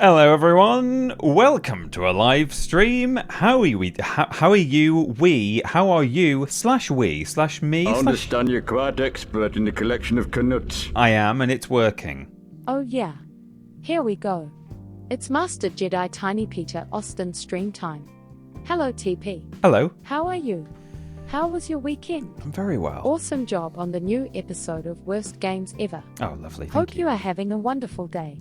Hello everyone, welcome to a live stream. How are you? How are you? How are you? /we/me. I understand you're quite expert in the collection of Canuts. I am, and it's working. Oh yeah. Here we go. It's Master Jedi Tiny Peter Austin stream time. Hello TP. Hello. How are you? How was your weekend? I'm very well. Awesome job on the new episode of Worst Games Ever. Oh, lovely. Hope you are having a wonderful day.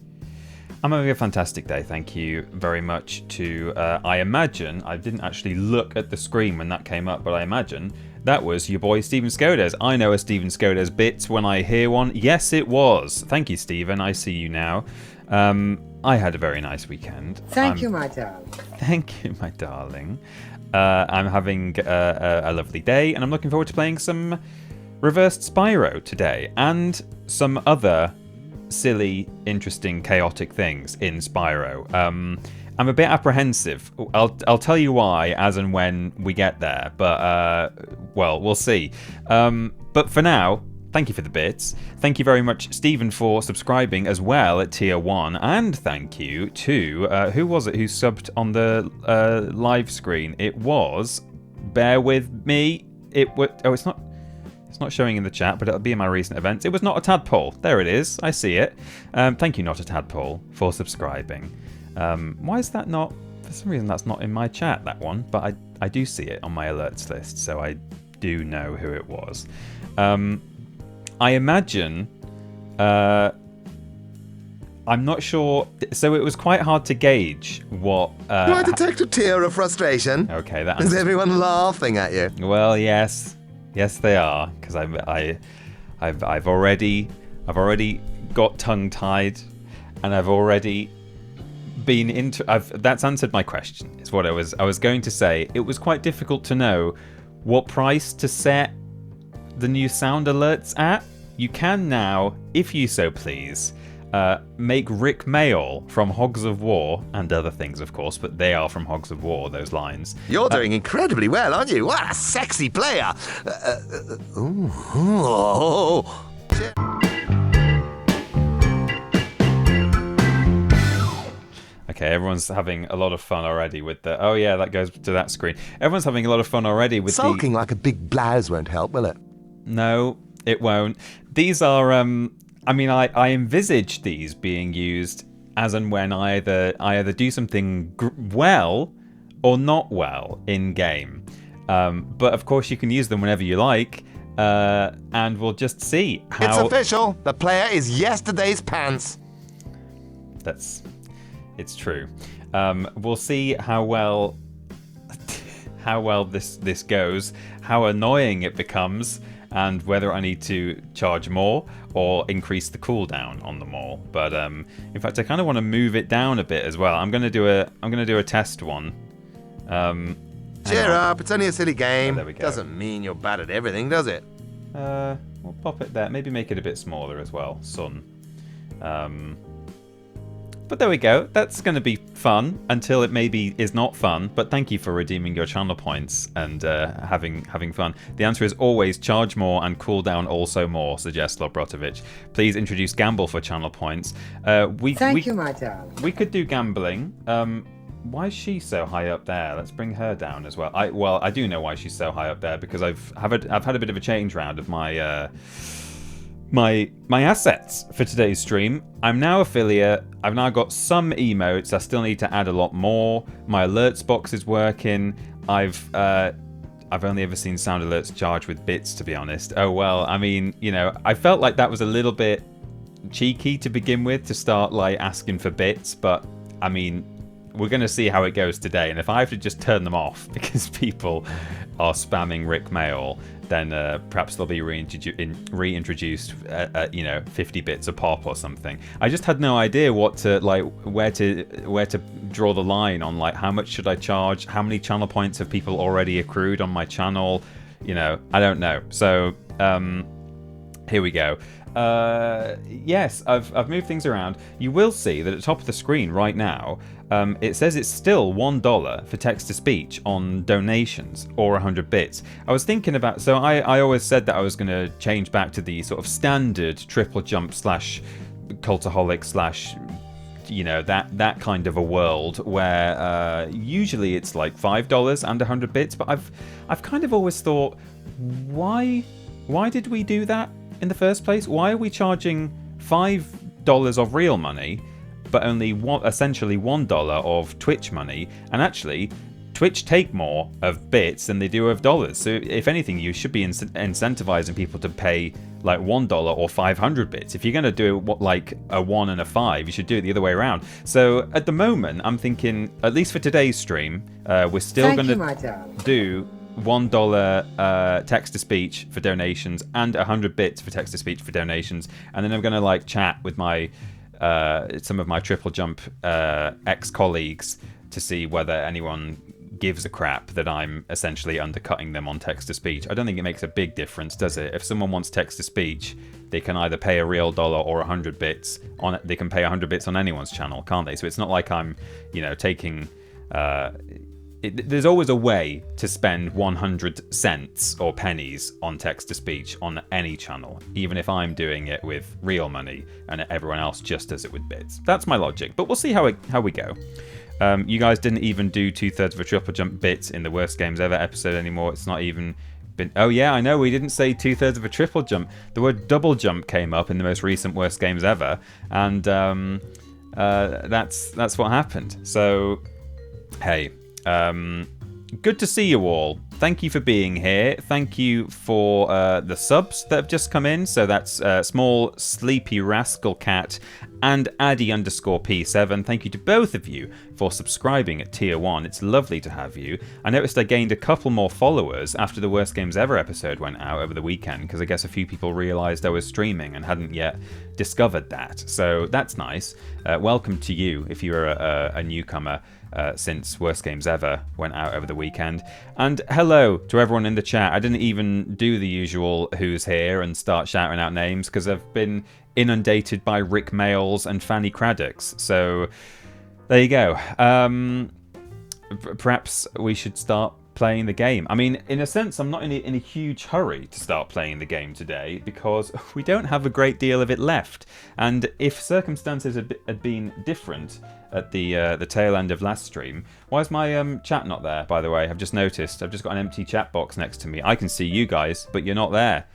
I'm having a fantastic day, thank you very much to, I imagine, I didn't actually look at the screen when that came up, but I imagine that was your boy Stephen Skodes. I know a Stephen Skodes bit when I hear one. Yes, it was. Thank you, Stephen. I see you now. I had a very nice weekend. Thank you, my darling. Thank you, my darling. I'm having a lovely day, and I'm looking forward to playing some reversed Spyro today, and some other silly, interesting, chaotic things in Spyro. I'm a bit apprehensive. I'll tell you why as and when we get there, but well, we'll see. But for now, thank you for the bits. Thank you very much, Stephen, for subscribing as well at Tier 1, and thank you to who was it who subbed on the live screen? It was, bear with me. It was It's not showing in the chat, but it'll be in my recent events. It was Not a Tadpole. There it is. I see it. Thank you, Not a Tadpole, for subscribing. Why is that not... For some reason, that's not in my chat, that one. But I do see it on my alerts list, so I do know who it was. I imagine... I'm not sure... So it was quite hard to gauge what... Do I detect a tear of frustration? Okay, that... Is everyone laughing at you? Well, yes. Yes, they are, because I've already got tongue-tied, and I've already been into. That's answered my question. Is what I was going to say. It was quite difficult to know what price to set the new sound alerts at. You can now, if you so please, make Rick Mayall from Hogs of War, and other things, of course, but they are from Hogs of War, those lines. You're doing incredibly well, aren't you? What a sexy player! Okay, everyone's having a lot of fun already with the... Oh yeah, that goes to that screen. Everyone's having a lot of fun already with Sulking like a big blouse won't help, will it? No, it won't. These are... I mean, I envisage these being used as and when I either do something well or not well in game. But of course, you can use them whenever you like, and we'll just see how. It's official. The player is yesterday's pants. It's true. We'll see how well this goes, how annoying it becomes, and whether I need to charge more or increase the cooldown on them all. But in fact, I kind of want to move it down a bit as well. I'm gonna do a test one. Cheer up! It's only a silly game. Oh, there we go. Doesn't mean you're bad at everything, does it? We'll pop it there. Maybe make it a bit smaller as well. Sun. But there we go. That's going to be fun until it maybe is not fun. But thank you for redeeming your channel points and having fun. The answer is always charge more and cooldown also more, suggests Lobrotovich. Please introduce gamble for channel points. Thank you, my darling. We could do gambling. Why is she so high up there? Let's bring her down as well. I do know why she's so high up there, because I've had a bit of a change round of my my assets for today's stream. I'm now affiliate. I've now got some emotes. I still need to add a lot more. My alerts box is working. I've only ever seen sound alerts charged with bits, to be honest. Oh well, I mean, you know, I felt like that was a little bit cheeky to begin with, to start like asking for bits, but I mean, we're going to see how it goes today, and if I have to just turn them off because people are spamming Rick Mayall, then perhaps they'll be reintroduced at 50 bits a pop or something. I just had no idea what to where to draw the line on, like, how much should I charge, how many channel points have people already accrued on my channel, I don't know. So here we go. Yes, I've moved things around. You will see that at the top of the screen right now, it says it's still $1 for text-to-speech on donations or 100 bits. I was thinking about... So I always said that I was going to change back to the sort of standard triple jump / cultaholic / you know, that kind of a world where usually it's like $5 and 100 bits, but I've kind of always thought, why did we do that in the first place? Why are we charging $5 of real money, but only essentially $1 of Twitch money? And actually, Twitch take more of bits than they do of dollars. So if anything, you should be incentivizing people to pay like $1 or 500 bits. If you're going to do like a 1 and a 5, you should do it the other way around. So at the moment, I'm thinking, at least for today's stream, we're still going to do $1 text-to-speech for donations and 100 bits for text-to-speech for donations. And then I'm going to like chat with my some of my Triple Jump ex-colleagues to see whether anyone gives a crap that I'm essentially undercutting them on text-to-speech. I don't think it makes a big difference, does it? If someone wants text-to-speech, they can either pay a real dollar or 100 bits on it. They can pay 100 bits on anyone's channel, can't they? So it's not like I'm, you know, taking... there's always a way to spend 100 cents or pennies on text-to-speech on any channel, even if I'm doing it with real money and everyone else just does it with bits. That's my logic, but we'll see how we go. You guys didn't even do 2/3 of a Triple Jump bits in the Worst Games Ever episode anymore. It's not even been... Oh yeah, I know, we didn't say 2/3 of a Triple Jump. The word double jump came up in the most recent Worst Games Ever, and that's what happened. So, hey, good to see you all. Thank you for being here. Thank you for the subs that have just come in. So that's Small Sleepy Rascal Cat and Addy_P7. Thank you to both of you for subscribing at Tier 1. It's lovely to have you. I noticed I gained a couple more followers after the Worst Games Ever episode went out over the weekend, because I guess a few people realised I was streaming and hadn't yet discovered that. So that's nice. Welcome to you if you're a newcomer. Since Worst Games Ever went out over the weekend. And hello to everyone in the chat. I didn't even do the usual who's here and start shouting out names because I've been inundated by Rick Mails and Fanny Craddocks. So there you go. Perhaps we should start playing the game. I mean, in a sense, I'm not in a huge hurry to start playing the game today because we don't have a great deal of it left. And if circumstances had been different at the tail end of last stream... Why is my chat not there, by the way? I've just noticed. I've just got an empty chat box next to me. I can see you guys, but you're not there.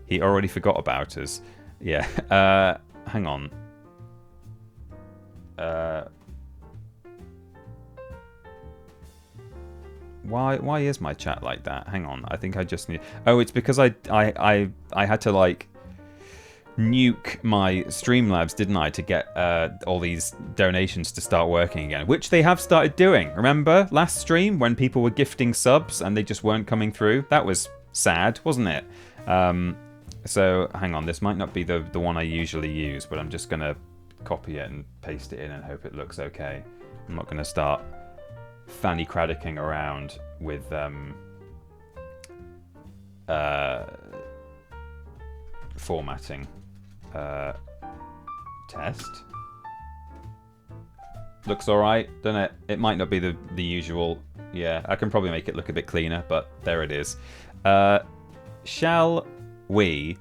He already forgot about us. Yeah. Hang on. Why is my chat like that? Hang on. I think I just need... Oh, it's because I had to, like, nuke my Streamlabs, didn't I, to get all these donations to start working again, which they have started doing. Remember last stream when people were gifting subs and they just weren't coming through? That was sad, wasn't it? So hang on, this might not be the one I usually use, but I'm just gonna copy it and paste it in and hope it looks okay. I'm not gonna start Fanny Craddocking around with formatting. Test. Looks alright, doesn't it? It might not be the usual. Yeah, I can probably make it look a bit cleaner, but there it is. Shall we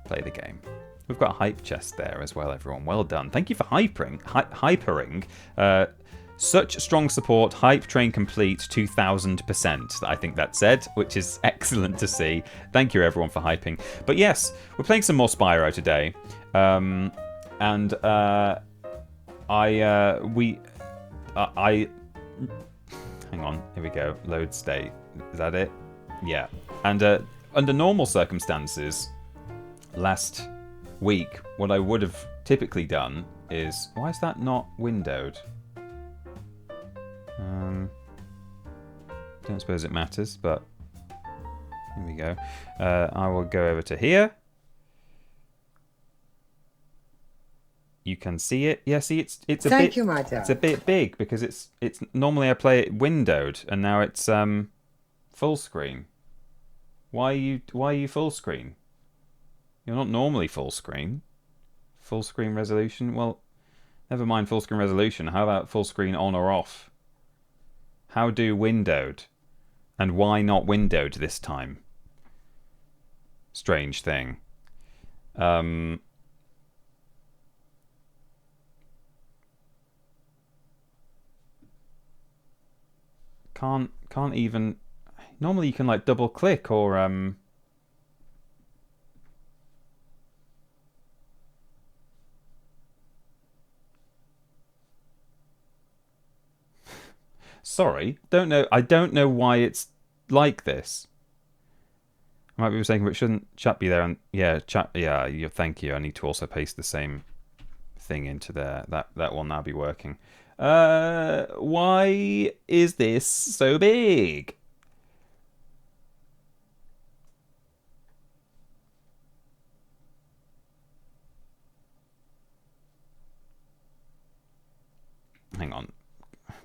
play the game? We've got a hype chest there as well, everyone. Well done. Thank you for hypering. Such strong support. Hype train complete 2000%. I think that said, which is excellent to see. Thank you everyone for hyping. But yes, we're playing some more Spyro today, and hang on. Here we go. Load state. Is that it? Yeah. And under normal circumstances, last week, what I would have typically done is... Why is that not windowed? Don't suppose it matters, but here we go. I will go over to here. You can see it. Yeah, see, it's a bit. It's a bit big because it's normally I play it windowed, and now it's full screen. Why are you full screen? You're not normally full screen. Full screen resolution. Well, never mind full screen resolution. How about full screen on or off? How do windowed? And why not windowed this time? Strange thing. can't even. Normally you can like double click or Sorry, don't know. I don't know why it's like this. I might be saying, but shouldn't chat be there? And yeah, chat. Yeah, thank you. I need to also paste the same thing into there. That will now be working. Why is this so big? Hang on.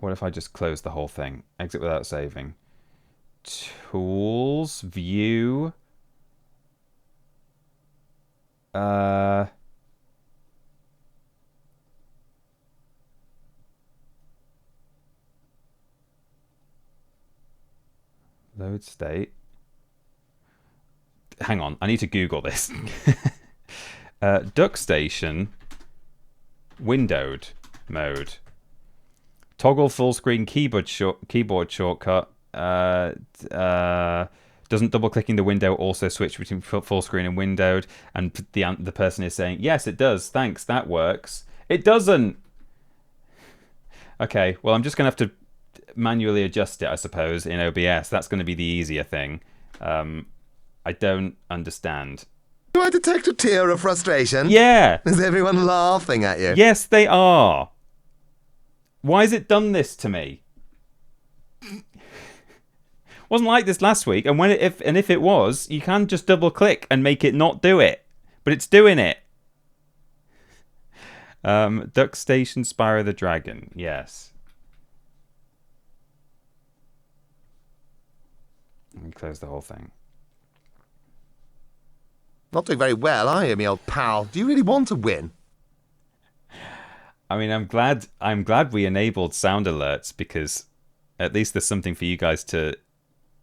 What if I just close the whole thing? Exit without saving. Tools, view. Load state. Hang on, I need to Google this. Duck station. Windowed mode. Toggle full screen keyboard shortcut. Doesn't double clicking the window also switch between full screen and windowed? And the person is saying, yes, it does. Thanks, that works. It doesn't. Okay, well, I'm just going to have to manually adjust it, I suppose, in OBS. That's going to be the easier thing. I don't understand. Do I detect a tear of frustration? Yeah. Is everyone laughing at you? Yes, they are. Why has it done this to me? Wasn't like this last week, and if it was, you can just double click and make it not do it, but it's doing it. Duck Station, Spyro the Dragon, yes. Let me close the whole thing. Not doing very well, are you, me old pal? Do you really want to win? I mean, I'm glad we enabled sound alerts, because at least there's something for you guys to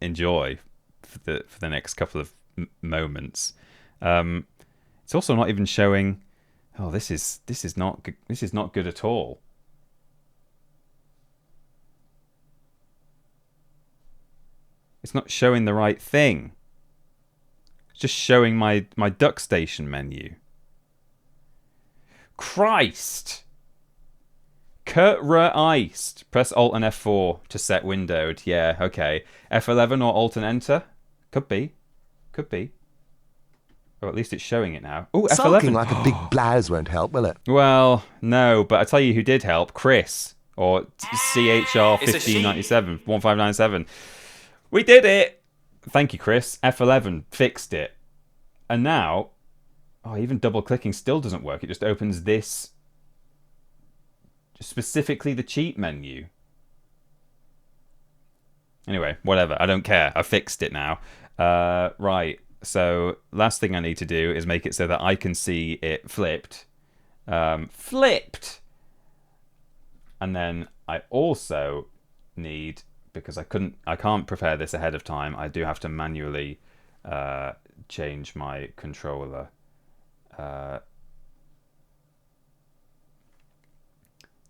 enjoy for the next couple of moments. It's also not even showing. Oh, this is not good at all. It's not showing the right thing. It's just showing my Duck Station menu. Christ! Iced. Press Alt and F4 to set windowed. Yeah, okay. F11 or Alt and Enter? Could be. Or at least it's showing it now. Oh, F11. Sulking like a big blouse won't help, will it? Well, no, but I tell you who did help. Chris. Or CHR 1597, 1597. We did it! Thank you, Chris. F11 fixed it. And now, even double clicking still doesn't work. It just opens this, specifically the cheat menu. Anyway, whatever. I don't care. I fixed it now. Right. So last thing I need to do is make it so that I can see it flipped. Flipped! And then I also need, because I can't prepare this ahead of time, I do have to manually change my controller.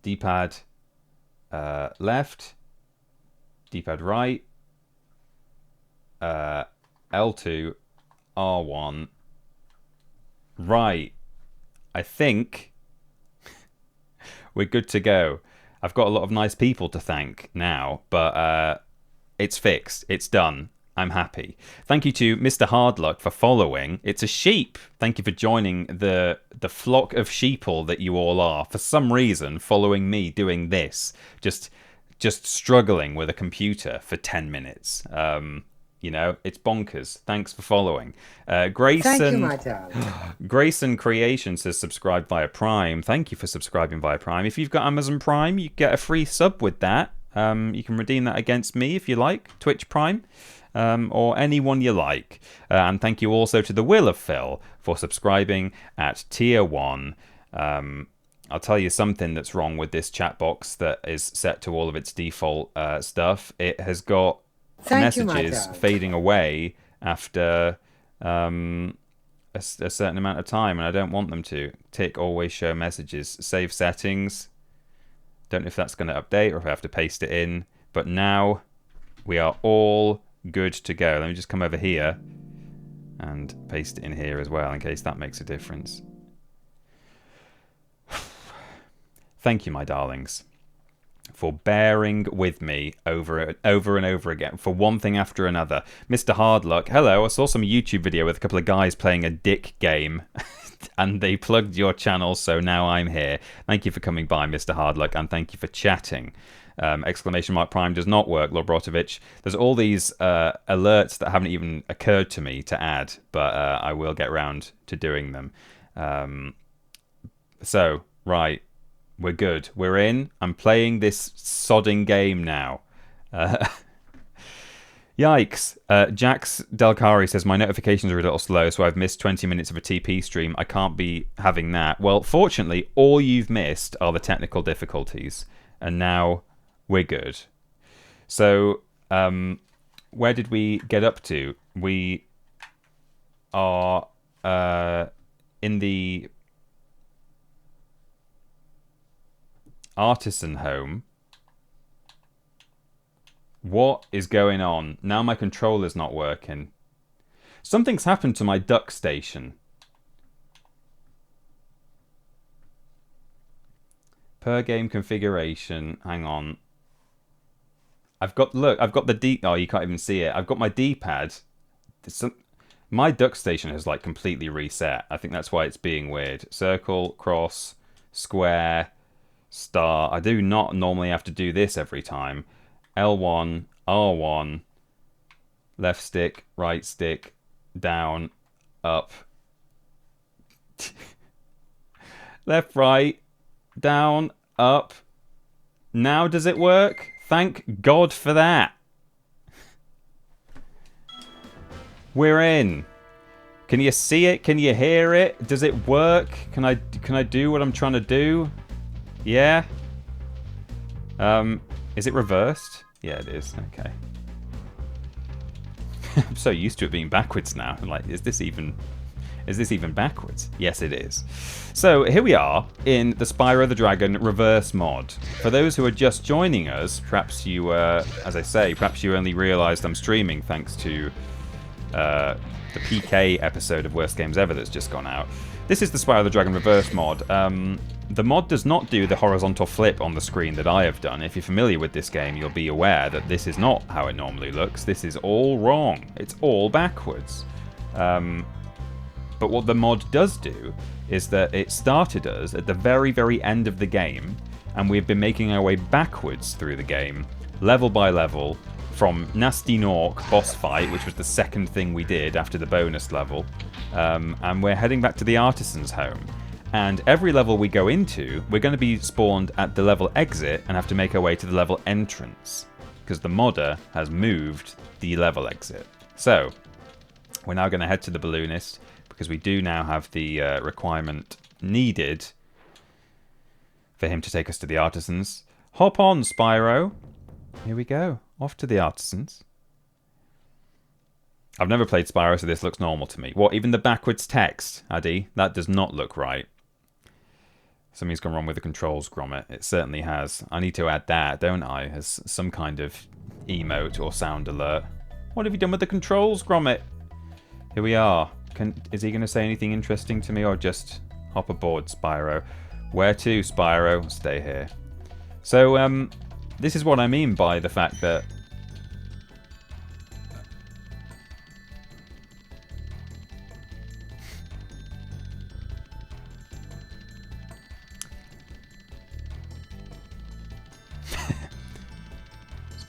D-pad left, D-pad right, L2, R1, right. I think we're good to go. I've got a lot of nice people to thank now, but it's fixed. It's done. I'm happy. Thank you to Mr. Hardluck for following. It's a sheep. Thank you for joining the flock of sheeple that you all are. For some reason, following me doing this, just struggling with a computer for 10 minutes. You know, it's bonkers. Thanks for following. Grayson, thank you, my darling. Grayson Creation says subscribe via Prime. Thank you for subscribing via Prime. If you've got Amazon Prime, you get a free sub with that. You can redeem that against me if you like. Twitch Prime. Or anyone you like. And thank you also to the Will of Phil for subscribing at Tier 1. I'll tell you something that's wrong with this chat box that is set to all of its default stuff. It has got messages fading away after a certain amount of time, and I don't want them to. Tick always show messages. Save settings. Don't know if that's going to update or if I have to paste it in. But now We are all good to go. Let me just come over here and paste it in here as well in case that makes a difference. Thank you, my darlings, for bearing with me over and over again for one thing after another. Mr. Hardluck, hello. I saw some YouTube video with a couple of guys playing a dick game and they plugged your channel, so now I'm here. Thank you for coming by, Mr. Hardluck, and thank you for chatting. Exclamation mark Prime does not work, Lobrotovich. There's all these alerts that haven't even occurred to me to add, but I will get round to doing them. So, right, we're good. We're in. I'm playing this sodding game now. Yikes. Jax Delcari says, my notifications are a little slow, so I've missed 20 minutes of a TP stream. I can't be having that. Well, fortunately, all you've missed are the technical difficulties. And now we're good. So, where did we get up to? We are in the artisan home. What is going on? Now my controller's not working. Something's happened to my duck station. Per game configuration. Hang on. I've got the D. Oh, you can't even see it. I've got my D-pad. My duck station has like completely reset. I think that's why it's being weird. Circle, cross, square, star. I do not normally have to do this every time. L1, R1, left stick, right stick, down, up, left, right, down, up. Now does it work? Thank God for that. We're in. Can you see it? Can you hear it? Does it work? Can I do what I'm trying to do? Yeah. Is it reversed? Yeah, it is. Okay. I'm so used to it being backwards now. I'm like, is this even backwards? Yes, it is. So here we are in the Spyro the Dragon reverse mod. For those who are just joining us, perhaps you, as I say, perhaps you only realised I'm streaming thanks to the PK episode of Worst Games Ever that's just gone out. This is the Spyro the Dragon reverse mod. The mod does not do the horizontal flip on the screen that I have done. If you're familiar with this game, you'll be aware that this is not how it normally looks. This is all wrong. It's all backwards. But what the mod does do is that it started us at the very, very end of the game, and we've been making our way backwards through the game, level by level, from Nasty Nork boss fight, which was the second thing we did after the bonus level, and we're heading back to the Artisan's home. And every level we go into, we're going to be spawned at the level exit and have to make our way to the level entrance, because the modder has moved the level exit. So, we're now going to head to the balloonist, because we do now have the requirement needed for him to take us to the Artisans. Hop on, Spyro. Here we go. Off to the Artisans. I've never played Spyro, so this looks normal to me. What, even the backwards text, Addy? That does not look right. Something's gone wrong with the controls, Gromit. It certainly has. I need to add that, don't I? As some kind of emote or sound alert. What have you done with the controls, Gromit? Here we are. Is he going to say anything interesting to me, or just hop aboard, Spyro? Where to, Spyro? Stay here. So, this is what I mean by the fact that it's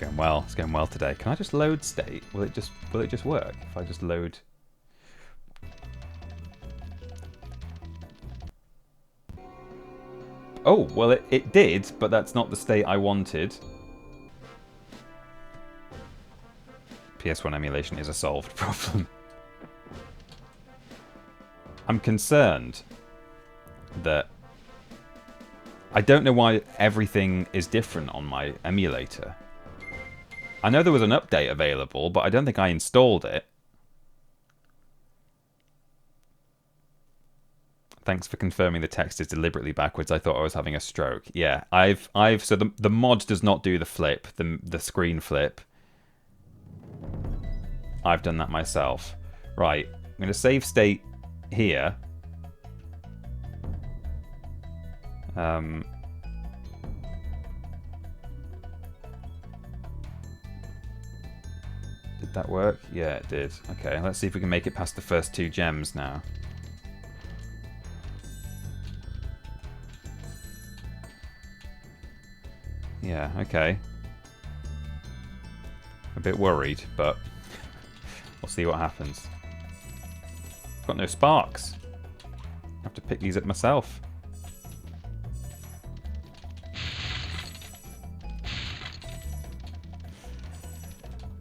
going well today. Can I just load state? Will it just work if I just load? Oh, well it did, but that's not the state I wanted. PS1 emulation is a solved problem. I'm concerned that I don't know why everything is different on my emulator. I know there was an update available, but I don't think I installed it. Thanks for confirming the text is deliberately backwards. I thought I was having a stroke. Yeah, so the mod does not do the flip, the screen flip. I've done that myself. Right, I'm going to save state here. Did that work? Yeah, it did. Okay, let's see if we can make it past the first 2 gems now. Yeah, okay. A bit worried, but we'll see what happens. Got no sparks. I have to pick these up myself.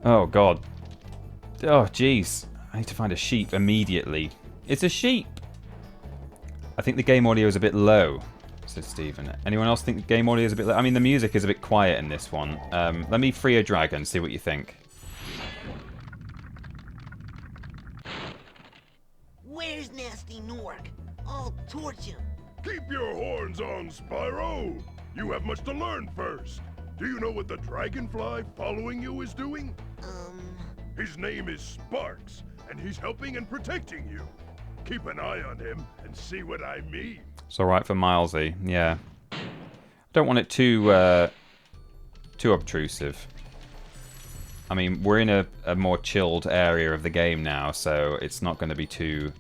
Oh god. Oh jeez. I need to find a sheep immediately. It's a sheep! I think the game audio is a bit low, says Stephen. Anyone else think the game audio is a bit low? I mean, the music is a bit quiet in this one. Let me free a dragon, see what you think. Where's Nasty Nork? I'll torch him. Keep your horns on, Spyro! You have much to learn first. Do you know what the dragonfly following you is doing? His name is Sparks, and he's helping and protecting you. Keep an eye on him and see what I mean. It's alright for Milesy, yeah. I don't want it too obtrusive. I mean, we're in a more chilled area of the game now, so it's not going to be too...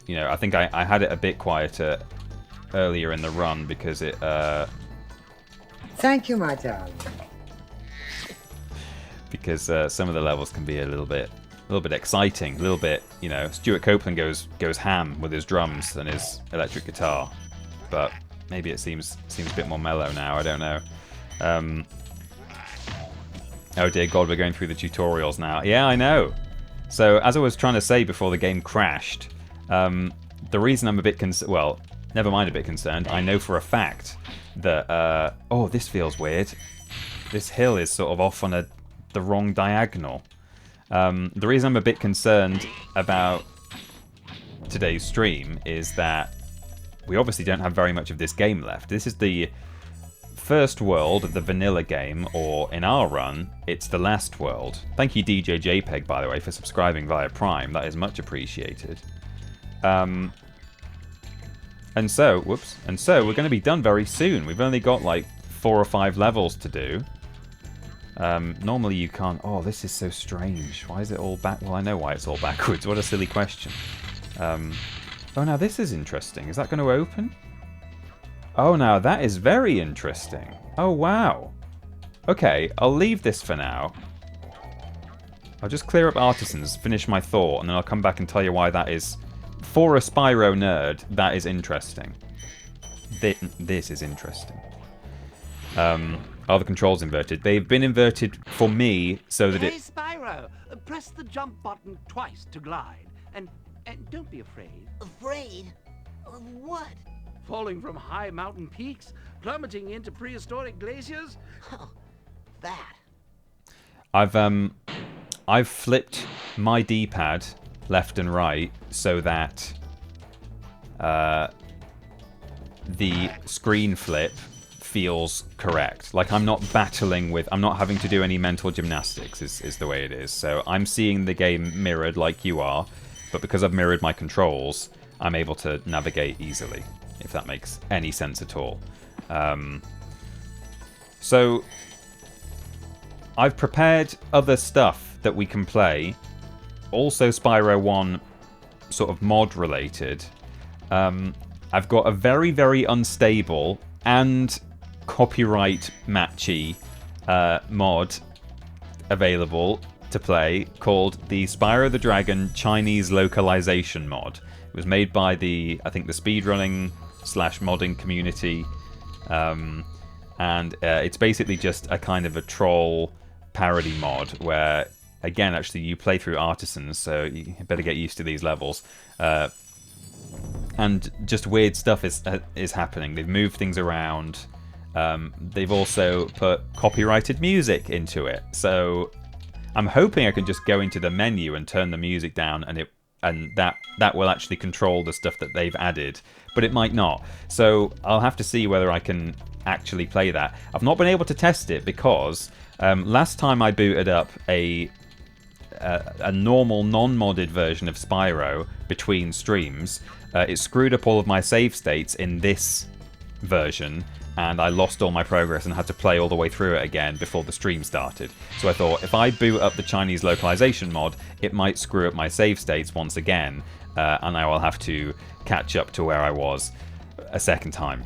You know, I think I had it a bit quieter earlier in the run because it... Thank you, my darling. Because some of the levels can be a little bit exciting, a little bit, you know. Stuart Copeland goes ham with his drums and his electric guitar, but maybe it seems a bit more mellow now. I don't know. Oh dear God, we're going through the tutorials now. Yeah, I know. So as I was trying to say before the game crashed, the reason I'm a bit well, never mind a bit concerned. I know for a fact that oh, this feels weird. This hill is sort of off on the wrong diagonal. The reason I'm a bit concerned about today's stream is that we obviously don't have very much of this game left. This is the first world of the vanilla game, or in our run, it's the last world. Thank you DJ JPEG, by the way, for subscribing via Prime. That is much appreciated. And so we're going to be done very soon. We've only got like 4 or 5 levels to do. Normally you can't... Oh, this is so strange. Why is it all back? Well, I know why it's all backwards. What a silly question. Oh, now this is interesting. Is that going to open? Oh, now that is very interesting. Oh, wow. Okay, I'll leave this for now. I'll just clear up artisans, finish my thought, and then I'll come back and tell you why that is... For a Spyro nerd, that is interesting. This is interesting. Are the controls inverted? They've been inverted for me so that Hey, Spyro, press the jump button twice to glide. And don't be afraid. Afraid? Of what? Falling from high mountain peaks? Plummeting into prehistoric glaciers? Oh, that. I've flipped my D-pad left and right so that the screen flip feels correct. Like I'm not battling with... I'm not having to do any mental gymnastics is the way it is. So I'm seeing the game mirrored like you are, but because I've mirrored my controls, I'm able to navigate easily, if that makes any sense at all. So I've prepared other stuff that we can play, also Spyro 1 sort of mod related. I've got a very, very unstable and copyright matchy mod available to play called the Spyro the Dragon Chinese Localization mod. It was made by I think the speedrunning / modding community, and it's basically just a kind of a troll parody mod where, again, actually you play through artisans, so you better get used to these levels. And just weird stuff is happening. They've moved things around. They've also put copyrighted music into it. So I'm hoping I can just go into the menu and turn the music down, and that will actually control the stuff that they've added. But it might not. So I'll have to see whether I can actually play that. I've not been able to test it because last time I booted up a normal non-modded version of Spyro between streams, it screwed up all of my save states in this version, and I lost all my progress and had to play all the way through it again before the stream started. So I thought, if I boot up the Chinese localization mod, it might screw up my save states once again, and I will have to catch up to where I was a second time.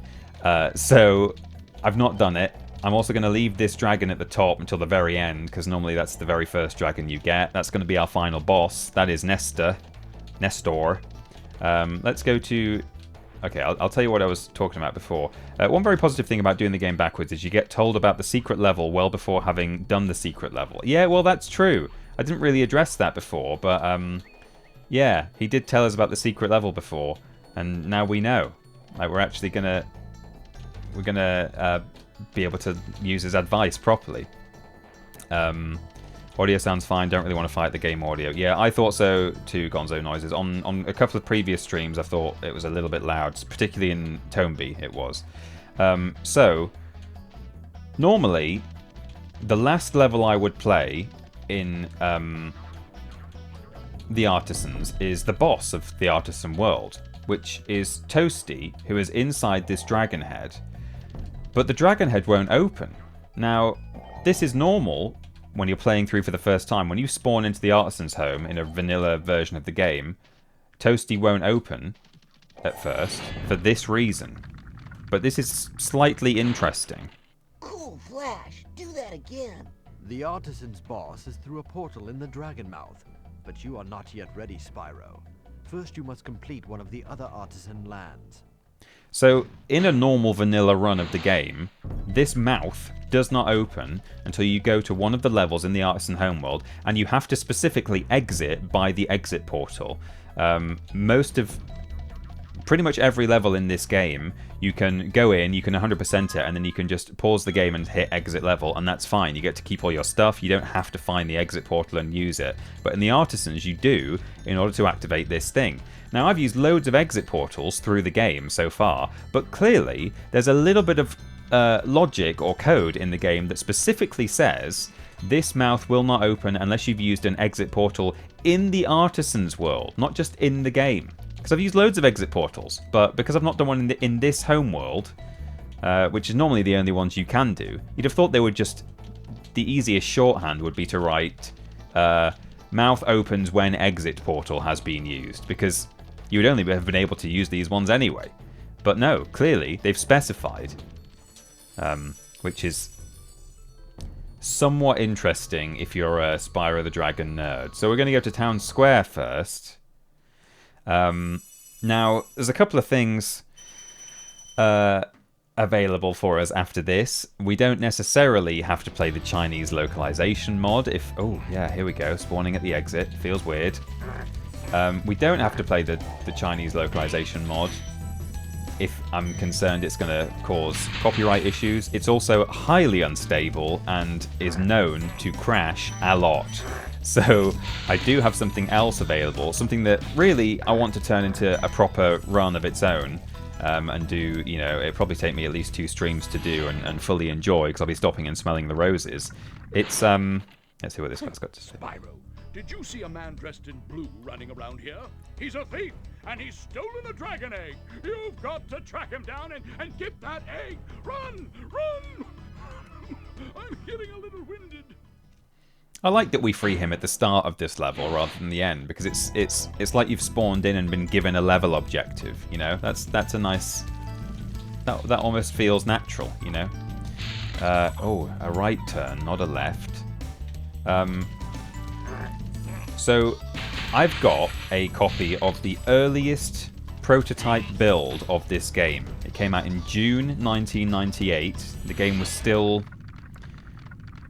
So I've not done it. I'm also going to leave this dragon at the top until the very end, because normally that's the very first dragon you get. That's going to be our final boss. That is Nestor. Let's go to... Okay, I'll tell you what I was talking about before. One very positive thing about doing the game backwards is you get told about the secret level well before having done the secret level. Yeah, well, that's true. I didn't really address that before, but yeah, he did tell us about the secret level before, and now we know. Like, we're actually gonna be able to use his advice properly. Audio sounds fine, don't really want to fight the game audio. Yeah, I thought so too, Gonzo Noises. On a couple of previous streams, I thought it was a little bit loud, particularly in Tomeby it was. So, normally, the last level I would play in the Artisans is the boss of the Artisan world, which is Toasty, who is inside this dragon head. But the dragon head won't open. Now, this is normal when you're playing through for the first time. When you spawn into the Artisan's home in a vanilla version of the game, Toasty won't open at first for this reason. But this is slightly interesting. Cool, Flash. Do that again. The Artisan's boss is through a portal in the Dragon Mouth, but you are not yet ready, Spyro. First you must complete one of the other Artisan lands. So, in a normal vanilla run of the game, this mouth does not open until you go to one of the levels in the Artisan homeworld, and you have to specifically exit by the exit portal. Pretty much every level in this game, you can go in, you can 100% it, and then you can just pause the game and hit exit level, and that's fine. You get to keep all your stuff, you don't have to find the exit portal and use it. But in the Artisans, you do, in order to activate this thing. Now, I've used loads of exit portals through the game so far, but clearly, there's a little bit of logic or code in the game that specifically says this mouth will not open unless you've used an exit portal in the Artisan's world, not just in the game. Because I've used loads of exit portals, but because I've not done one in this homeworld, which is normally the only ones you can do, you'd have thought they would just... The easiest shorthand would be to write mouth opens when exit portal has been used, because you would only have been able to use these ones anyway. But no, clearly they've specified, which is somewhat interesting if you're a Spyro the Dragon nerd. So we're going to go to Town Square first. Now, there's a couple of things available for us after this. We don't necessarily have to play the Chinese localization mod. Oh, yeah, here we go. Spawning at the exit. Feels weird. We don't have to play the Chinese localization mod if I'm concerned it's going to cause copyright issues. It's also highly unstable and is known to crash a lot. So I do have something else available, something that really I want to turn into a proper run of its own, and do, you know, it'll probably take me at least 2 streams to do and fully enjoy, because I'll be stopping and smelling the roses. It's, let's see what this guy's got to say. Spyro, did you see a man dressed in blue running around here? He's a thief, and he's stolen a dragon egg. You've got to track him down and get that egg. Run! Run! I'm getting a little winded. I like that we free him at the start of this level rather than the end, because it's like you've spawned in and been given a level objective, you know? That's a nice... That almost feels natural, you know? Oh, a right turn, not a left. So, I've got a copy of the earliest prototype build of this game. It came out in June 1998. The game was still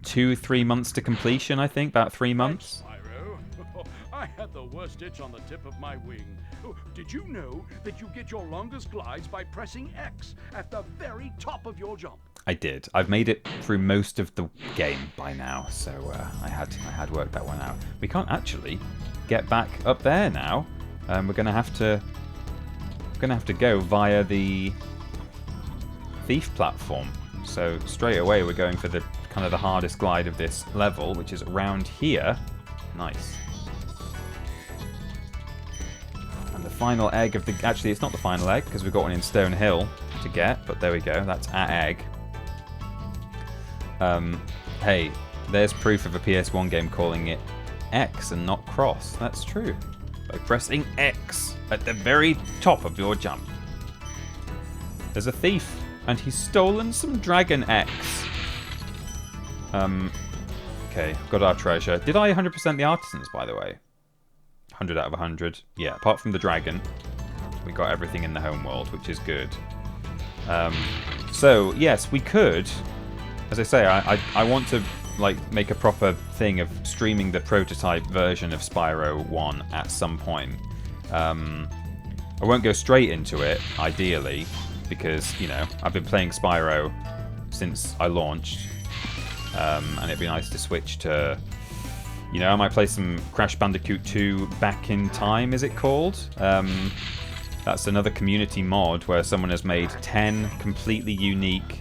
2-3 months to completion, I think, about 3 months. Spyro, I had the worst itch on the tip of my wing. Oh, did you know that you get your longest glides by pressing X at the very top of your jump? I did. I've made it through most of the game by now, so I had worked that one out. We can't actually get back up there now. We're gonna have to go via the thief platform. So straight away we're going for the kind of the hardest glide of this level, which is around here. Nice. And the final egg of the... Actually, it's not the final egg, because we've got one in Stone Hill to get, but there we go. That's our egg. Hey, there's proof of a PS1 game calling it X and not cross. That's true. By pressing X at the very top of your jump. There's a thief, and he's stolen some Dragon X. Okay, got our treasure. Did I 100% the artisans, by the way? 100 out of 100. Yeah, apart from the dragon, we got everything in the homeworld, which is good. So, yes, we could... As I say, I want to like make a proper thing of streaming the prototype version of Spyro 1 at some point. I won't go straight into it, ideally, because, you know, I've been playing Spyro since I launched. And it'd be nice to switch to, you know, I might play some Crash Bandicoot 2 Back in Time, is it called? That's another community mod where someone has made 10 completely unique,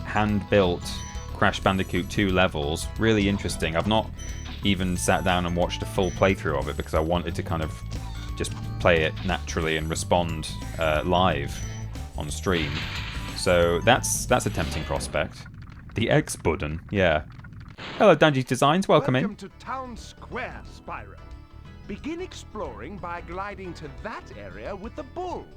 hand-built Crash Bandicoot 2 levels. Really interesting. I've not even sat down and watched a full playthrough of it because I wanted to kind of just play it naturally and respond live on stream. So that's a tempting prospect. The X button, yeah. Hello, Danji Designs, welcome in. Welcome to Town Square, Spyro. Begin exploring by gliding to that area with the bulls.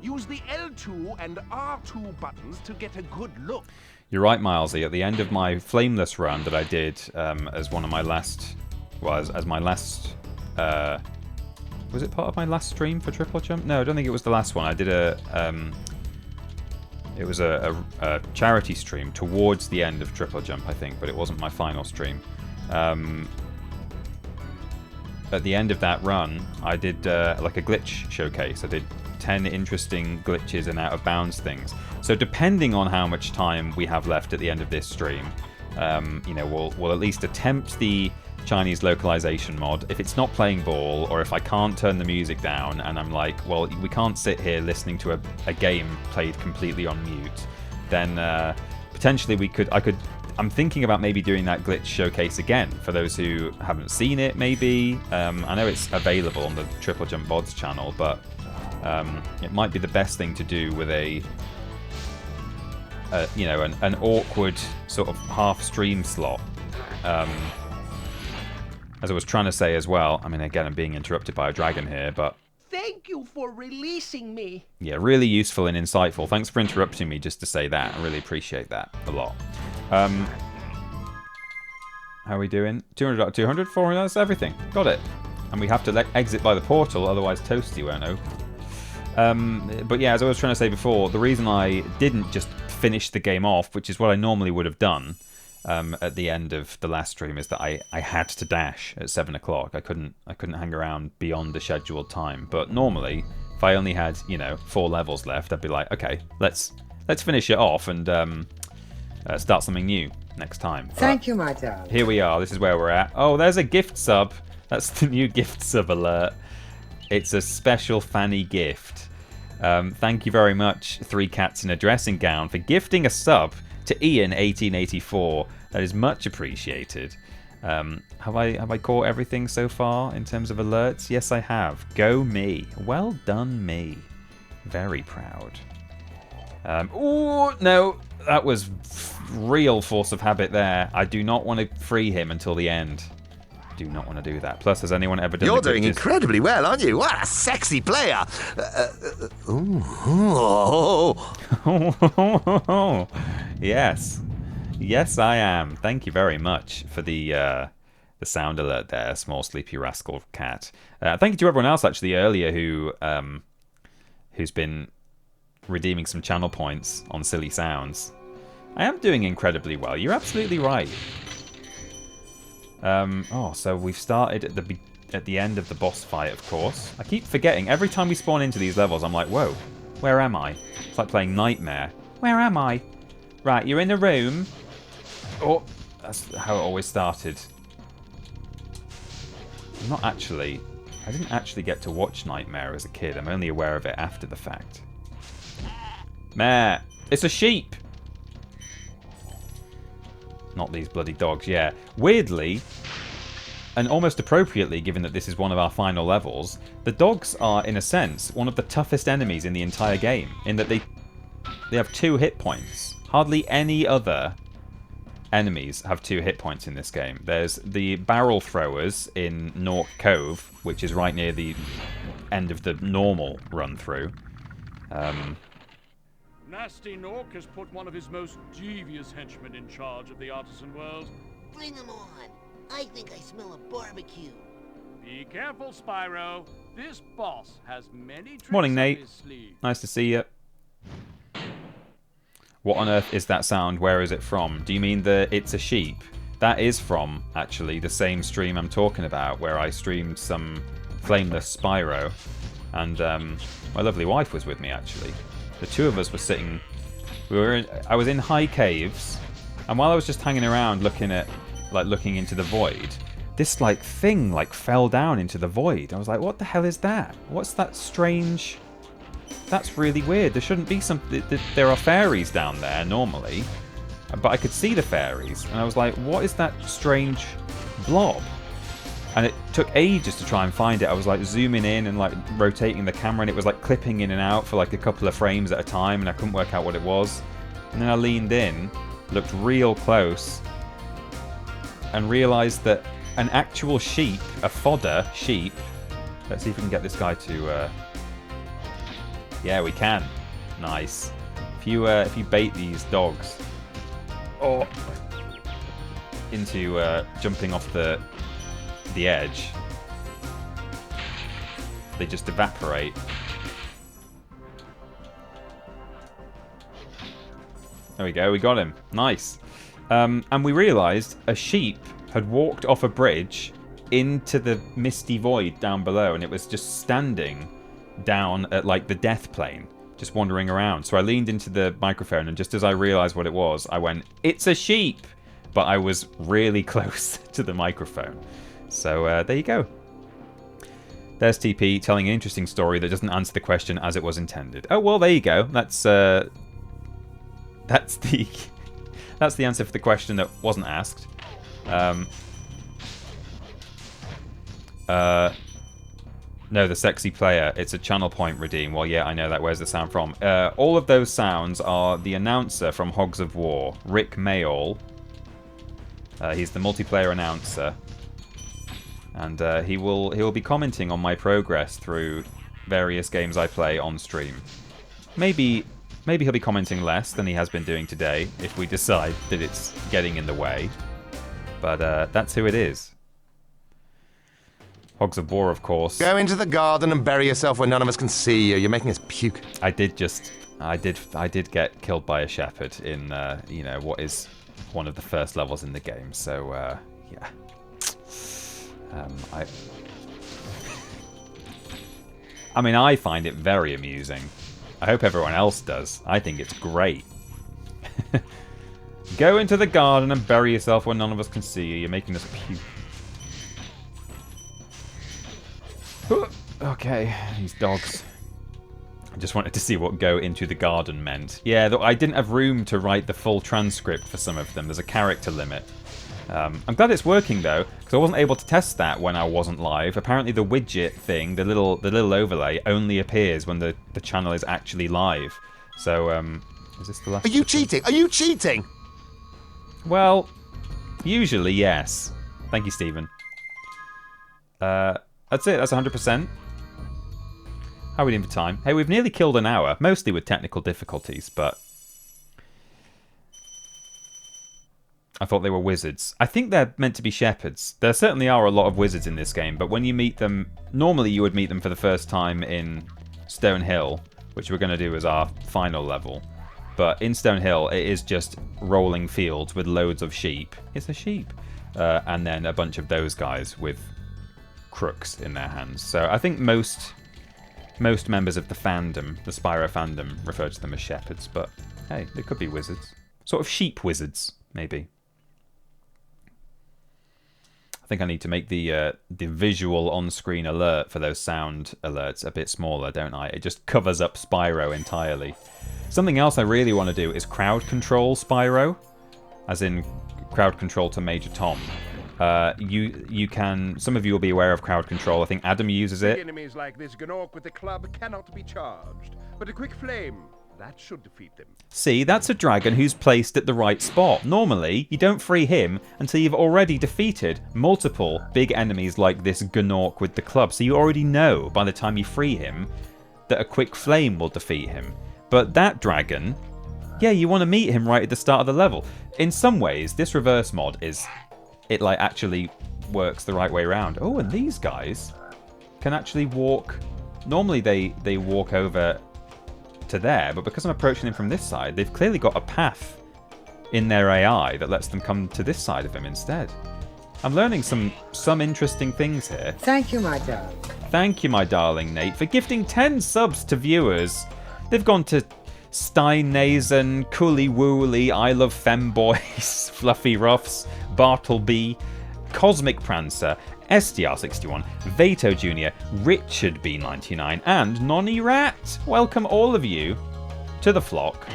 Use the L2 and R2 buttons to get a good look. You're right, Milesy. At the end of my Flameless run that I did as one of my last... Was my last... was it part of my last stream for Triple Jump? No, I don't think it was the last one. I did a... it was a charity stream towards the end of Triple Jump, I think, but it wasn't my final stream. At the end of that run, I did like a glitch showcase. I did 10 interesting glitches and out-of-bounds things. So depending on how much time we have left at the end of this stream, you know, we'll at least attempt the Chinese localization mod. If it's not playing ball, or if I can't turn the music down and I'm like, well, we can't sit here listening to a game played completely on mute, then potentially I'm thinking about maybe doing that glitch showcase again for those who haven't seen it, maybe. I know it's available on the Triple Jump VODs channel, but it might be the best thing to do with you know, an awkward sort of half stream slot. As I was trying to say as well, I mean, again, I'm being interrupted by a dragon here, but... Thank you for releasing me. Yeah, really useful and insightful. Thanks for interrupting me just to say that. I really appreciate that a lot. How are we doing? 200 out of 200? 400? That's everything. Got it. And we have to exit by the portal, otherwise Toasty won't know. But yeah, as I was trying to say before, the reason I didn't just finish the game off, which is what I normally would have done at the end of the last stream, is that I had to dash at 7 o'clock. I couldn't hang around beyond the scheduled time. But normally, if I only had, you know, 4 levels left, I'd be like, okay, let's finish it off and start something new next time. Thank you, my darling. Here we are. This is where we're at. Oh, there's a gift sub. That's the new gift sub alert. It's a special Fanny gift. Thank you very much, 3 Cats in a Dressing Gown, for gifting a sub to Ian1884. That is much appreciated. Have I caught everything so far in terms of alerts? Yes, I have. Go me. Well done, me. Very proud. Oh no, that was real force of habit there. I do not want to free him until the end. Do not want to do that. Plus, has anyone ever done? You're doing incredibly well, aren't you? What a sexy player! Yes, yes, I am. Thank you very much for the sound alert there, small sleepy rascal cat. Thank you to everyone else actually earlier who's been redeeming some channel points on silly sounds. I am doing incredibly well. You're absolutely right. Oh, so we've started at the end of the boss fight, of course. I keep forgetting. Every time we spawn into these levels, I'm like, whoa, where am I? It's like playing Nightmare. Where am I? Right, you're in the room. Oh, that's how it always started. I didn't actually get to watch Nightmare as a kid. I'm only aware of it after the fact. Meh. It's a sheep! Not these bloody dogs, yeah. Weirdly, and almost appropriately, given that this is one of our final levels, the dogs are, in a sense, one of the toughest enemies in the entire game, in that they have 2 hit points. Hardly any other enemies have 2 hit points in this game. There's the barrel throwers in Nork Cove, which is right near the end of the normal run-through. Nasty Nork has put one of his most devious henchmen in charge of the artisan world. Bring him on. I think I smell a barbecue. Be careful, Spyro. This boss has many tricks Morning, up Nate. his sleeve. Nice to see you. What on earth is that sound? Where is it from? Do you mean the It's a Sheep? That is from, actually, the same stream I'm talking about, where I streamed some flameless Spyro. And my lovely wife was with me, actually. The 2 of us were sitting... I was in high caves, and while I was just hanging around looking into the void, this thing fell down into the void. I was like, what the hell is that? What's that strange... That's really weird. There shouldn't be some... There are fairies down there, normally. But I could see the fairies. And I was like, what is that strange blob? And it took ages to try and find it. I was zooming in and rotating the camera, and it was clipping in and out for a couple of frames at a time, and I couldn't work out what it was. And then I leaned in, looked real close, and realised that an actual sheep, a fodder sheep... Let's see if we can get this guy to... Yeah, we can. Nice. If you bait these dogs into jumping off the edge, they just evaporate. There we go, we got him. Nice. And we realised a sheep had walked off a bridge into the misty void down below, and it was just standing down at the death plane, just wandering around. So I leaned into the microphone, and just as I realised what it was, I went, "It's a sheep!" But I was really close to the microphone. So there you go. There's TP telling an interesting story that doesn't answer the question as it was intended. Oh well, there you go. That's the answer for the question that wasn't asked. No, the sexy player. It's a channel point redeem. Well, yeah, I know that. Where's the sound from? All of those sounds are the announcer from Hogs of War, Rick Mayall. He's the multiplayer announcer. And he will be commenting on my progress through various games I play on stream. Maybe he'll be commenting less than he has been doing today, if we decide that it's getting in the way. But that's who it is. Hogs of War, of course. Go into the garden and bury yourself where none of us can see you. You're making us puke. I did get killed by a shepherd in what is one of the first levels in the game. So yeah. I mean, I find it very amusing. I hope everyone else does. I think it's great. Go into the garden and bury yourself where none of us can see you. You're making us puke. Okay, these dogs. I just wanted to see what go into the garden meant. Yeah, I didn't have room to write the full transcript for some of them. There's a character limit. I'm glad it's working though, because I wasn't able to test that when I wasn't live. Apparently the widget thing, the little overlay, only appears when the channel is actually live. So, is this the last? Are you cheating? Are you cheating? Well, usually yes. Thank you, Stephen. That's it. That's 100%. How are we doing for time? Hey, we've nearly killed an hour, mostly with technical difficulties, but I thought they were wizards. I think they're meant to be shepherds. There certainly are a lot of wizards in this game, but when you meet them, normally you would meet them for the first time in Stone Hill, which we're going to do as our final level. But in Stone Hill, it is just rolling fields with loads of sheep. It's a sheep. And then a bunch of those guys with crooks in their hands. So I think most members of the fandom, the Spyro fandom, refer to them as shepherds, but hey, they could be wizards. Sort of sheep wizards, maybe. I think I need to make the visual on-screen alert for those sound alerts a bit smaller, don't I? It just covers up Spyro entirely. Something else I really want to do is crowd control Spyro, as in crowd control to Major Tom. You can. Some of you will be aware of crowd control. I think Adam uses it. Enemies like this Gnorc with the club cannot be charged, but a quick flame, that should defeat them. See, that's a dragon who's placed at the right spot. Normally, you don't free him until you've already defeated multiple big enemies like this Gnorc with the club. So you already know by the time you free him that a quick flame will defeat him. But that dragon, yeah, you want to meet him right at the start of the level. In some ways, this reverse mod is... it like actually works the right way around. Oh, and these guys can actually walk. Normally they walk over to there, but because I'm approaching them from this side, they've clearly got a path in their AI that lets them come to this side of him instead. I'm learning some interesting things here. Thank you, my darling. Thank you, my darling Nate, for gifting 10 subs to viewers. They've gone to Steinnazen, Cooley Wooley, I Love Femboys, Fluffy Ruffs, Bartleby, Cosmic Prancer, SDR61, Vato Jr., Richard B99, and Nonny Rat. Welcome all of you to the flock.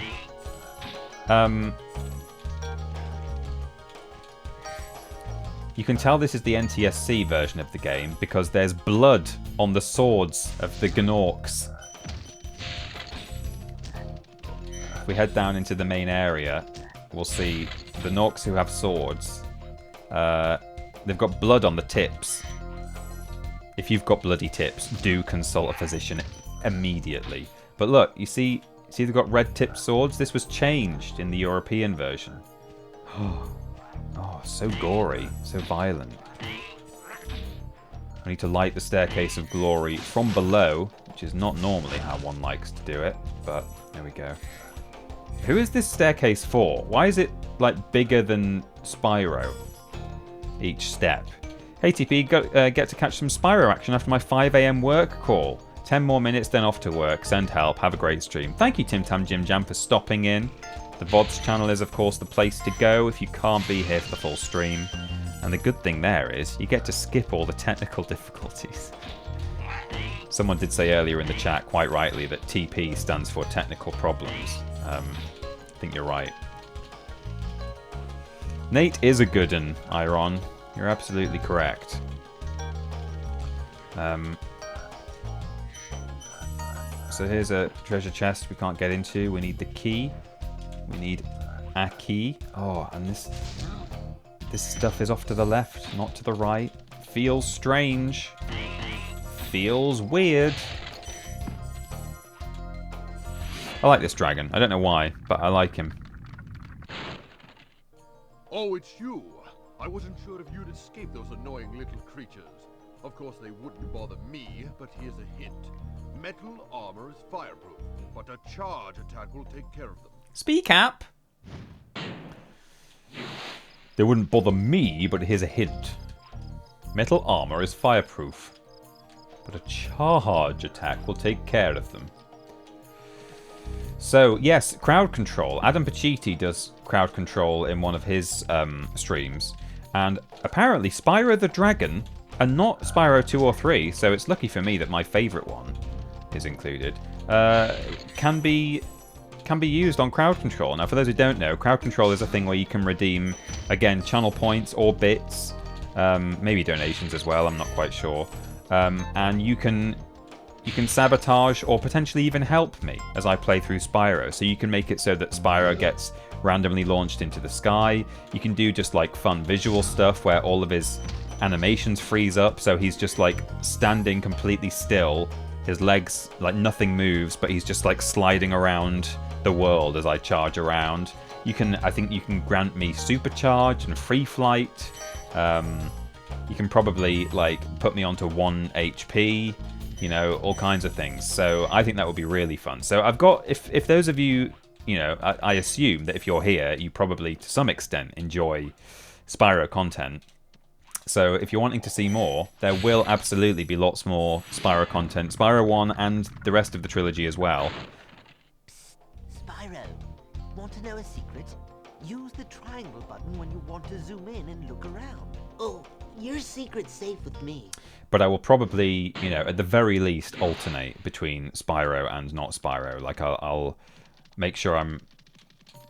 You can tell this is the NTSC version of the game because there's blood on the swords of the Gnorcs. If we head down into the main area, we'll see the Gnorcs who have swords. They've got blood on the tips. If you've got bloody tips, do consult a physician immediately. But look, you see they've got red-tipped swords? This was changed in the European version. Oh, so gory, so violent. I need to light the Staircase of Glory from below, which is not normally how one likes to do it, but there we go. Who is this staircase for? Why is it, like, bigger than Spyro? Each step. Hey TP, get to catch some Spyro action after my 5 AM work call. 10 more minutes, then off to work. Send help. Have a great stream. Thank you, Tim Tam Jim Jam, for stopping in. The VODs channel is, of course, the place to go if you can't be here for the full stream. And the good thing there is, you get to skip all the technical difficulties. Someone did say earlier in the chat, quite rightly, that TP stands for technical problems. I think you're right. Nate is a good un, Iron. You're absolutely correct. So here's a treasure chest we can't get into. We need the key. We need a key. Oh, and this stuff is off to the left, not to the right. Feels strange. Feels weird. I like this dragon. I don't know why, but I like him. Oh, it's you. I wasn't sure if you'd escape those annoying little creatures. Of course, they wouldn't bother me, but here's a hint. Metal armor is fireproof, but a charge attack will take care of them. Speak up! They wouldn't bother me, but here's a hint. Metal armor is fireproof, but a charge attack will take care of them. So, yes, crowd control. Adam Pacitti does crowd control in one of his streams. And apparently Spyro the Dragon, and not Spyro 2 or 3, so it's lucky for me that my favourite one is included, can be used on crowd control. Now, for those who don't know, crowd control is a thing where you can redeem, again, channel points or bits, maybe donations as well, I'm not quite sure. And you can sabotage or potentially even help me as I play through Spyro. So you can make it so that Spyro gets randomly launched into the sky. You can do just like fun visual stuff where all of his animations freeze up, so he's just like standing completely still. His legs, like nothing moves, but he's just like sliding around the world as I charge around. I think you can grant me supercharge and free flight. You can probably like put me onto 1 HP. You know, all kinds of things. So I think that would be really fun. So I've got, if those of you, you know, I assume that if you're here, you probably to some extent enjoy Spyro content. So if you're wanting to see more, there will absolutely be lots more Spyro content. Spyro 1 and the rest of the trilogy as well. Psst, Spyro, want to know a secret? Use the triangle button when you want to zoom in and look around. Oh, your secret's safe with me. But I will probably, you know, at the very least, alternate between Spyro and not Spyro. Like, I'll make sure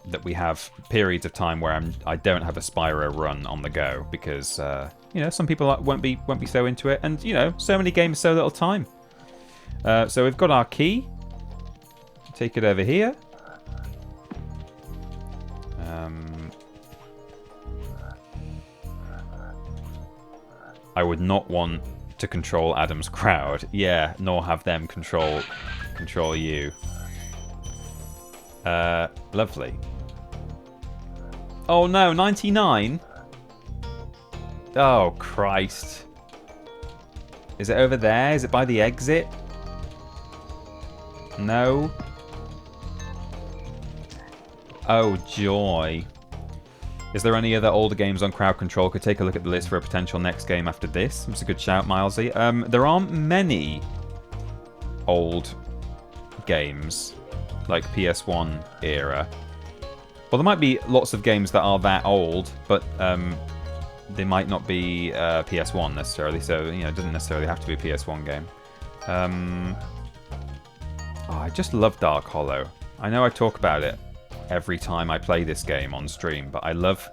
that we have periods of time where I don't have a Spyro run on the go, because you know, some people won't be so into it, and you know, so many games, so little time. So we've got our key. Take it over here. I would not want to control Adam's crowd. Yeah, nor have them control you. Lovely. Oh no, 99? Oh, Christ. Is it over there? Is it by the exit? No. Oh, joy. Is there any other older games on crowd control? Could take a look at the list for a potential next game after this. That's a good shout, Milesy. There aren't many old games, like PS1 era. Well, there might be lots of games that are that old, but they might not be PS1 necessarily, so you know, it doesn't necessarily have to be a PS1 game. Oh, I just love Dark Hollow. I know I talk about it every time I play this game on stream, but I love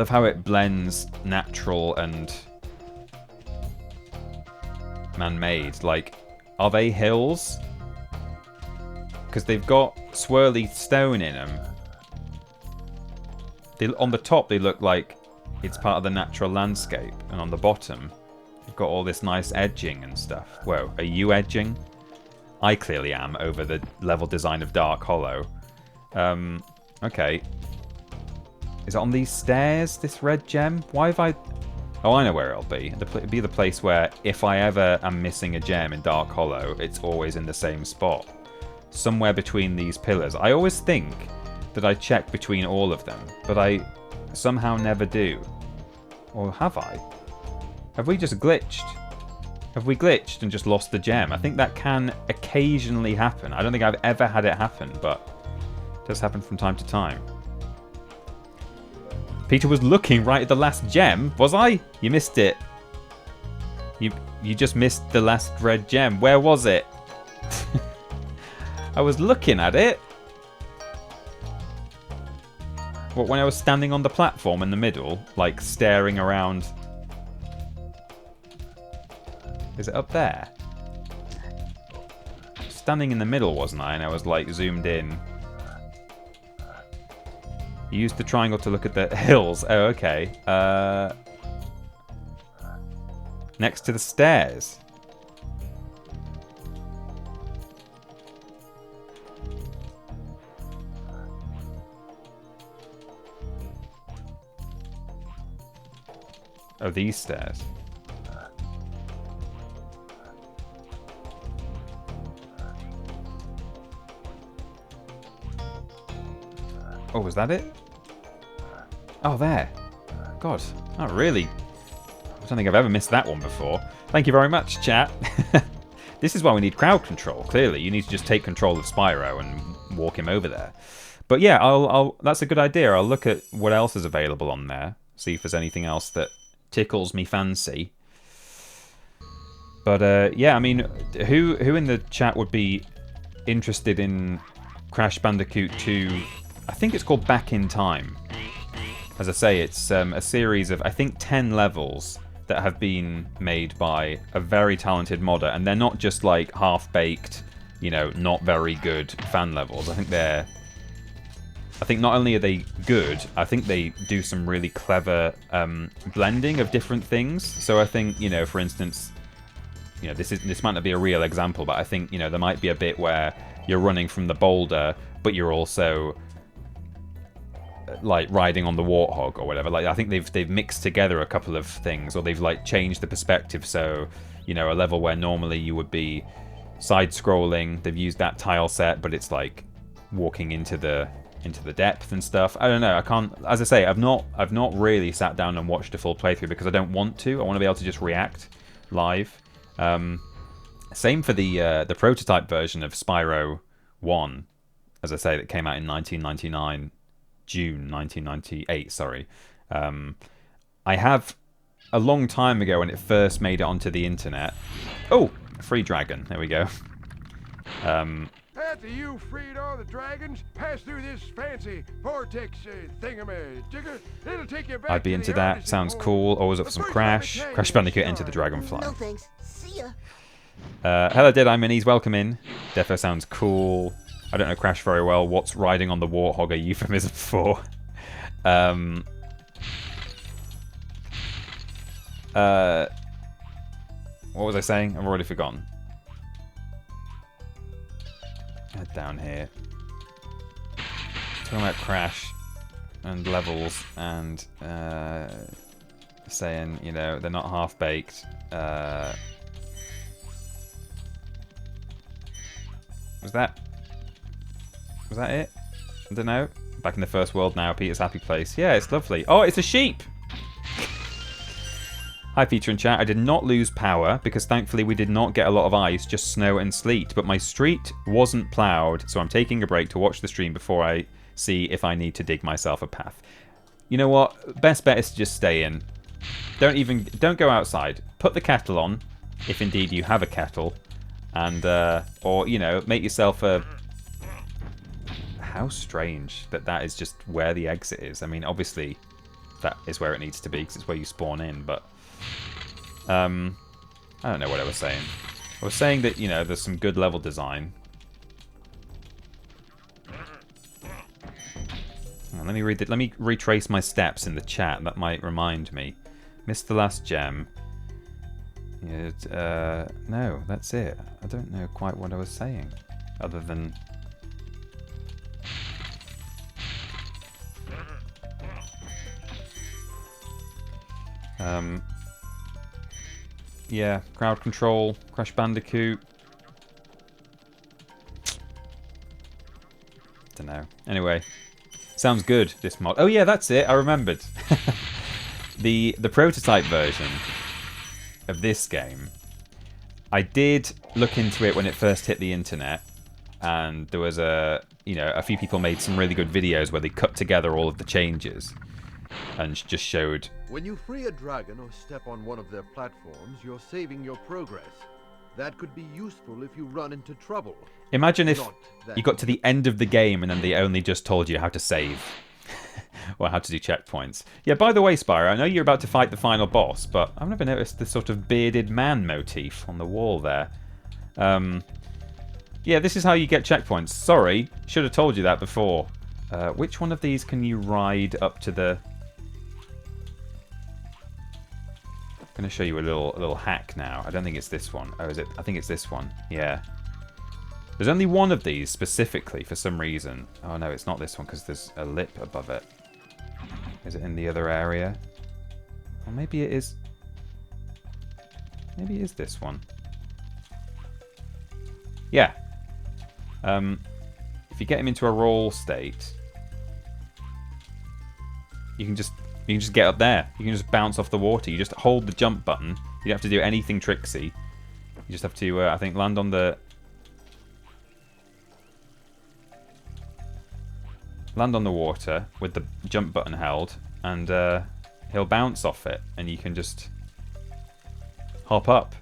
how it blends natural and man-made. Like, are they hills? Because they've got swirly stone in them. On the top, they look like it's part of the natural landscape, and on the bottom, you've got all this nice edging and stuff. Whoa, are you edging? I clearly am over the level design of Dark Hollow. Okay. Is it on these stairs, this red gem? Why have I... Oh, I know where it'll be. It'll be the place where, if I ever am missing a gem in Dark Hollow, it's always in the same spot. Somewhere between these pillars. I always think that I check between all of them, but I somehow never do. Or have I? Have we just glitched? Have we glitched and just lost the gem? I think that can occasionally happen. I don't think I've ever had it happen, but it does happen from time to time. Peter was looking right at the last gem. Was I? You missed it. You just missed the last red gem. Where was it? I was looking at it. What, when I was standing on the platform in the middle, like staring around? Is it up there? Standing in the middle, wasn't I? And I was like zoomed in. You used the triangle to look at the hills. Oh, okay. Next to the stairs. Oh, these stairs. Oh, was that it? Oh, there. God, not really. I don't think I've ever missed that one before. Thank you very much, chat. This is why we need crowd control, clearly. You need to just take control of Spyro and walk him over there. But yeah, that's a good idea. I'll look at what else is available on there. See if there's anything else that tickles me fancy. But yeah, I mean, who in the chat would be interested in Crash Bandicoot 2? I think it's called Back in Time. As I say, it's a series of, I think, 10 levels that have been made by a very talented modder, and they're not just like half-baked, you know, not very good fan levels. I think not only are they good, I think they do some really clever blending of different things. So I think, you know, for instance, you know, this might not be a real example, but I think, you know, there might be a bit where you're running from the boulder, but you're also like riding on the warthog or whatever. Like, I think they've mixed together a couple of things, or they've like changed the perspective. So, you know, a level where normally you would be side-scrolling, they've used that tile set, but it's like walking into the depth and stuff. I don't know. I can't. As I say, I've not really sat down and watched a full playthrough because I don't want to. I want to be able to just react live. Same for the prototype version of Spyro 1, as I say, that came out in 1999. June 1998, sorry. I have, a long time ago when it first made it onto the internet... Oh! Free dragon. There we go. Hey, after you freed all the dragons, pass through this fancy vortex thingamajigger, it'll take you back I'd be to into the that. Artisan Sounds home. cool. Always up for some But first, Crash. let me tell Crash you Bandicoot a Enter the story. Dragonfly. No thanks. See ya. Hello, Dead Eye Minis. Welcome in. Defo sounds cool. I don't know Crash very well. What's riding on the warthog a euphemism for? What was I saying? I've already forgotten. Head down here. Talking about Crash and levels and saying, you know, they're not half-baked. Was that it? I don't know. Back in the first world now, Peter's happy place. Yeah, it's lovely. Oh, it's a sheep! Hi, Peter and chat. I did not lose power because thankfully we did not get a lot of ice, just snow and sleet. But my street wasn't ploughed, so I'm taking a break to watch the stream before I see if I need to dig myself a path. You know what? Best bet is to just stay in. Don't go outside. Put the kettle on, if indeed you have a kettle, and or you know, make yourself a. How strange that is just where the exit is. I mean, obviously, that is where it needs to be because it's where you spawn in. But I don't know what I was saying. I was saying that, you know, there's some good level design. Let me read it. Let me retrace my steps in the chat. That might remind me. Missed the last gem. No, that's it. I don't know quite what I was saying, other than. Yeah, crowd control, Crash Bandicoot. Don't know. Anyway, sounds good, this mod. Oh yeah, that's it. I remembered. the prototype version of this game. I did look into it when it first hit the internet, and there was a few people made some really good videos where they cut together all of the changes and just showed. When you free a dragon or step on one of their platforms, you're saving your progress. That could be useful if you run into trouble. Imagine if you got to the end of the game and then they only just told you how to save. Or how to do checkpoints. Yeah, by the way, Spyro, I know you're about to fight the final boss, but I've never noticed the sort of bearded man motif on the wall there. Yeah, this is how you get checkpoints. Sorry, should have told you that before. Which one of these can you ride up to the... I'm going to show you a little hack now. I don't think it's this one. Oh, is it? I think it's this one. Yeah. There's only one of these specifically for some reason. Oh no, it's not this one because there's a lip above it. Is it in the other area? Or maybe it is. Maybe it is this one. Yeah. If you get him into a roll state, you can just get up there. You can just bounce off the water. You just hold the jump button. You don't have to do anything tricksy. You just have to, I think, land on the water with the jump button held, and he'll bounce off it, and you can just hop up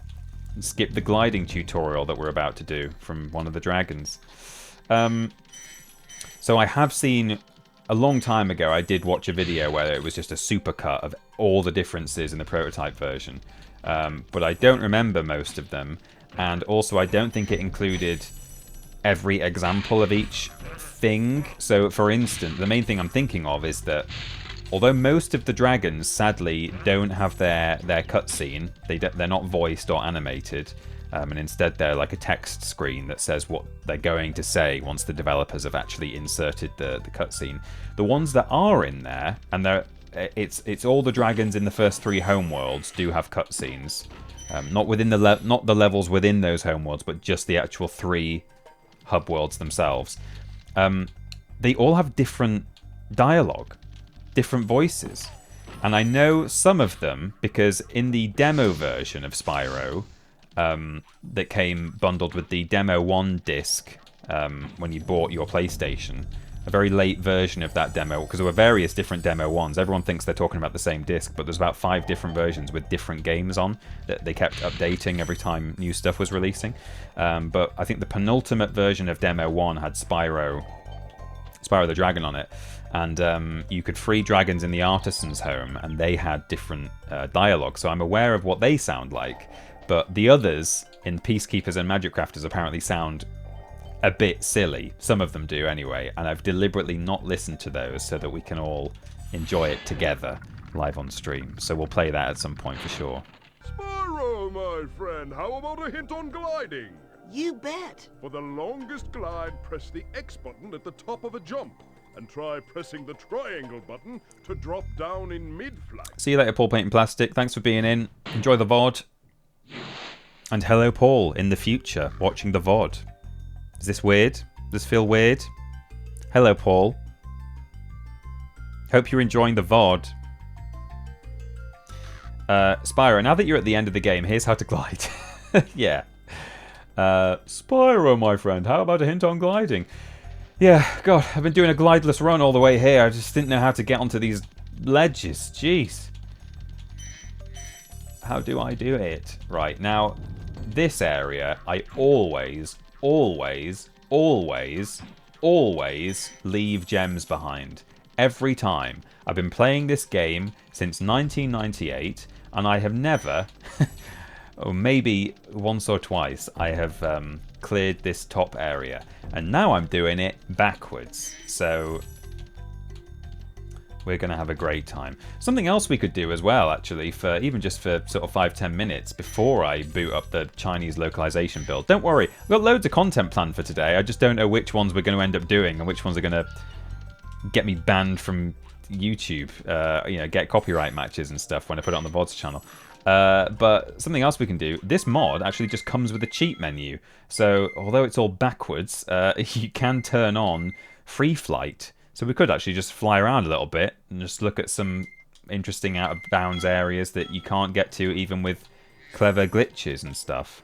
and skip the gliding tutorial that we're about to do from one of the dragons. So I have seen, a long time ago, I did watch a video where it was just a supercut of all the differences in the prototype version, but I don't remember most of them, and also I don't think it included every example of each thing. So, for instance, the main thing I'm thinking of is that although most of the dragons sadly don't have their cutscene, they're not voiced or animated, and instead they're like a text screen that says what they're going to say once the developers have actually inserted the cutscene. The ones that are in there, and it's all the dragons in the first 3 homeworlds do have cutscenes, not the levels within those homeworlds, but just the actual 3 hub worlds themselves. They all have different dialogue, different voices, and I know some of them because in the demo version of Spyro that came bundled with the demo 1 disc when you bought your PlayStation, a very late version of that demo, because there were various different demo ones. Everyone thinks they're talking about the same disc, but there's about 5 different versions with different games on that they kept updating every time new stuff was releasing. But I think the penultimate version of demo 1 had Spyro the Dragon on it, and you could free dragons in the artisan's home, and they had different dialogue, so I'm aware of what they sound like, but the others in Peacekeepers and Magic Crafters apparently sound a bit silly. Some of them do anyway, and I've deliberately not listened to those so that we can all enjoy it together live on stream. So we'll play that at some point for sure. Spyro, my friend, how about a hint on gliding? You bet. For the longest glide, press the X button at the top of a jump, and try pressing the triangle button to drop down in mid-flight. See you later, Paul Painting Plastic. Thanks for being in. Enjoy the VOD. And hello, Paul, in the future, watching the VOD. Is this weird? Does this feel weird? Hello, Paul. Hope you're enjoying the VOD. Spyro, now that you're at the end of the game, here's how to glide. Yeah. Spyro, my friend, how about a hint on gliding? Yeah, God, I've been doing a glideless run all the way here. I just didn't know how to get onto these ledges. Jeez. How do I do it? Right, now, this area, I always leave gems behind. Every time. I've been playing this game since 1998, and I have never, or maybe once or twice, I have cleared this top area. And now I'm doing it backwards. So we're going to have a great time. Something else we could do as well, actually, for even just for sort of 5-10 minutes before I boot up the Chinese localization build. Don't worry, I've got loads of content planned for today. I just don't know which ones we're going to end up doing and which ones are going to get me banned from YouTube, you know, get copyright matches and stuff when I put it on the VODs channel. But something else we can do, this mod actually just comes with a cheat menu. So although it's all backwards, you can turn on free flight. So we could actually just fly around a little bit and just look at some interesting out of bounds areas that you can't get to even with clever glitches and stuff.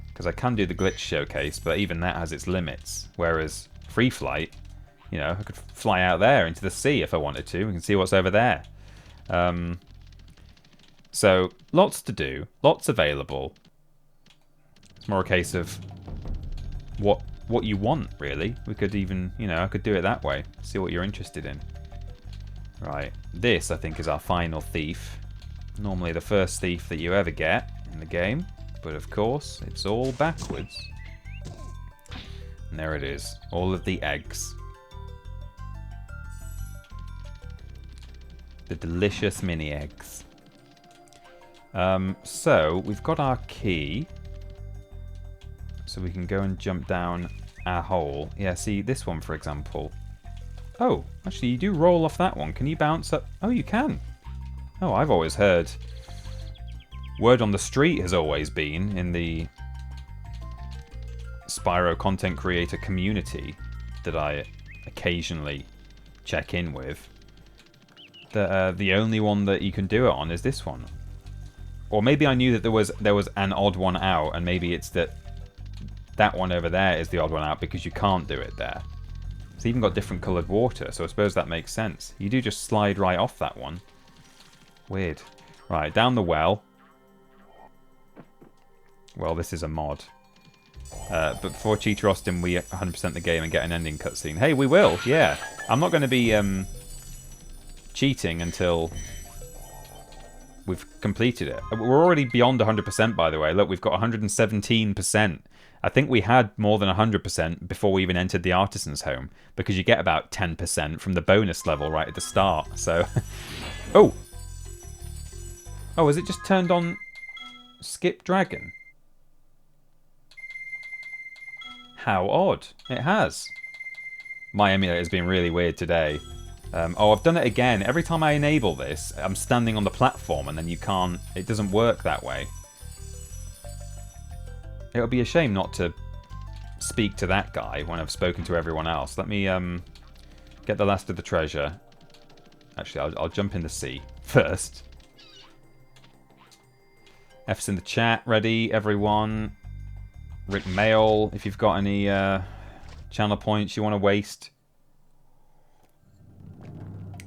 Because I can do the glitch showcase, but even that has its limits. Whereas free flight, you know, I could fly out there into the sea if I wanted to. We can see what's over there. So lots to do, lots available. It's more a case of what you want, really. We could even, you know, I could do it that way. See what you're interested in. Right, this I think is our final thief. Normally the first thief that you ever get in the game, but of course it's all backwards. And there it is, all of the eggs. The delicious mini eggs. So we've got our key. So we can go and jump down our hole. Yeah, see this one for example. Oh, actually you do roll off that one. Can you bounce up? Oh, you can. Oh, I've always heard. Word on the street has always been in the Spyro content creator community that I occasionally check in with. That the only one that you can do it on is this one. Or maybe I knew that there was an odd one out, and maybe it's that one over there is the odd one out because you can't do it there. It's even got different coloured water, so I suppose that makes sense. You do just slide right off that one. Weird. Right, down the well. Well, this is a mod. But before Cheater Austin, we 100% the game and get an ending cutscene. Hey, we will, yeah. I'm not going to be cheating until we've completed it. We're already beyond 100%, by the way. Look, we've got 117%. I think we had more than 100% before we even entered the Artisan's Home, because you get about 10% from the bonus level right at the start. So, oh, has it just turned on Skip Dragon? How odd. It has. My emulator has been really weird today. Oh, I've done it again. Every time I enable this, I'm standing on the platform and then you can't... It doesn't work that way. It would be a shame not to speak to that guy when I've spoken to everyone else. Let me get the last of the treasure. Actually, I'll jump in the sea first. F's in the chat. Ready, everyone? Rick Mail, if you've got any channel points you want to waste.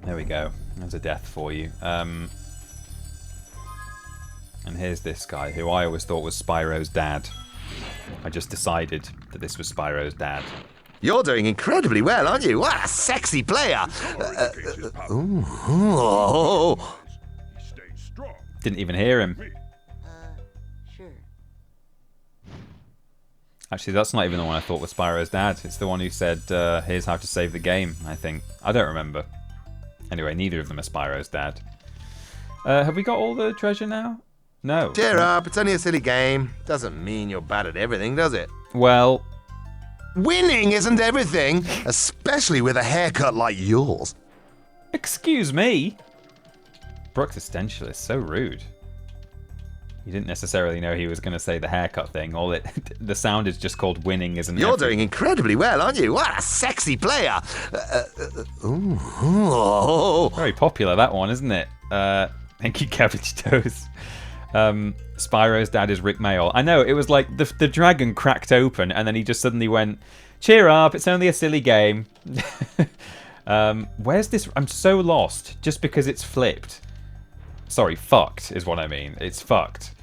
There we go. There's a death for you. And here's this guy, who I always thought was Spyro's dad. I just decided that this was Spyro's dad. You're doing incredibly well, aren't you? What a sexy player! Ooh. Didn't even hear him. Sure. Actually, that's not even the one I thought was Spyro's dad. It's the one who said, here's how to save the game, I think. I don't remember. Anyway, neither of them are Spyro's dad. Have we got all the treasure now? No. Cheer up, it's only a silly game. Doesn't mean you're bad at everything, does it? Well... winning isn't everything, especially with a haircut like yours. Excuse me? Brooks Essentialist, so rude. You didn't necessarily know he was going to say the haircut thing. The sound is just called winning isn't You're everything. doing incredibly well, aren't you? What a sexy player! Ooh. Very popular, that one, isn't it? Thank you, Cabbage Toes. Spyro's dad is Rick Mayall. I know, it was like the dragon cracked open and then he just suddenly went, cheer up, it's only a silly game. Where's this? I'm so lost just because it's flipped. Sorry, fucked is what I mean. It's fucked.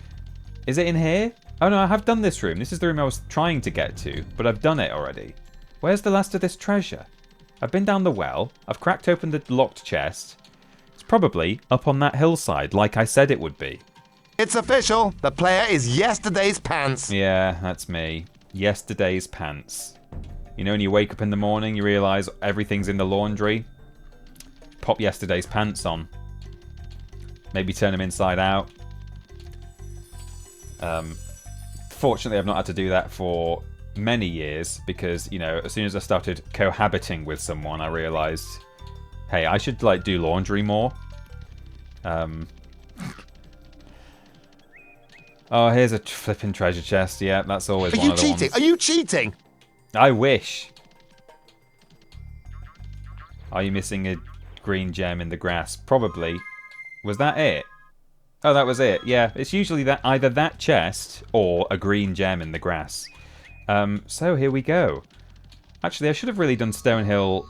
Is it in here? Oh no, I have done this room. This is the room I was trying to get to, but I've done it already. Where's the last of this treasure? I've been down the well. I've cracked open the locked chest. It's probably up on that hillside like I said it would be. It's official. The player is yesterday's pants. Yeah, that's me. Yesterday's pants. You know when you wake up in the morning, you realise everything's in the laundry? Pop yesterday's pants on. Maybe turn them inside out. Fortunately, I've not had to do that for many years because, you know, as soon as I started cohabiting with someone, I realised, hey, I should, like, do laundry more. Oh, here's a flipping treasure chest. Yeah, that's always one of the ones. Are you cheating? I wish. Are you missing a green gem in the grass? Probably. Was that it? Oh, that was it. Yeah, it's usually that either that chest or a green gem in the grass. So here we go. Actually, I should have really done Stonehill.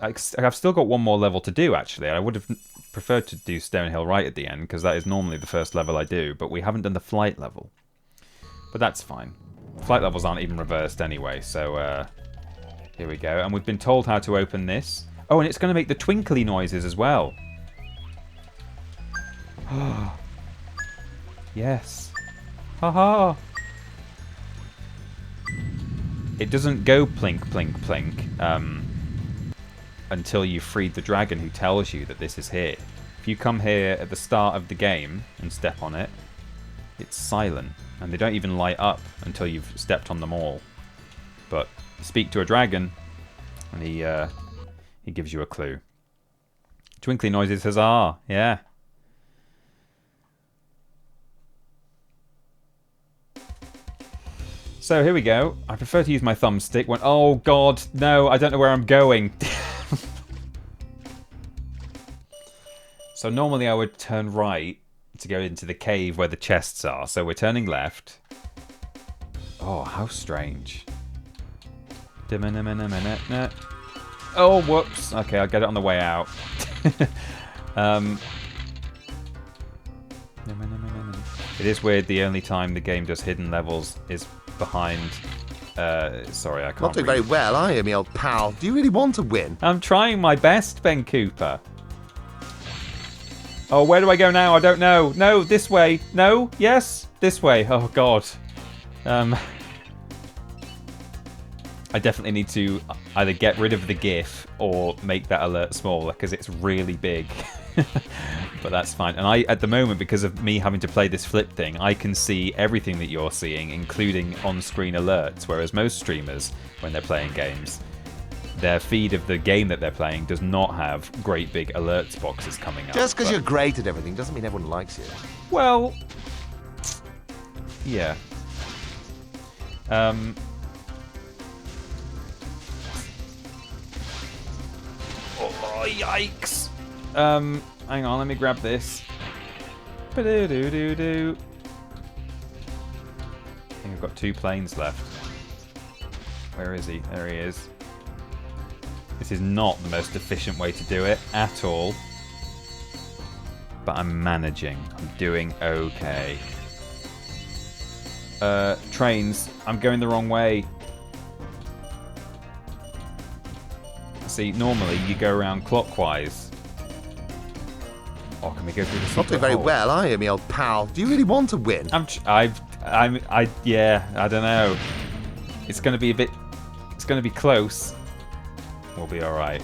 I've still got one more level to do, actually. I would have preferred to do Stonehill right at the end, because that is normally the first level I do, but we haven't done the flight level. But that's fine. Flight levels aren't even reversed anyway, so here we go. And we've been told how to open this. Oh, and it's going to make the twinkly noises as well. Yes. Haha. It doesn't go plink, plink, plink until you've freed the dragon who tells you that this is here. If you come here at the start of the game and step on it, it's silent. And they don't even light up until you've stepped on them all. But you speak to a dragon, and he gives you a clue. Twinkly noises, huzzah! Yeah. So here we go. I prefer to use my thumbstick when... Oh god, no, I don't know where I'm going. So normally I would turn right to go into the cave where the chests are. So we're turning left. Oh, how strange. Oh, whoops. Okay, I'll get it on the way out. It is weird the only time the game does hidden levels is behind... sorry, I can't Not doing very well, are you, me old pal? Do you really want to win? I'm trying my best, Ben Cooper. Oh, where do I go now? I don't know. No, this way. No? Yes? This way. Oh, God. I definitely need to either get rid of the GIF or make that alert smaller because it's really big. But that's fine. And at the moment, because of me having to play this flip thing, I can see everything that you're seeing, including on-screen alerts, whereas most streamers, when they're playing games, their feed of the game that they're playing does not have great big alerts boxes coming up. Just because you're great at everything doesn't mean everyone likes you. Well, yeah. Oh, yikes. Hang on, let me grab this. Ba-do-do-do-do. I think I've got 2 planes left. Where is he? There he is. This is not the most efficient way to do it at all. But I'm managing. I'm doing okay. Trains. I'm going the wrong way. See, normally you go around clockwise. Oh, can we go through the Not doing very well, are you, me old pal? Do you really want to win? Yeah, I don't know. It's going to be a bit... It's going to be close. We'll be alright.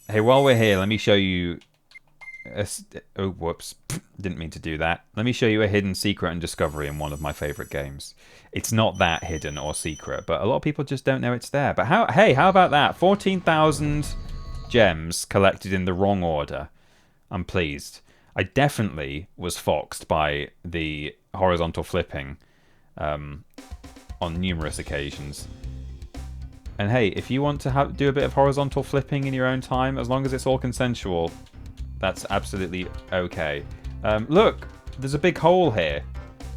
Hey, while we're here, let me show you... Oh, whoops. Didn't mean to do that. Let me show you a hidden secret and discovery in one of my favourite games. It's not that hidden or secret, but a lot of people just don't know it's there. But how about that? 14,000 gems collected in the wrong order. I'm pleased. I definitely was foxed by the horizontal flipping on numerous occasions. And hey, if you want to do a bit of horizontal flipping in your own time, as long as it's all consensual, that's absolutely okay. Look, there's a big hole here.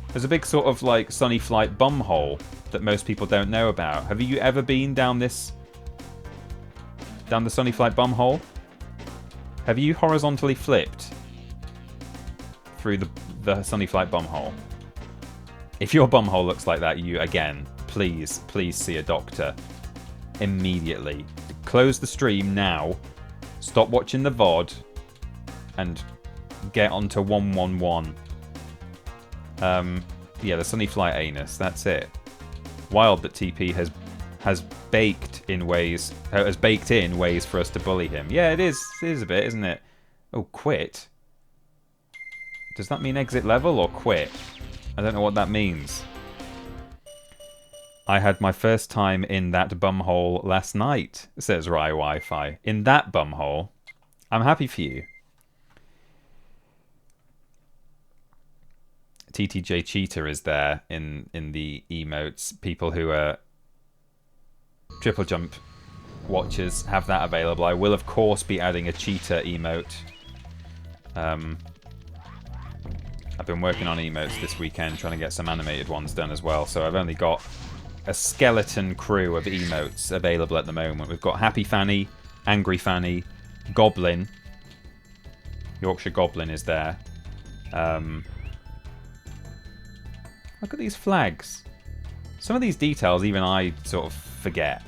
There's a big sort of like Sunny Flight bum hole that most people don't know about. Have you ever been down the Sunny Flight bum hole? Have you horizontally flipped through the Sunny Flight bum hole? If your bum hole looks like that, again, please see a doctor immediately. Close the stream now. Stop watching the VOD and get onto 111. Yeah, the Sunny Flight anus. That's it. Wild that TP has baked in ways for us to bully him. Yeah, it is a bit, isn't it? Oh, quit. Does that mean exit level or quit? I don't know what that means. I had my first time in that bumhole last night, says Rye Wi-Fi. In that bumhole. I'm happy for you. TTJ Cheetah is there in the emotes. People who are triple jump watchers have that available. I will of course be adding a cheetah emote. I've been working on emotes this weekend, trying to get some animated ones done as well. So I've only got a skeleton crew of emotes available at the moment. We've got Happy Fanny, Angry Fanny, Goblin. Yorkshire Goblin is there. Look at these flags. Some of these details even I sort of forget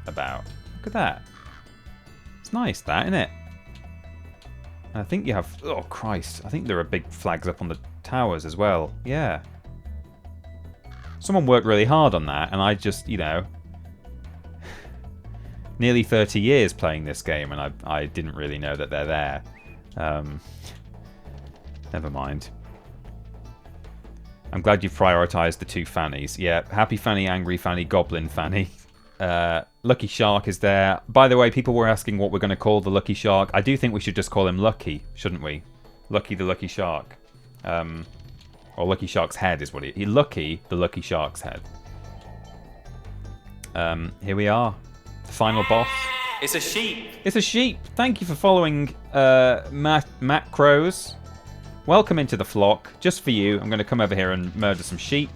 about. Look at that. It's nice, that, isn't it? And I think you have... Oh, Christ. I think there are big flags up on the towers as well. Yeah. Someone worked really hard on that, and I just, you know... nearly 30 years playing this game, and I didn't really know that they're there. Never mind. I'm glad you've prioritised the two Fannies. Yeah, Happy Fanny, Angry Fanny, Goblin Fanny. Lucky Shark is there. By the way, people were asking what we're going to call the Lucky Shark. I do think we should just call him Lucky, shouldn't we? Lucky the Lucky Shark. Or Lucky Shark's head is what he... Lucky the Lucky Shark's head. Here we are. The final boss. It's a sheep. It's a sheep. Thank you for following Matt Crows. Welcome into the flock. Just for you, I'm going to come over here and murder some sheep.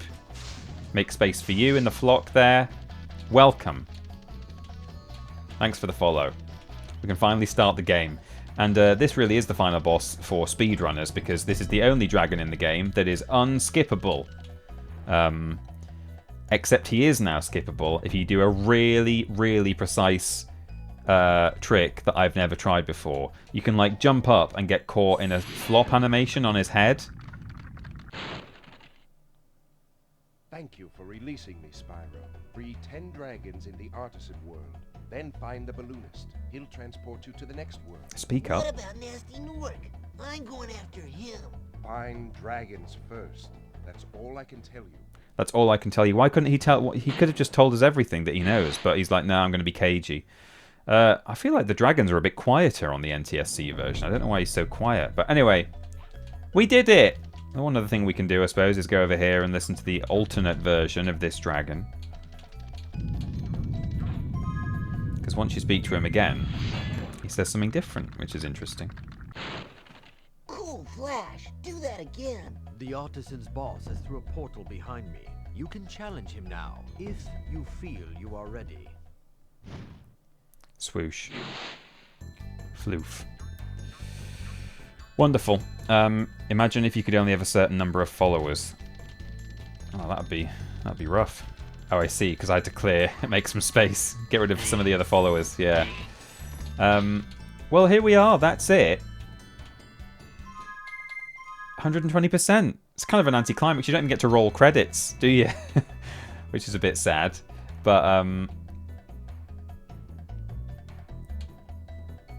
Make space for you in the flock there. Welcome. Thanks for the follow. We can finally start the game. And this really is the final boss for speedrunners, because this is the only dragon in the game that is unskippable. Except he is now skippable if you do a really, really precise trick that I've never tried before. You can like jump up and get caught in a flop animation on his head. Thank you for releasing me, Spyro. Free 10 dragons in the artisan world. Then find the balloonist. He'll transport you to the next world. Speak up. What about Nasty Newark? I'm going after him. Find dragons first. That's all I can tell you. That's all I can tell you. Why couldn't he tell? He could have just told us everything that he knows, but he's like, no, I'm going to be cagey. I feel like the dragons are a bit quieter on the NTSC version. I don't know why he's so quiet. But anyway, we did it! One other thing we can do, I suppose, is go over here and listen to the alternate version of this dragon. Because once you speak to him again, he says something different, which is interesting. Cool Flash, do that again. The artisan's boss is through a portal behind me. You can challenge him now, if you feel you are ready. Swoosh. Floof. Wonderful. Imagine if you could only have a certain number of followers. Oh, that'd be rough. Oh, I see, because I had to make some space. Get rid of some of the other followers, yeah. Well, here we are, that's it. 120%. It's kind of an anticlimax. You don't even get to roll credits, do you? Which is a bit sad. But,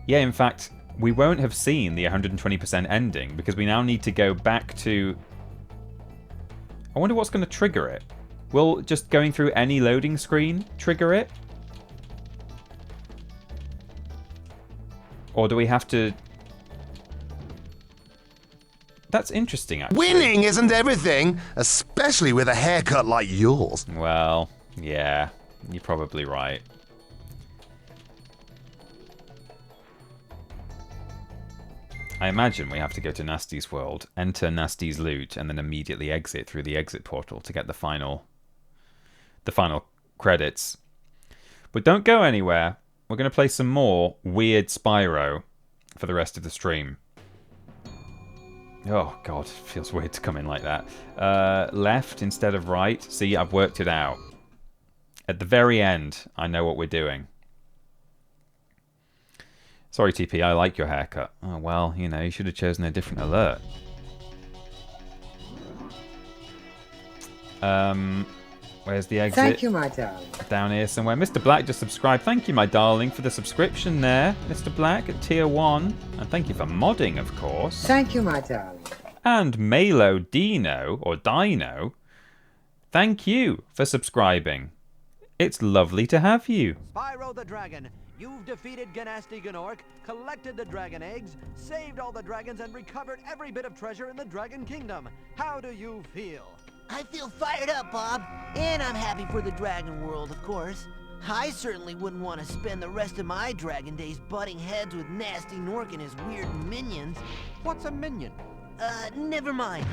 yeah, in fact, we won't have seen the 120% ending because we now need to go back to... I wonder what's going to trigger it. Will just going through any loading screen trigger it? Or do we have to... That's interesting, actually. Winning isn't everything, especially with a haircut like yours. Well, yeah, you're probably right. I imagine we have to go to Nasty's world, enter Nasty's loot, and then immediately exit through the exit portal to get the final credits. But don't go anywhere. We're going to play some more weird Spyro for the rest of the stream. Oh, God, it feels weird to come in like that. Left instead of right. See, I've worked it out. At the very end, I know what we're doing. Sorry, TP, I like your haircut. Oh, well, you know, you should have chosen a different alert. Where's the exit? Thank you, my darling. Down here somewhere. Mr. Black just subscribed. Thank you, my darling, for the subscription there. Mr. Black at tier 1. And thank you for modding, of course. Thank you, my darling. And Malo Dino, or Dino, thank you for subscribing. It's lovely to have you. Spyro the Dragon, you've defeated Ganasty Gnorc, collected the dragon eggs, saved all the dragons, and recovered every bit of treasure in the Dragon Kingdom. How do you feel? I feel fired up, Bob. And I'm happy for the dragon world, of course. I certainly wouldn't want to spend the rest of my dragon days butting heads with Nasty Gnorc and his weird minions. What's a minion? Never mind.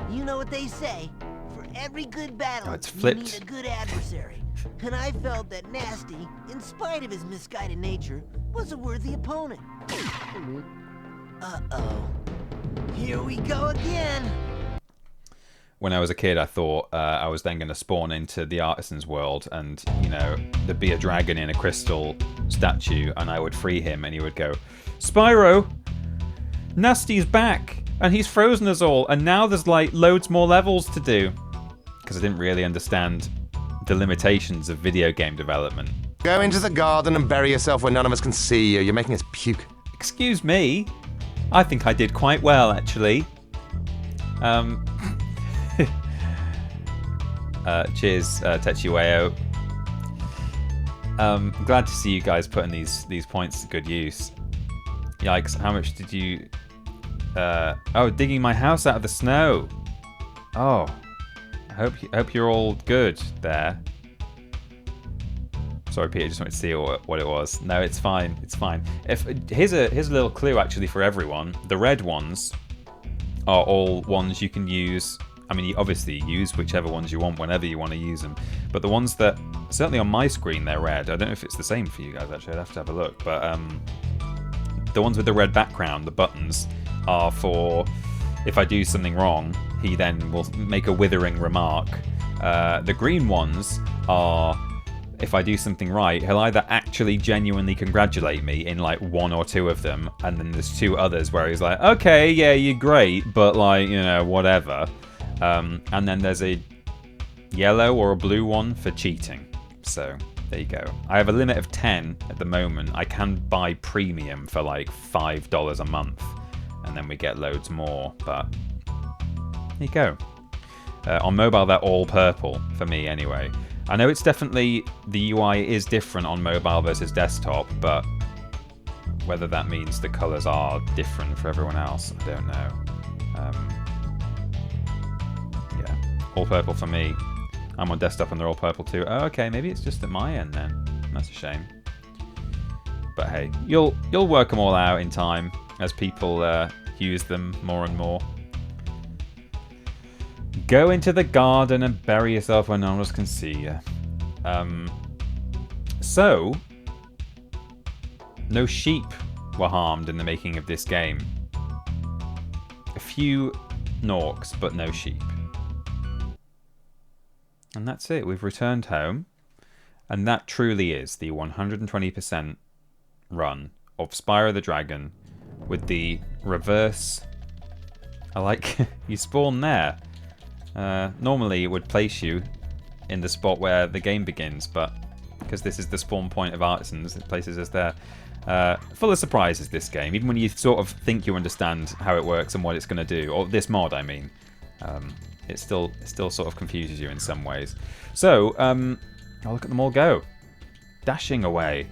You know what they say. For every good battle, it's you flipped. need a good adversary. And I felt that Nasty, in spite of his misguided nature, was a worthy opponent. Uh-oh. Here we go again. When I was a kid, I thought I was then going to spawn into the artisan's world and, you know, there'd be a dragon in a crystal statue and I would free him and he would go, Spyro, Nasty's back and he's frozen us all and now there's like loads more levels to do. Because I didn't really understand the limitations of video game development. Go into the garden and bury yourself where none of us can see you. You're making us puke. Excuse me. I think I did quite well, actually. Cheers, Techiweo. Glad to see you guys putting these points to good use. Yikes! How much did you? Oh, digging my house out of the snow. Oh, I hope you're all good there. Sorry, Peter. Just wanted to see what it was. No, it's fine. It's fine. Here's a little clue actually for everyone. The red ones are all ones you can use. I mean, you obviously use whichever ones you want whenever you want to use them. But the ones that, certainly on my screen, they're red. I don't know if it's the same for you guys, actually. I'd have to have a look. But the ones with the red background, the buttons, are for if I do something wrong, he then will make a withering remark. The green ones are if I do something right, he'll either actually genuinely congratulate me in like one or two of them, and then there's two others where he's like, okay, yeah, you're great, but like, you know, whatever. And then there's a yellow or a blue one for cheating. So there you go. I have a limit of 10 at the moment. I can buy premium for like $5 a month, and then we get loads more, but there you go. On mobile, they're all purple for me anyway. I know it's definitely, the UI is different on mobile versus desktop, but whether that means the colours are different for everyone else, I don't know. Yeah, all purple for me. I'm on desktop and they're all purple too. Oh, okay, maybe it's just at my end then. That's a shame. But hey, you'll work them all out in time as people use them more and more. Go into the garden and bury yourself where no one else can see you. So, no sheep were harmed in the making of this game. A few Norks, but no sheep. And that's it. We've returned home. And that truly is the 120% run of Spyro the Dragon with the reverse. I like you spawn there. Normally it would place you in the spot where the game begins, but because this is the spawn point of artisans, it places us there. Full of surprises, this game. Even when you sort of think you understand how it works and what it's going to do, or this mod, I mean, it still sort of confuses you in some ways. So, oh, look at them all go, dashing away.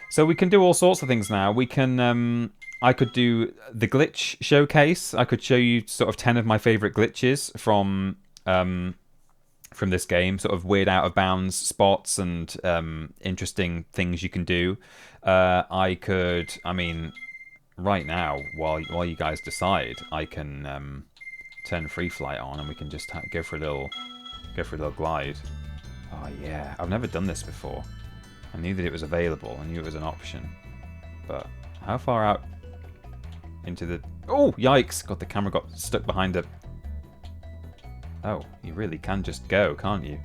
So we can do all sorts of things now. We can, I could do the glitch showcase. I could show you sort of 10 of my favorite glitches from this game, sort of weird out of bounds spots and interesting things you can do. I mean, right now, while you guys decide, I can turn free flight on and we can just go for a little glide. Oh yeah, I've never done this before. I knew that it was available. I knew it was an option. But how far out into the... Oh, yikes! God, the camera got stuck behind a... Oh, you really can just go, can't you?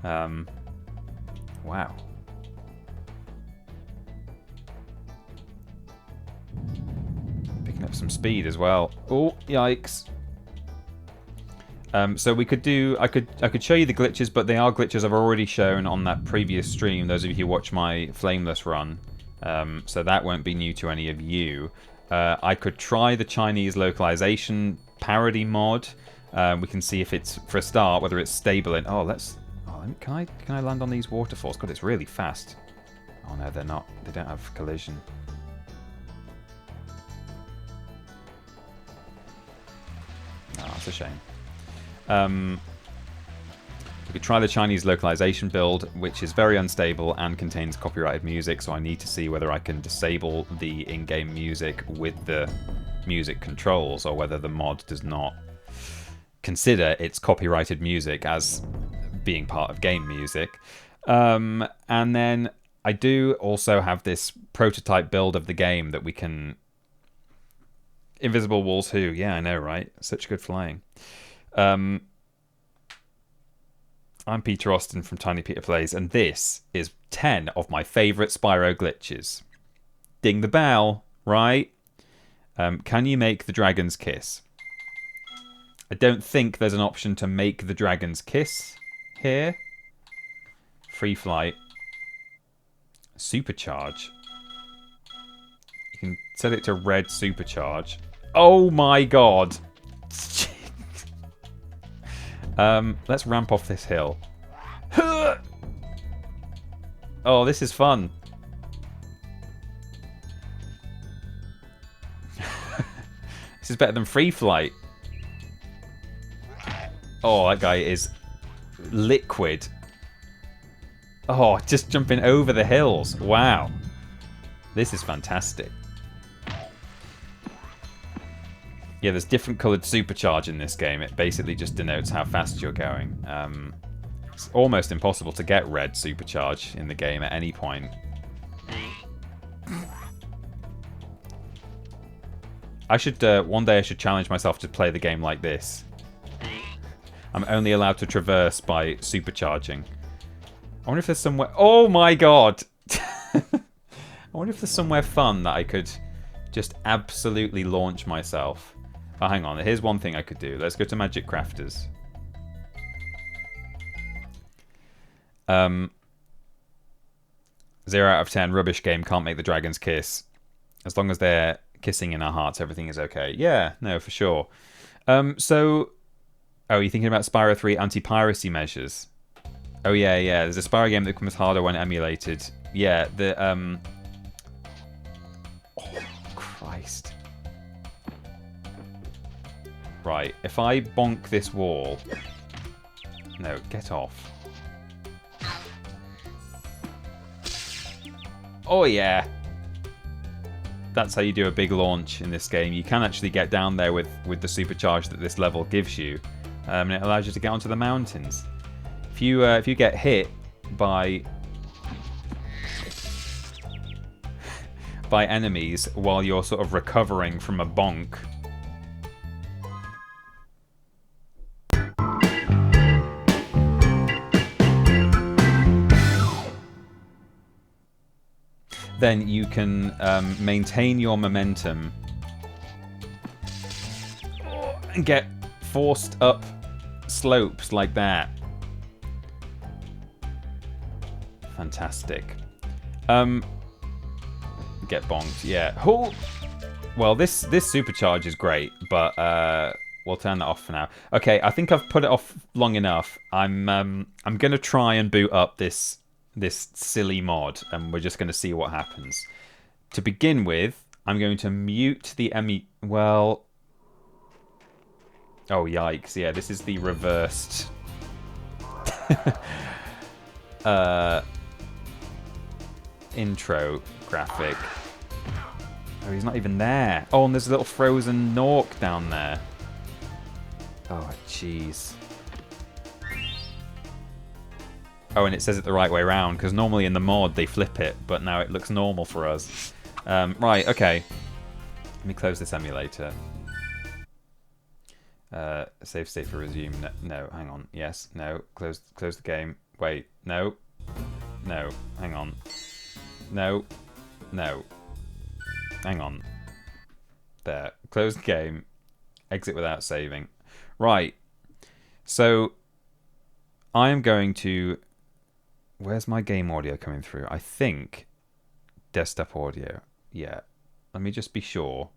Wow. Picking up some speed as well. Oh, yikes. So we could do... I could show you the glitches, but they are glitches I've already shown on that previous stream, those of you who watch my Flameless run. So that won't be new to any of you. I could try the Chinese localization parody mod. We can see if it's, for a start, whether it's stable in... Oh, let's... Oh, can I land on these waterfalls? God, it's really fast. Oh no, they're not. They don't have collision. Oh, that's a shame. We could try the Chinese localization build, which is very unstable and contains copyrighted music, so I need to see whether I can disable the in-game music with the music controls, or whether the mod does not consider its copyrighted music as being part of game music. And then I do also have this prototype build of the game that we can... Invisible Walls who? Yeah, I know, right? Such good flying. I'm Peter Austin from TinyPeterPlays, and this is 10 of my favourite Spyro glitches. Ding the bell, right? Can you make the dragons kiss? I don't think there's an option to make the dragons kiss here. Free flight. Supercharge. You can set it to red supercharge. Oh my god! Let's ramp off this hill. Oh, this is fun. This is better than free flight. Oh, that guy is liquid. Oh, just jumping over the hills. Wow. This is fantastic. Yeah, there's different coloured supercharge in this game. It basically just denotes how fast you're going. It's almost impossible to get red supercharge in the game at any point. I should, one day I should challenge myself to play the game like this. I'm only allowed to traverse by supercharging. I wonder if there's somewhere... Oh my god! I wonder if there's somewhere fun that I could just absolutely launch myself. Oh, hang on. Here's one thing I could do. Let's go to Magic Crafters. 0 out of 10. Rubbish game. Can't make the dragons kiss. As long as they're kissing in our hearts, everything is okay. Yeah, no, for sure. So... Oh, you're thinking about Spyro 3 anti-piracy measures? Oh, yeah, yeah. There's a Spyro game that becomes harder when emulated. Yeah, the... Oh, Christ. Right, if I bonk this wall... No, get off. Oh, yeah. That's how you do a big launch in this game. You can actually get down there with the supercharge that this level gives you. And it allows you to get onto the mountains. If you get hit by... by enemies while you're sort of recovering from a bonk. Then you can maintain your momentum and get forced up slopes like that. Fantastic. Get bonked, yeah. Oh! Well, this supercharge is great, but we'll turn that off for now. Okay, I think I've put it off long enough. I'm gonna try and boot up this silly mod, and we're just gonna see what happens. To begin with, I'm going to mute the well. Oh yikes! Yeah, this is the reversed. Intro graphic. Oh, he's not even there. Oh, and there's a little frozen Nork down there. Oh, jeez. Oh, and it says it the right way around, because normally in the mod they flip it, but now it looks normal for us. Right, okay. Let me close this emulator. Save state for resume. No, hang on. Yes, no. Close the game. Wait, no. No, hang on. No. No. Hang on. There. Close the game. Exit without saving. Right. So, I am going to... Where's my game audio coming through? I think desktop audio. Yeah. Let me just be sure.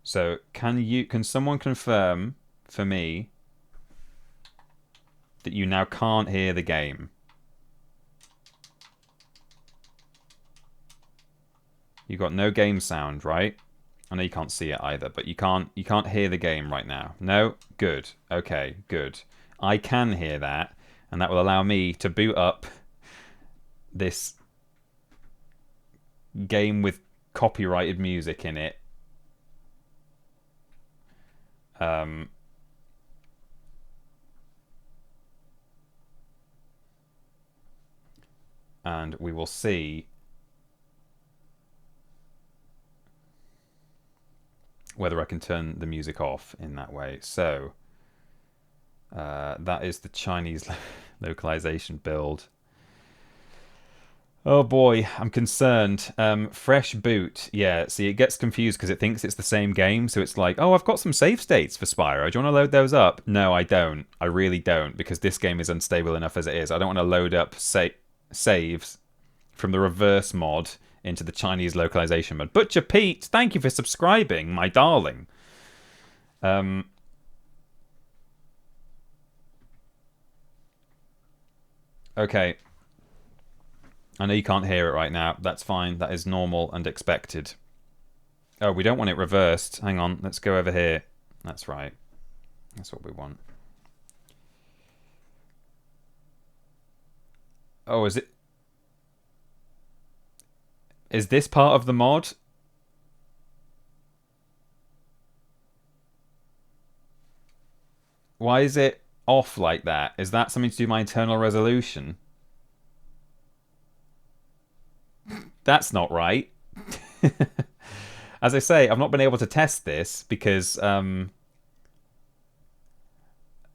So, can someone confirm for me that you now can't hear the game? You got no game sound, right? I know you can't see it either, but you can't hear the game right now. No? Good. Okay, good. I can hear that, and that will allow me to boot up this game with copyrighted music in it. And we will see whether I can turn the music off in that way. So that is the Chinese localization build. Oh boy, I'm concerned. Fresh boot. Yeah, see, it gets confused because it thinks it's the same game. So it's like, oh, I've got some save states for Spyro. Do you want to load those up? No, I don't. I really don't, because this game is unstable enough as it is. I don't want to load up saves from the reverse mod into the Chinese localization mod. Butcher Pete, thank you for subscribing, my darling. Okay. I know you can't hear it right now. That's fine. That is normal and expected. Oh, we don't want it reversed. Hang on. Let's go over here. That's right. That's what we want. Oh, is it? Is this part of the mod? Why is it off like that? Is that something to do with my internal resolution? That's not right. As I say, I've not been able to test this because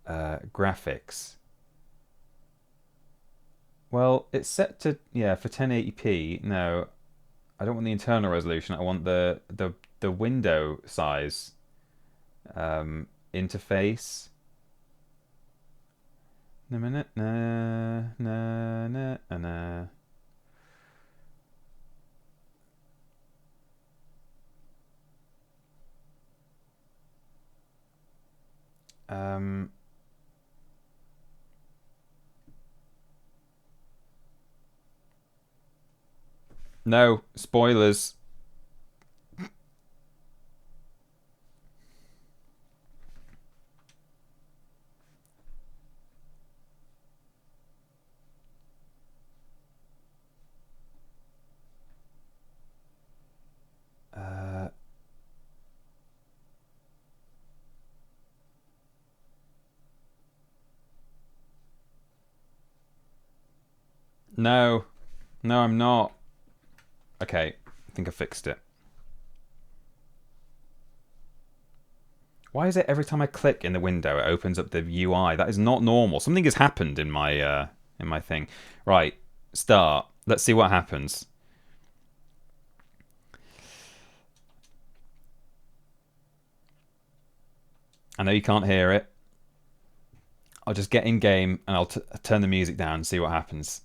graphics. Well, it's set to for 1080p. No, I don't want the internal resolution. I want the window size interface. No, spoilers. No, I'm not. Okay, I think I fixed it. Why is it every time I click in the window, it opens up the UI? That is not normal. Something has happened in my thing. Right, start. Let's see what happens. I know you can't hear it. I'll just get in game and I'll turn the music down and see what happens.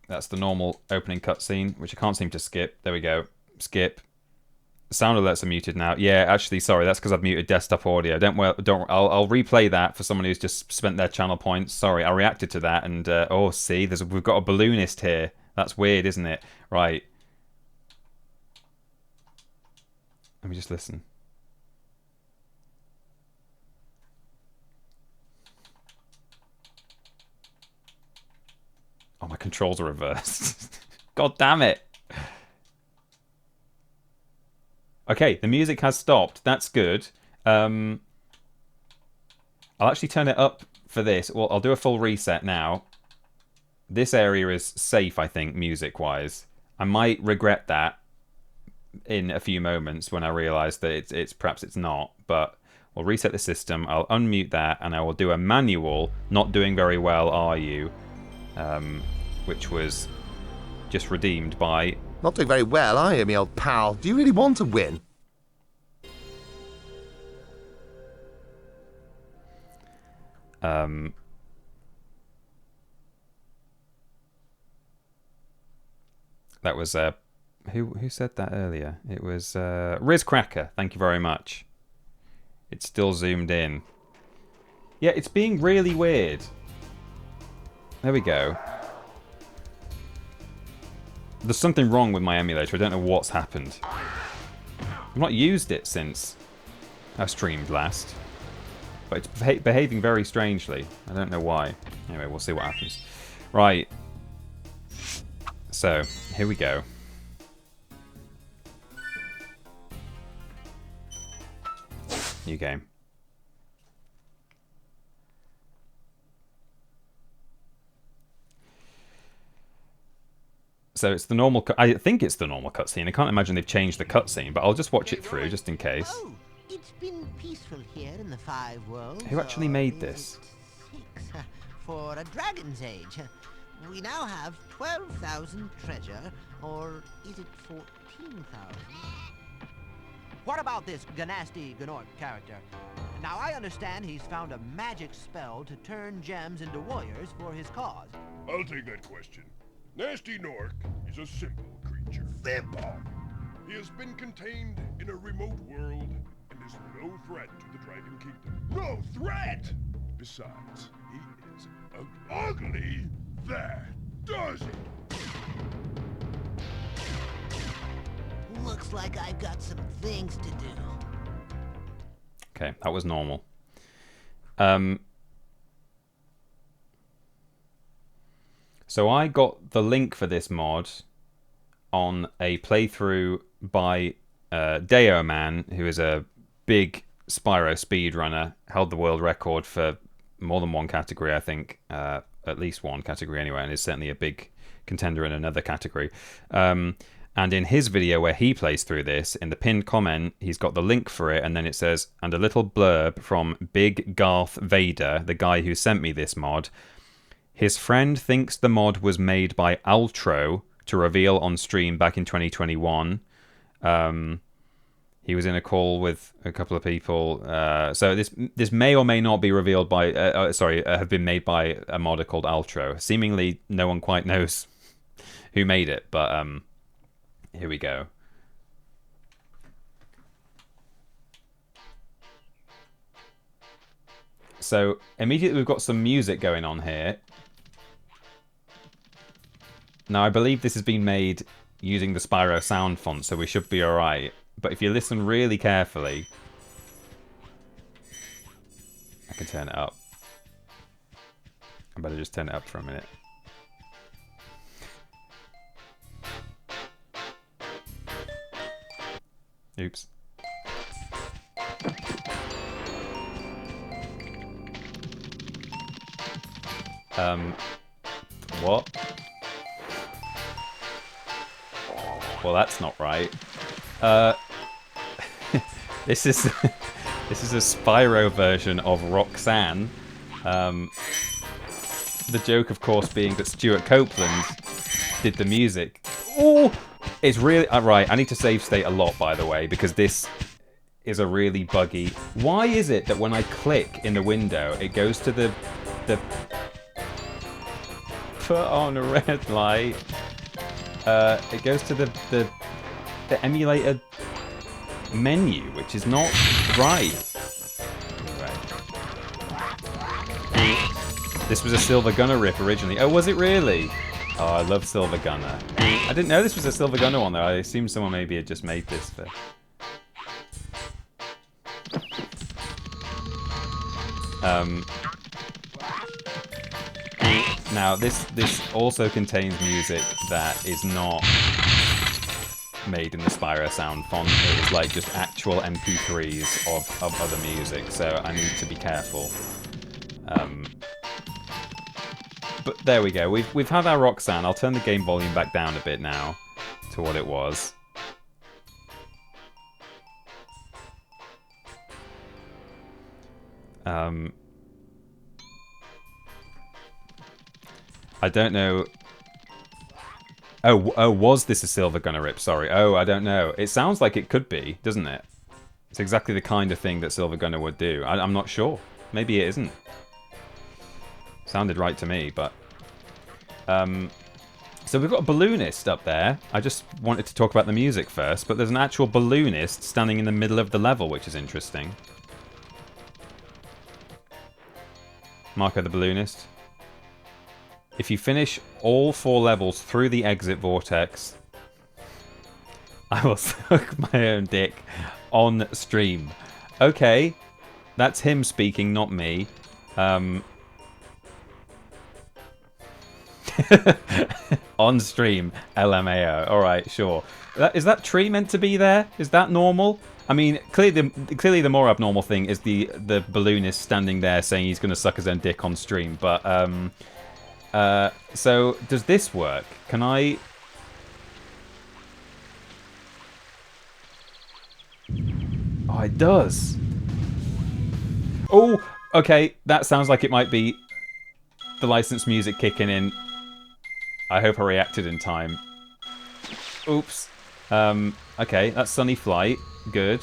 That's the normal opening cutscene, which I can't seem to skip. There we go. Skip. Sound alerts are muted now. Yeah, actually, sorry, that's because I've muted desktop audio. I'll replay that for someone who's just spent their channel points. Sorry, I reacted to that, and oh, see, we've got a balloonist here. That's weird, isn't it? Right. Let me just listen. Oh, my controls are reversed. God damn it. Okay, the music has stopped. That's good. I'll actually turn it up for this. Well, I'll do a full reset now. This area is safe, I think, music-wise. I might regret that in a few moments when I realise that it's perhaps it's not. But we'll reset the system. I'll unmute that, and I will do a manual. Not doing very well, are you? Which was just redeemed by... Not doing very well, are you, me old pal? Do you really want to win? That was who said that earlier? It was Riz Cracker. Thank you very much. It's still zoomed in. Yeah, it's being really weird. There we go. There's something wrong with my emulator. I don't know what's happened. I've not used it since I streamed last. But it's behaving very strangely. I don't know why. Anyway, we'll see what happens. Right. So, here we go. New game. So it's the normal... I think it's the normal cutscene. I can't imagine they've changed the cutscene, but I'll just watch it through, just in case. Oh, it's been peaceful here in the Five Worlds. Who actually made this? 6 for a Dragon's Age. We now have 12,000 treasure, or is it 14,000? What about this Ganasty Gnorc character? Now, I understand he's found a magic spell to turn gems into warriors for his cause. I'll take that question. Nasty Gnorc is a simple creature. Simple! He has been contained in a remote world and is no threat to the Dragon Kingdom. No threat! Besides, he is ugly. That does it! Looks like I've got some things to do. Okay, that was normal. So I got the link for this mod on a playthrough by Deo Man, who is a big Spyro speedrunner, held the world record for more than one category, I think, at least one category anyway, and is certainly a big contender in another category. And in his video where he plays through this, in the pinned comment, he's got the link for it, and then it says, and a little blurb from Big Garth Vader, the guy who sent me this mod. His friend thinks the mod was made by Altro to reveal on stream back in 2021. He was in a call with a couple of people. So this may or may not be revealed by... have been made by a modder called Altro. Seemingly, no one quite knows who made it, but here we go. So immediately we've got some music going on here. Now I believe this has been made using the Spyro sound font, so we should be alright. But if you listen really carefully... I can turn it up. I better just turn it up for a minute. Oops. What? Well, that's not right. This is this is a Spyro version of Roxanne. The joke, of course, being that Stuart Copeland did the music. Oh, it's really right. I need to save state a lot, by the way, because this is a really buggy. Why is it that when I click in the window, it goes to the put on a red light? It goes to the emulator menu, which is not right. This was a Silver Gunner rip originally. Oh, was it really? Oh, I love Silver Gunner. I didn't know this was a Silver Gunner one though. I assumed someone maybe had just made this for... Now, this also contains music that is not made in the Spyro sound font. It is like just actual MP3s of other music, so I need to be careful. But there we go. We've had our Roxanne. I'll turn the game volume back down a bit now to what it was. I don't know. Oh, was this a Silver Gunner rip? Sorry. Oh, I don't know. It sounds like it could be, doesn't it? It's exactly the kind of thing that Silver Gunner would do. I'm not sure. Maybe it isn't. Sounded right to me, but... So we've got a balloonist up there. I just wanted to talk about the music first, but there's an actual balloonist standing in the middle of the level, which is interesting. Marco the balloonist. If you finish all 4 levels through the exit vortex, I will suck my own dick on stream. Okay, that's him speaking, not me. On stream, LMAO. Alright, sure. Is that tree meant to be there? Is that normal? I mean, clearly the more abnormal thing is the balloonist standing there saying he's going to suck his own dick on stream. But, so, does this work? Can I... Oh, it does. Oh, okay. That sounds like it might be the licensed music kicking in. I hope I reacted in time. Oops. Okay, that's Sunny Flight. Good.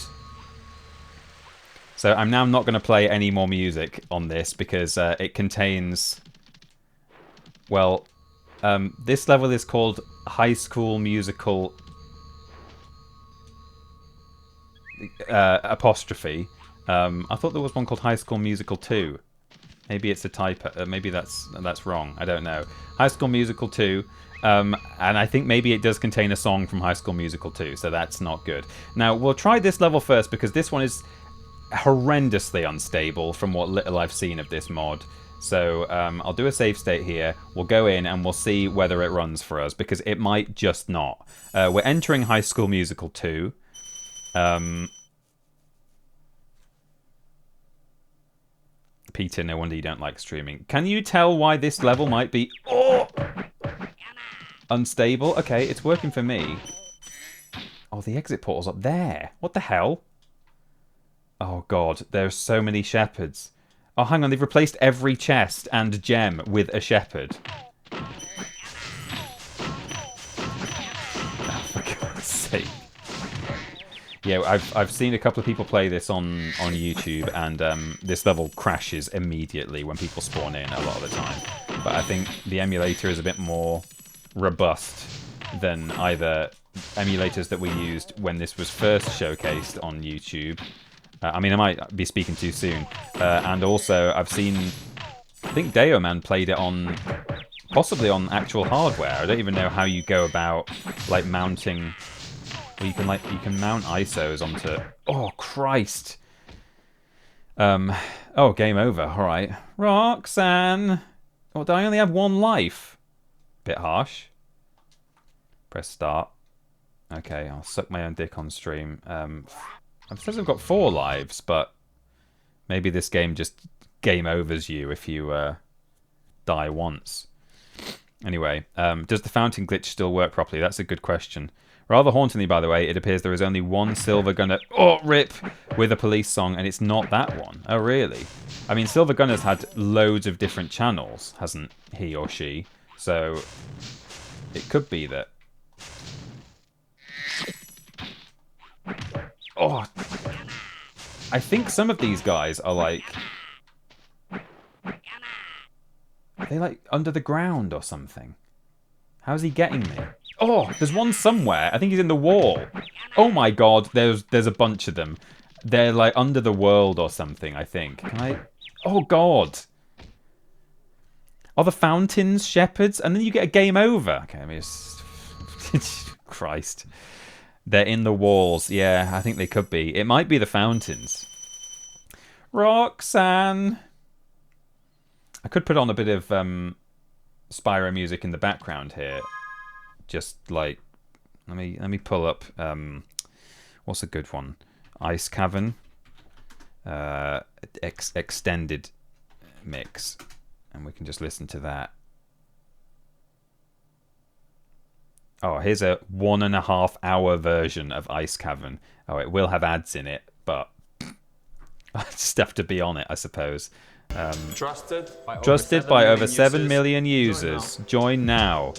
So I'm now not going to play any more music on this because it contains... Well, this level is called High School Musical... apostrophe. I thought there was one called High School Musical 2. Maybe it's a typo. Maybe that's wrong. I don't know. High School Musical 2. And I think maybe it does contain a song from High School Musical 2, so that's not good. Now, we'll try this level first, because this one is horrendously unstable from what little I've seen of this mod. So I'll do a save state here. We'll go in and we'll see whether it runs for us, because it might just not. We're entering High School Musical 2. Peter, no wonder you don't like streaming. Can you tell why this level might be unstable? Okay, it's working for me. Oh, the exit portal's up there. What the hell? Oh god, there's so many shepherds. Oh, hang on, they've replaced every chest and gem with a shepherd. Oh, for God's sake. Yeah, I've seen a couple of people play this on YouTube, and this level crashes immediately when people spawn in a lot of the time. But I think the emulator is a bit more robust than either emulators that we used when this was first showcased on YouTube. I mean, I might be speaking too soon. And also, I've seen... I think Deoman played it on... possibly on actual hardware. I don't even know how you go about, like, mounting... Well, you can mount ISOs onto... Oh, Christ! Oh, game over. Alright. Roxanne! Oh, do I only have 1 life? Bit harsh. Press start. Okay, I'll suck my own dick on stream. It says I've got 4 lives, but maybe this game just game overs you if you die once. Anyway, does the fountain glitch still work properly? That's a good question. Rather hauntingly, by the way, it appears there is only one Silver Gunner, rip, with a police song, and it's not that one. Oh, really? I mean, Silver Gunner's had loads of different channels, hasn't he or she? So, it could be that... Oh, I think some of these guys are like... Are they like under the ground or something? How's he getting me? Oh, there's one somewhere. I think he's in the wall. Oh my god, there's a bunch of them. They're like under the world or something, I think. Can I... Oh god. Are the fountains shepherds? And then you get a game over. Okay, let me just... Christ. They're in the walls. Yeah, I think they could be. It might be the fountains. Roxanne. I could put on a bit of Spyro music in the background here. Just like, let me pull up. What's a good one? Ice Cavern. Extended mix, and we can just listen to that. Oh, here's a 1.5 hour version of Ice Cavern. Oh, it will have ads in it, but I just have to be on it, I suppose. Trusted by over 7 million users. Join now.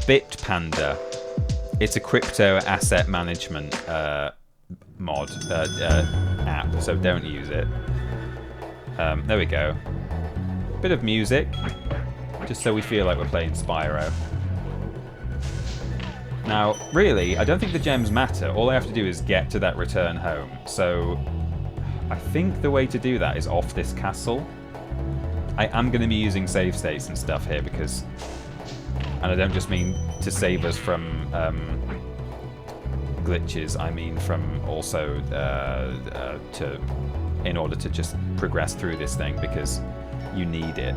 Bitpanda. It's a crypto asset management mod app, so don't use it. There we go. Bit of music, just so we feel like we're playing Spyro. Now, really, I don't think the gems matter. All I have to do is get to that return home. So, I think the way to do that is off this castle. I am going to be using save states and stuff here because... And I don't just mean to save us from glitches, I mean from also in order to just progress through this thing because you need it.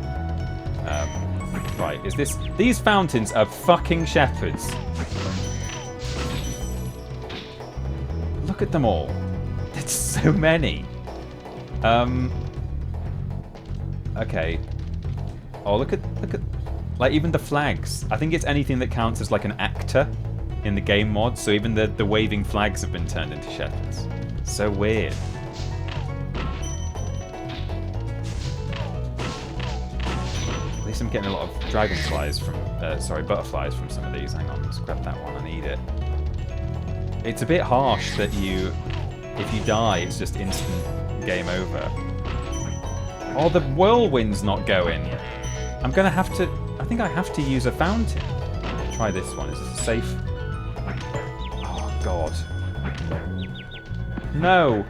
Right, is this... These fountains are fucking shepherds. Look at them all. There's so many. Okay. Oh, look at like even the flags. I think it's anything that counts as like an actor in the game mod. So even the waving flags have been turned into shepherds. So weird. At least I'm getting a lot of dragonflies from, butterflies from some of these. Hang on, let's grab that one. I need it. It's a bit harsh that if you die, it's just instant game over. Oh, the whirlwind's not going. I'm gonna have to... I think I have to use a fountain. Try this one. Is this safe? Oh, God. No.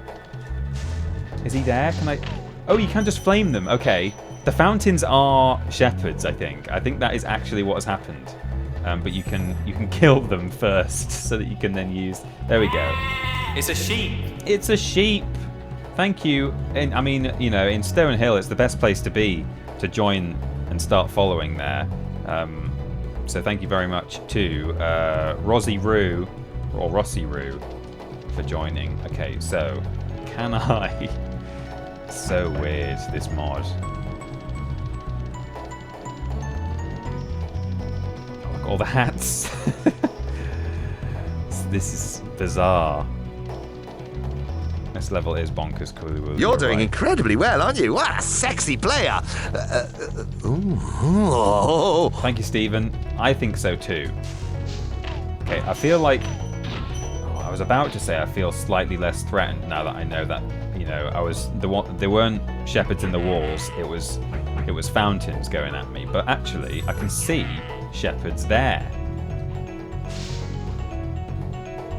Is he there? Can I... Oh, you can just flame them. Okay. The fountains are shepherds, I think. I think that is actually what has happened. But you can kill them first so that you can then use... There we go. It's a sheep. It's a sheep. Thank you. And I mean, you know, in Stone Hill, it's the best place to be to join and start following there. So thank you very much to Rossi Roo for joining. Okay, so can I? So weird, this mod. Oh, look, all the hats. This is bizarre. This level is bonkers cool. You're doing incredibly well, aren't you? What a sexy player! Thank you, Stephen. I think so too. Okay, I feel like... Oh, I was about to say I feel slightly less threatened now that I know that, you know, there weren't shepherds in the walls. It was fountains going at me. But actually, I can see shepherds there.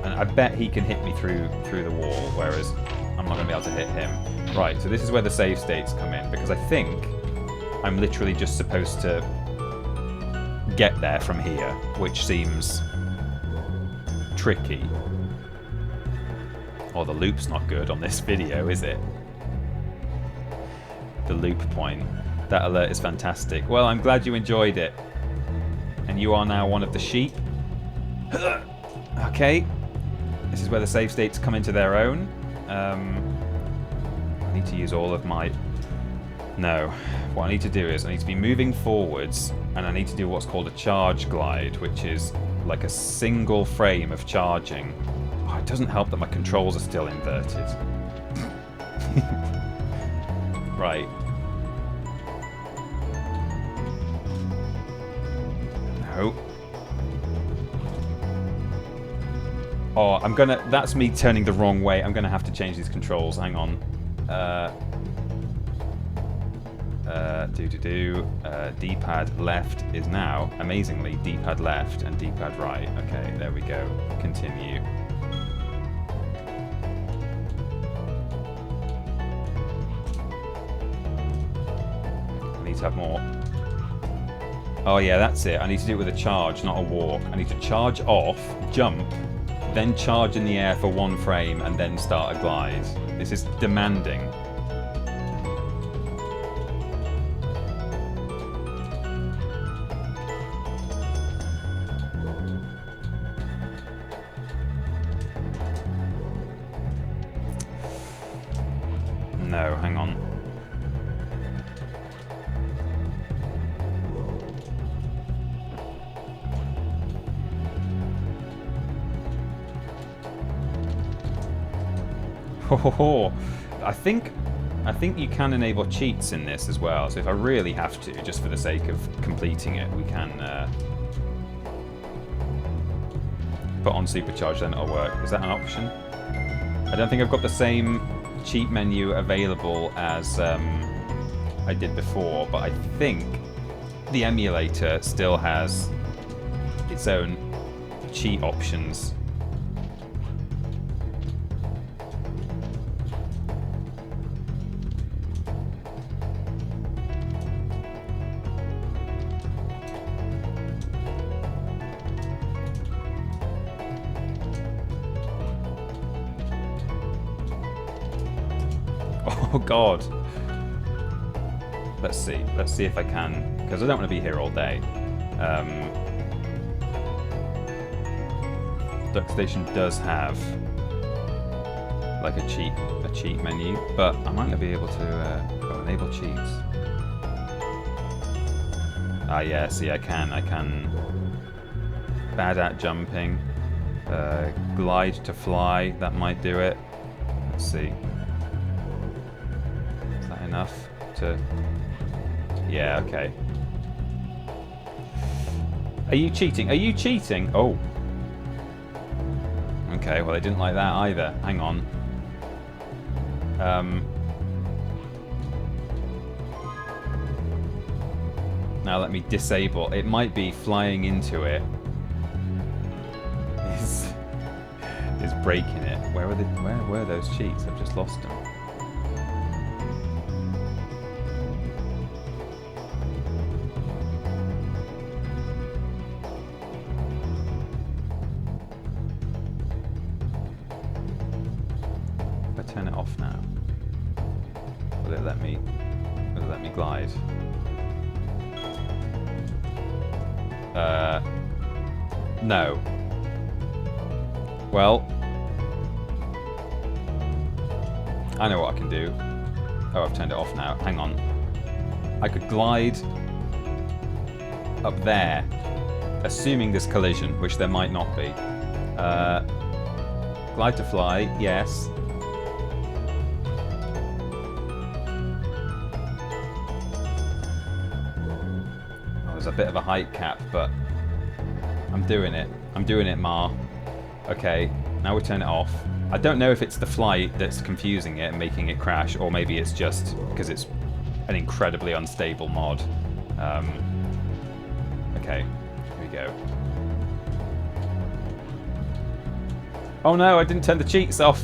And I bet he can hit me through the wall, whereas I'm not going to be able to hit him. Right, so this is where the save states come in, because I think I'm literally just supposed to get there from here, which seems tricky. Oh, the loop's not good on this video, is it? The loop point. That alert is fantastic. Well, I'm glad you enjoyed it. And you are now one of the sheep. Okay. This is where the save states come into their own. I need to use all of my No. What I need to do is I need to be moving forwards, and I need to do what's called a charge glide, which is like a single frame of charging. Oh, it doesn't help that my controls are still inverted. Right. No. Oh, I'm gonna... That's me turning the wrong way. I'm gonna have to change these controls. Hang on. D-pad left is now, amazingly, D-pad left and D-pad right. Okay, there we go. Continue. I need to have more. Oh yeah, that's it. I need to do it with a charge, not a walk. I need to charge off, jump, then charge in the air for 1 frame, and then start a glide. This is demanding. No, hang on. Oh, I think you can enable cheats in this as well. So if I really have to, just for the sake of completing it, we can put on supercharge. Then it'll work. Is that an option? I don't think I've got the same cheat menu available as I did before, but I think the emulator still has its own cheat options. Oh god. Let's see if I can, because I don't want to be here all day. Localization does have like a cheat menu, but I might not be able to enable cheats. Ah yeah, see I can bad at jumping, glide to fly, that might do it. Let's see. Enough to... Yeah, okay. Are you cheating? Are you cheating? Oh. Okay, well, I didn't like that either. Hang on. Now let me disable. It might be flying into it is breaking it. Where were those cheats? I've just lost them. Turn it off now. Will it let me glide? No. Well, I know what I can do. Oh, I've turned it off now. Hang on. I could glide up there, assuming there's collision, which there might not be. Glide to fly, yes. A bit of a height cap, but I'm doing it. I'm doing it, Ma. Okay, now we turn it off. I don't know if it's the flight that's confusing it and making it crash, or maybe it's just because it's an incredibly unstable mod. Okay, here we go. Oh no, I didn't turn the cheats off.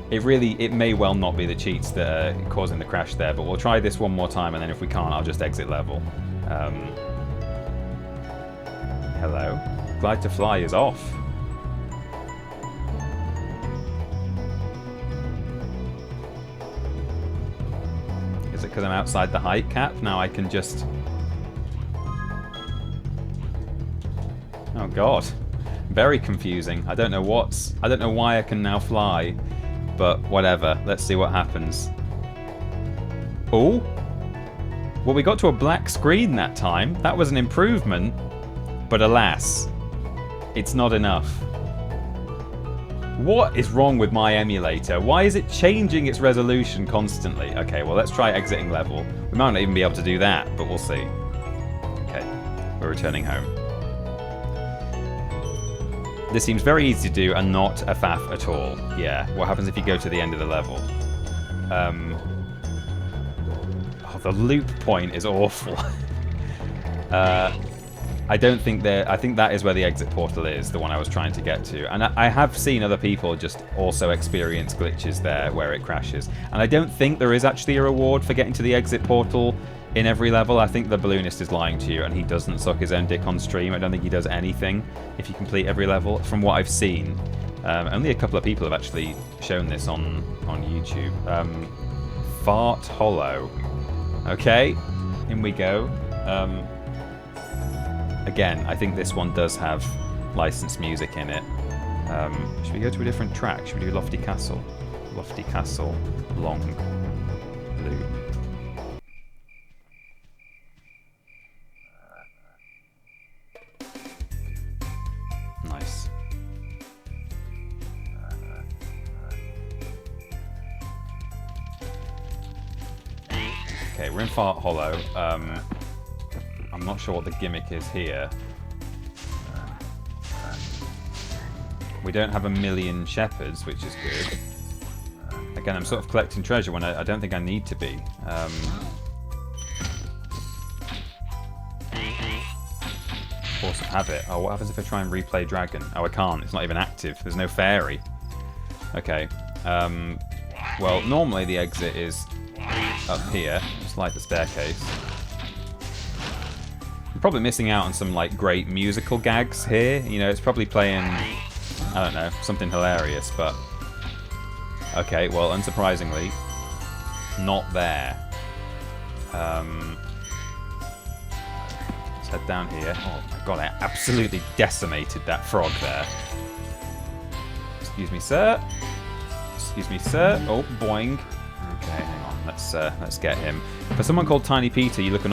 It may well not be the cheats that are causing the crash there, but we'll try this one more time, and then if we can't, I'll just exit level. Hello? Glide to fly is off. Is it because I'm outside the height cap? Now I can just... Oh god. Very confusing. I don't know why I can now fly. But whatever, let's see what happens. Oh. Well, we got to a black screen that time. That was an improvement. But alas, it's not enough. What is wrong with my emulator? Why is it changing its resolution constantly? Okay, well, let's try exiting level. We might not even be able to do that, but we'll see. Okay, we're returning home. This seems very easy to do and not a faff at all. Yeah, what happens if you go to the end of the level? Oh, the loop point is awful. I don't think I think that is where the exit portal is, the one I was trying to get to. And I have seen other people just also experience glitches there where it crashes. And I don't think there is actually a reward for getting to the exit portal in every level. I think the balloonist is lying to you and he doesn't suck his own dick on stream. I don't think he does anything if you complete every level, from what I've seen. Only a couple of people have actually shown this on YouTube. Fart Hollow. Okay, in we go. Again, I think this one does have licensed music in it. Should we go to a different track? Should we do Lofty Castle? Lofty Castle, long loop. Nice. Okay, we're in Fart Hollow. I'm not sure what the gimmick is here. We don't have a million shepherds, which is good. Again, I'm sort of collecting treasure when I don't think I need to be. Force of Habit. Oh, what happens if I try and replay Dragon? Oh, I can't. It's not even active. There's no fairy. Okay. Well, normally the exit is up here, just like the staircase. I'm probably missing out on some like great musical gags here. You know, it's probably playing, I don't know, something hilarious, but okay, well, unsurprisingly, not there. Let's head down here. Oh my god, I absolutely decimated that frog there. Excuse me, sir. Excuse me, sir. Oh, boing. Okay, hang on. Let's get him. For someone called Tiny Peter, you talk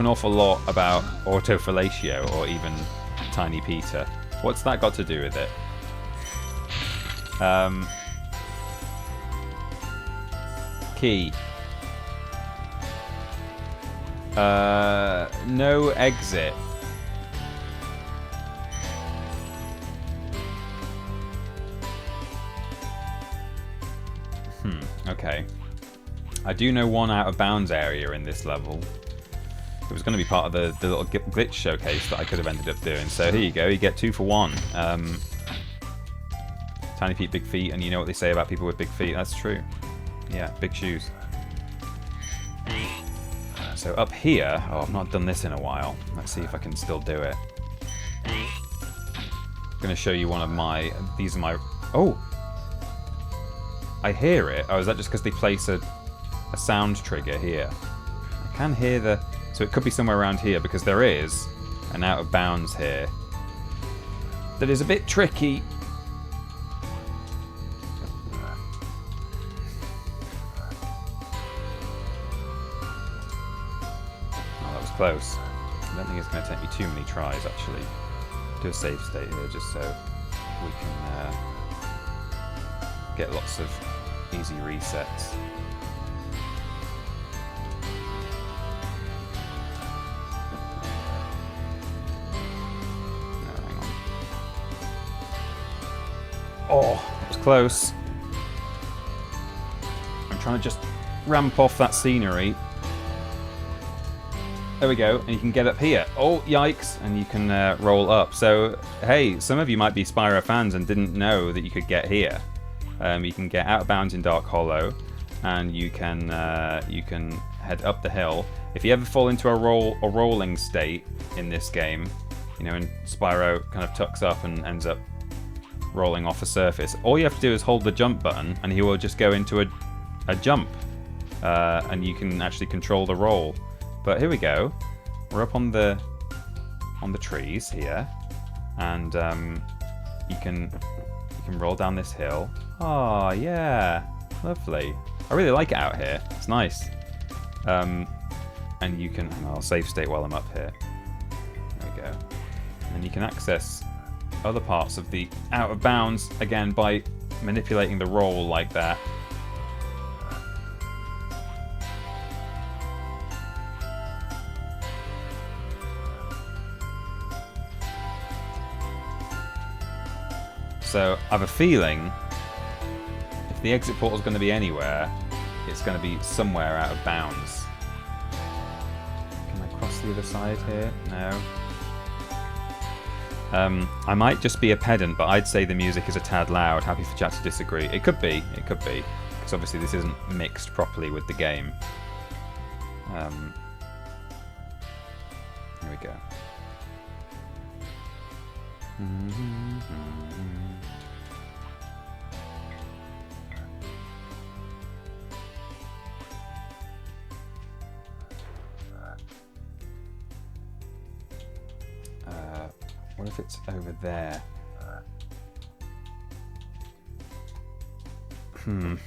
an awful lot about autofellatio or even Tiny Peter. What's that got to do with it? Key. No exit. Okay. I do know one out of bounds area in this level. It was going to be part of the little glitch showcase that I could have ended up doing. So here you go, you get 2 for 1. Tiny feet, big feet, and you know what they say about people with big feet. That's true. Yeah, big shoes. So up here, oh, I've not done this in a while. Let's see if I can still do it. I'm going to show you one of my, these are my, oh! I hear it. Oh, is that just because they place a sound trigger here? I can hear the, so it could be somewhere around here because there is an out of bounds here. That is a bit tricky. Close. I don't think it's going to take me too many tries, actually. Do a save state here just so we can get lots of easy resets. No, hang on. Oh, it was close. I'm trying to just ramp off that scenery. There we go, and you can get up here. Oh, yikes, and you can roll up. So, hey, some of you might be Spyro fans and didn't know that you could get here. You can get out of bounds in Dark Hollow, and you can head up the hill. If you ever fall into a rolling state in this game, you know, and Spyro kind of tucks up and ends up rolling off a surface, all you have to do is hold the jump button, and he will just go into a jump, and you can actually control the roll. But here we go. We're up on the trees here, and you can roll down this hill. Oh yeah, lovely. I really like it out here. It's nice. And you can... I'll save state while I'm up here. There we go. And you can access other parts of the out of bounds, again, by manipulating the roll like that. So, I have a feeling if the exit portal is going to be anywhere, it's going to be somewhere out of bounds. Can I cross the other side here? No. I might just be a pedant, but I'd say the music is a tad loud. Happy for chat to disagree. It could be, because obviously this isn't mixed properly with the game. Here we go. What if it's over there? Let's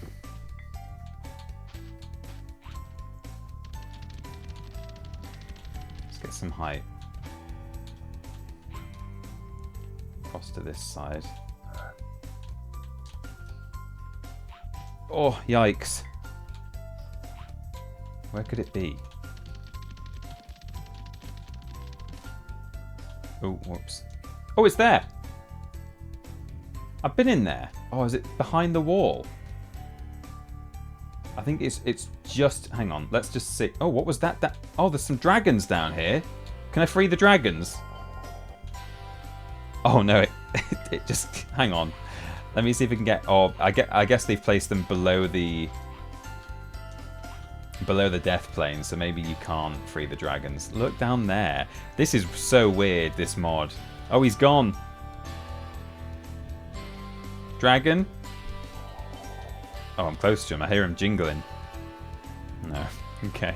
get some height. Cross to this side. Oh, yikes. Where could it be? Oh, whoops. Oh, it's there! I've been in there. Oh, is it behind the wall? I think it's just... Hang on, let's just see. Oh, what was that? Oh, there's some dragons down here. Can I free the dragons? Oh, no, it just... Hang on. Let me see if we can get... Oh, I guess they've placed them below the death plane, so maybe you can't free the dragons. Look down there. This is so weird, this mod. Oh, he's gone. Dragon? Oh, I'm close to him. I hear him jingling. No. Okay.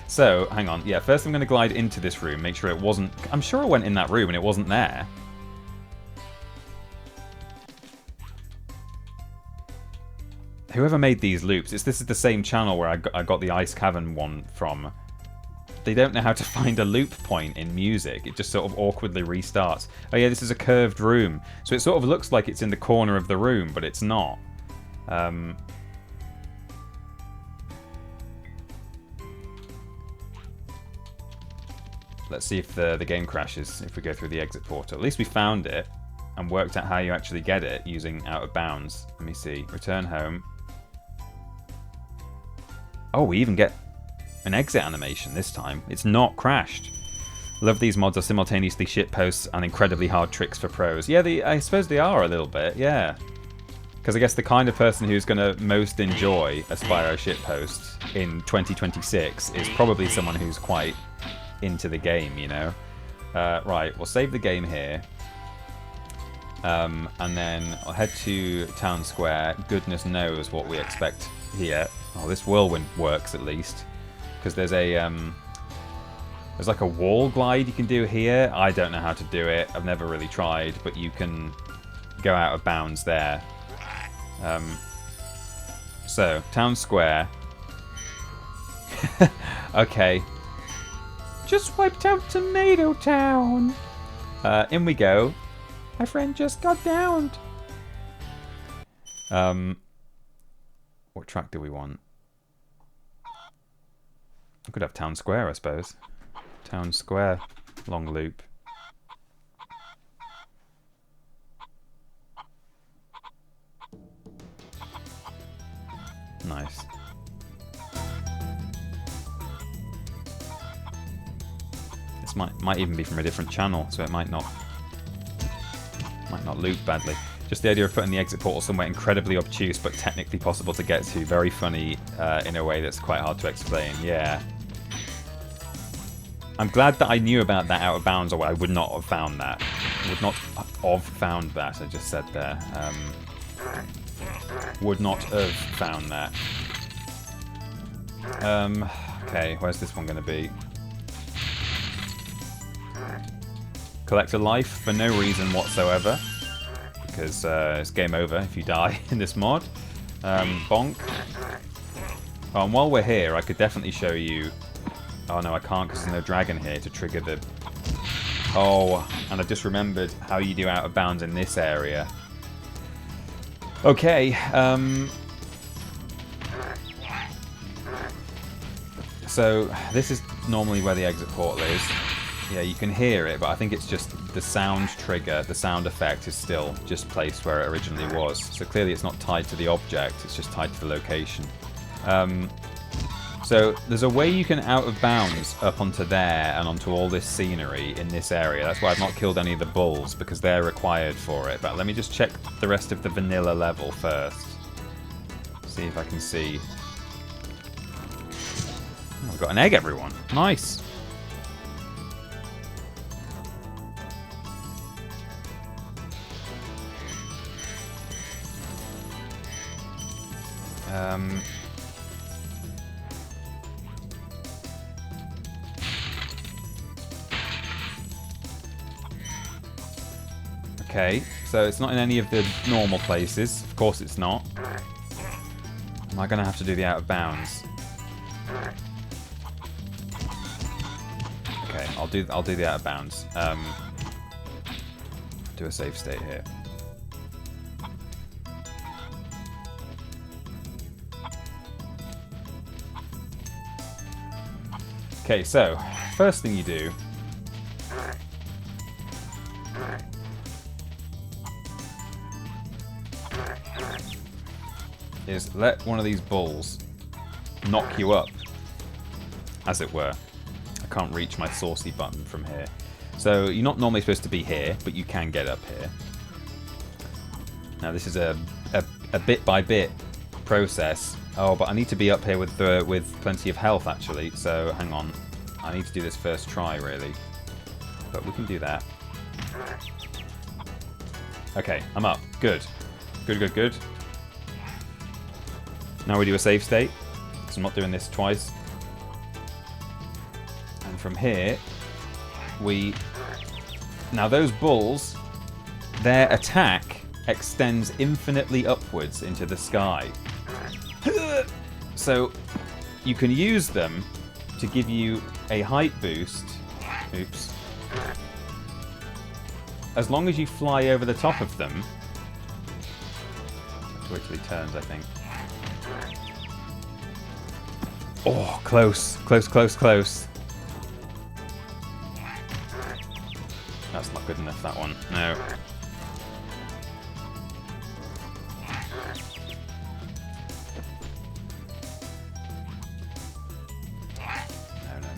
So, hang on. Yeah, first I'm going to glide into this room, make sure it wasn't... I'm sure I went in that room and it wasn't there. Whoever made these loops, this is the same channel where I got the Ice Cavern one from. They don't know how to find a loop point in music. It just sort of awkwardly restarts. Oh yeah, this is a curved room. So it sort of looks like it's in the corner of the room, but it's not. Let's see if the game crashes if we go through the exit portal. At least we found it and worked out how you actually get it using out of bounds. Let me see. Return home. Oh, we even get an exit animation this time. It's not crashed. Love these mods are simultaneously shitposts and incredibly hard tricks for pros. Yeah, I suppose they are a little bit, yeah. Because I guess the kind of person who's going to most enjoy a Spyro shitpost in 2026 is probably someone who's quite into the game, you know? Right, we'll save the game here. And then I'll head to Town Square. Goodness knows what we expect here. Oh, this whirlwind works at least. Because there's a... there's like a wall glide you can do here. I don't know how to do it. I've never really tried, but you can go out of bounds there. So, Town Square. Okay. Just wiped out Tomato Town. In we go. My friend just got downed. What track do we want? I could have Town Square, I suppose. Town Square, long loop. Nice. This might even be from a different channel, so it might not loop badly. Just the idea of putting the exit portal somewhere incredibly obtuse but technically possible to get to. Very funny in a way that's quite hard to explain. Yeah. I'm glad that I knew about that out of bounds, or I would not have found that. Would not have found that, I just said there. Would not have found that. Okay, where's this one going to be? Collect a life for no reason whatsoever. Because it's game over if you die in this mod. Bonk. Oh, and while we're here, I could definitely show you... Oh no, I can't because there's no dragon here to trigger the... Oh, and I just remembered how you do out of bounds in this area. Okay, so this is normally where the exit portal is. Yeah, you can hear it, but I think it's just the sound trigger, the sound effect is still just placed where it originally was. So clearly it's not tied to the object, it's just tied to the location. So there's a way you can out of bounds up onto there and onto all this scenery in this area. That's why I've not killed any of the bulls, because they're required for it. But let me just check the rest of the vanilla level first. See if I can see. Oh, I've got an egg, everyone. Nice. Okay, so it's not in any of the normal places. Of course it's not. Am I going to have to do the out of bounds? Okay, I'll do the out of bounds. Do a save state here. Okay, so first thing you do is let one of these bulls knock you up, as it were. I can't reach my saucy button from here. So you're not normally supposed to be here, but you can get up here. Now this is a bit by bit process. Oh, but I need to be up here with plenty of health actually. So hang on, I need to do this first try really, but we can do that. Okay, I'm up. Good, good, good, good. Now we do a save state, because I'm not doing this twice. And from here, now those bulls, their attack extends infinitely upwards into the sky. So you can use them to give you a height boost. Oops. As long as you fly over the top of them. Wait till he turns, I think. Oh, close. Close, close, close. That's not good enough, that one. No.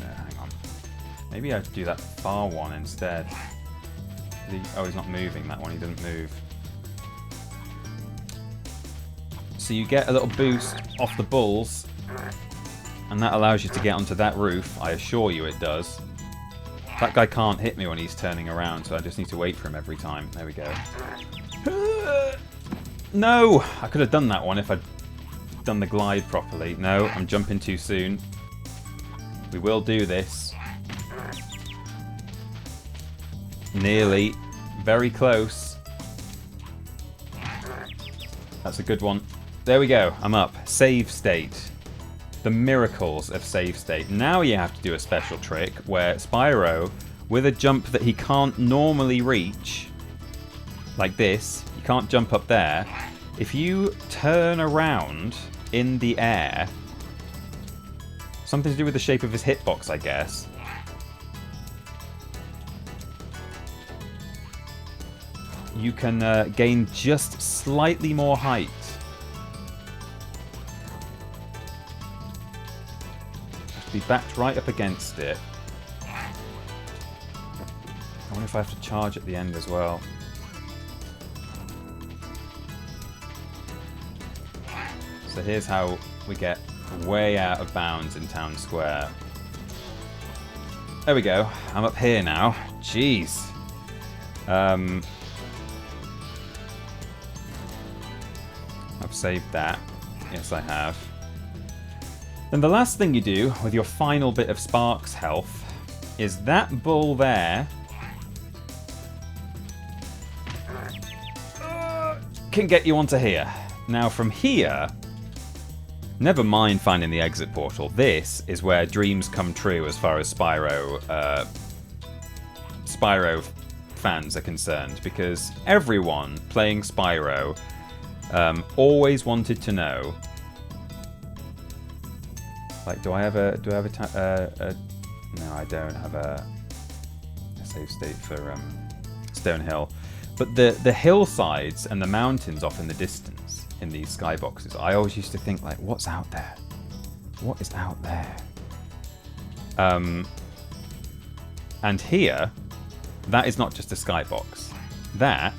No, hang on. Maybe I'd do that far one instead. Oh, he's not moving, that one. He doesn't move. So you get a little boost off the bulls, and that allows you to get onto that roof. I assure you it does. That guy can't hit me when he's turning around, so I just need to wait for him every time. There we go. No! I could have done that one if I'd done the glide properly. No, I'm jumping too soon. We will do this. Nearly. Very close. That's a good one. There we go. I'm up. Save state. The miracles of save state. Now you have to do a special trick where Spyro, with a jump that he can't normally reach, like this, you can't jump up there. If you turn around in the air, something to do with the shape of his hitbox, I guess. You can gain just slightly more height. Be backed right up against it. I wonder if I have to charge at the end as well. So here's how we get way out of bounds in Town Square. There we go. I'm up here now. Jeez. I've saved that. Yes, I have. Then the last thing you do with your final bit of Sparks health is that bull there can get you onto here. Now from here, Never mind finding the exit portal. This is where dreams come true as far as Spyro fans are concerned, because everyone playing Spyro always wanted to know, like, do I have a no, I don't have a save state for Stonehill, but the hillsides and the mountains off in the distance in these skyboxes, I always used to think, like, what's out there? What is out there? And here, that is not just a skybox. That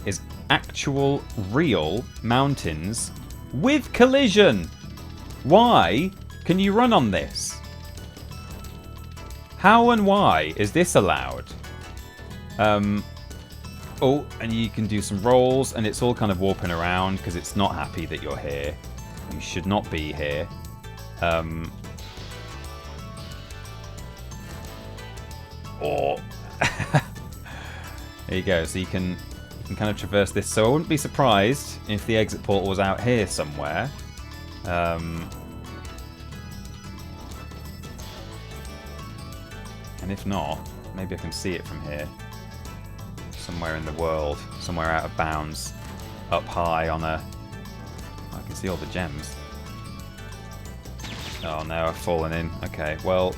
is actual, real mountains with collision. Why can you run on this? How and why is this allowed? Oh, and you can do some rolls, and it's all kind of warping around because it's not happy that you're here. You should not be here. Or there you go. So you can kind of traverse this. So I wouldn't be surprised if the exit portal was out here somewhere. And if not, maybe I can see it from here. Somewhere in the world, somewhere out of bounds, up high on a... I can see all the gems. Oh no, I've fallen in. Okay, well,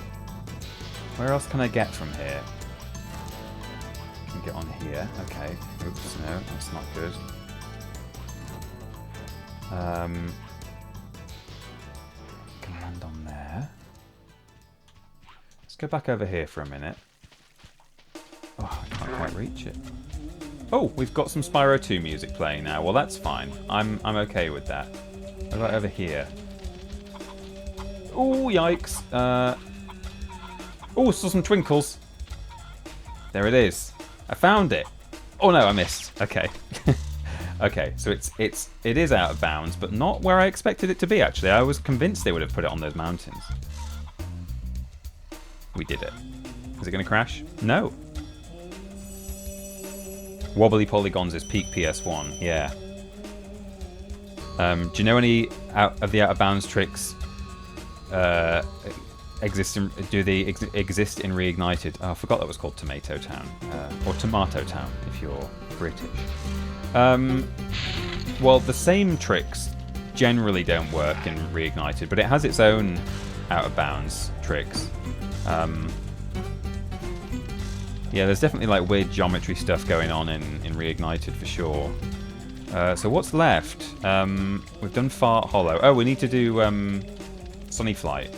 where else can I get from here? I can get on here. Okay. Oops, no, that's not good. Can land on there. Let's go back over here for a minute. Oh, I can't quite reach it. Oh, we've got some Spyro 2 music playing now. Well, that's fine. I'm okay with that. What about over here? Oh, yikes. Oh, saw some twinkles. There it is. I found it. Oh no, I missed. Okay. Okay, so it is out of bounds, but not where I expected it to be, actually. I was convinced they would have put it on those mountains. We did it. Is it going to crash? No. Wobbly polygons is peak PS1. Yeah. Do you know any of the out of bounds tricks exist in Reignited? Oh, I forgot that was called Tomato Town, or Tomato Town if you're British. Well, the same tricks generally don't work in Reignited, but it has its own out of bounds tricks. Yeah, there's definitely like weird geometry stuff going on in Reignited for sure. So what's left? We've done Fart Hollow. Oh, we need to do Sunny Flight.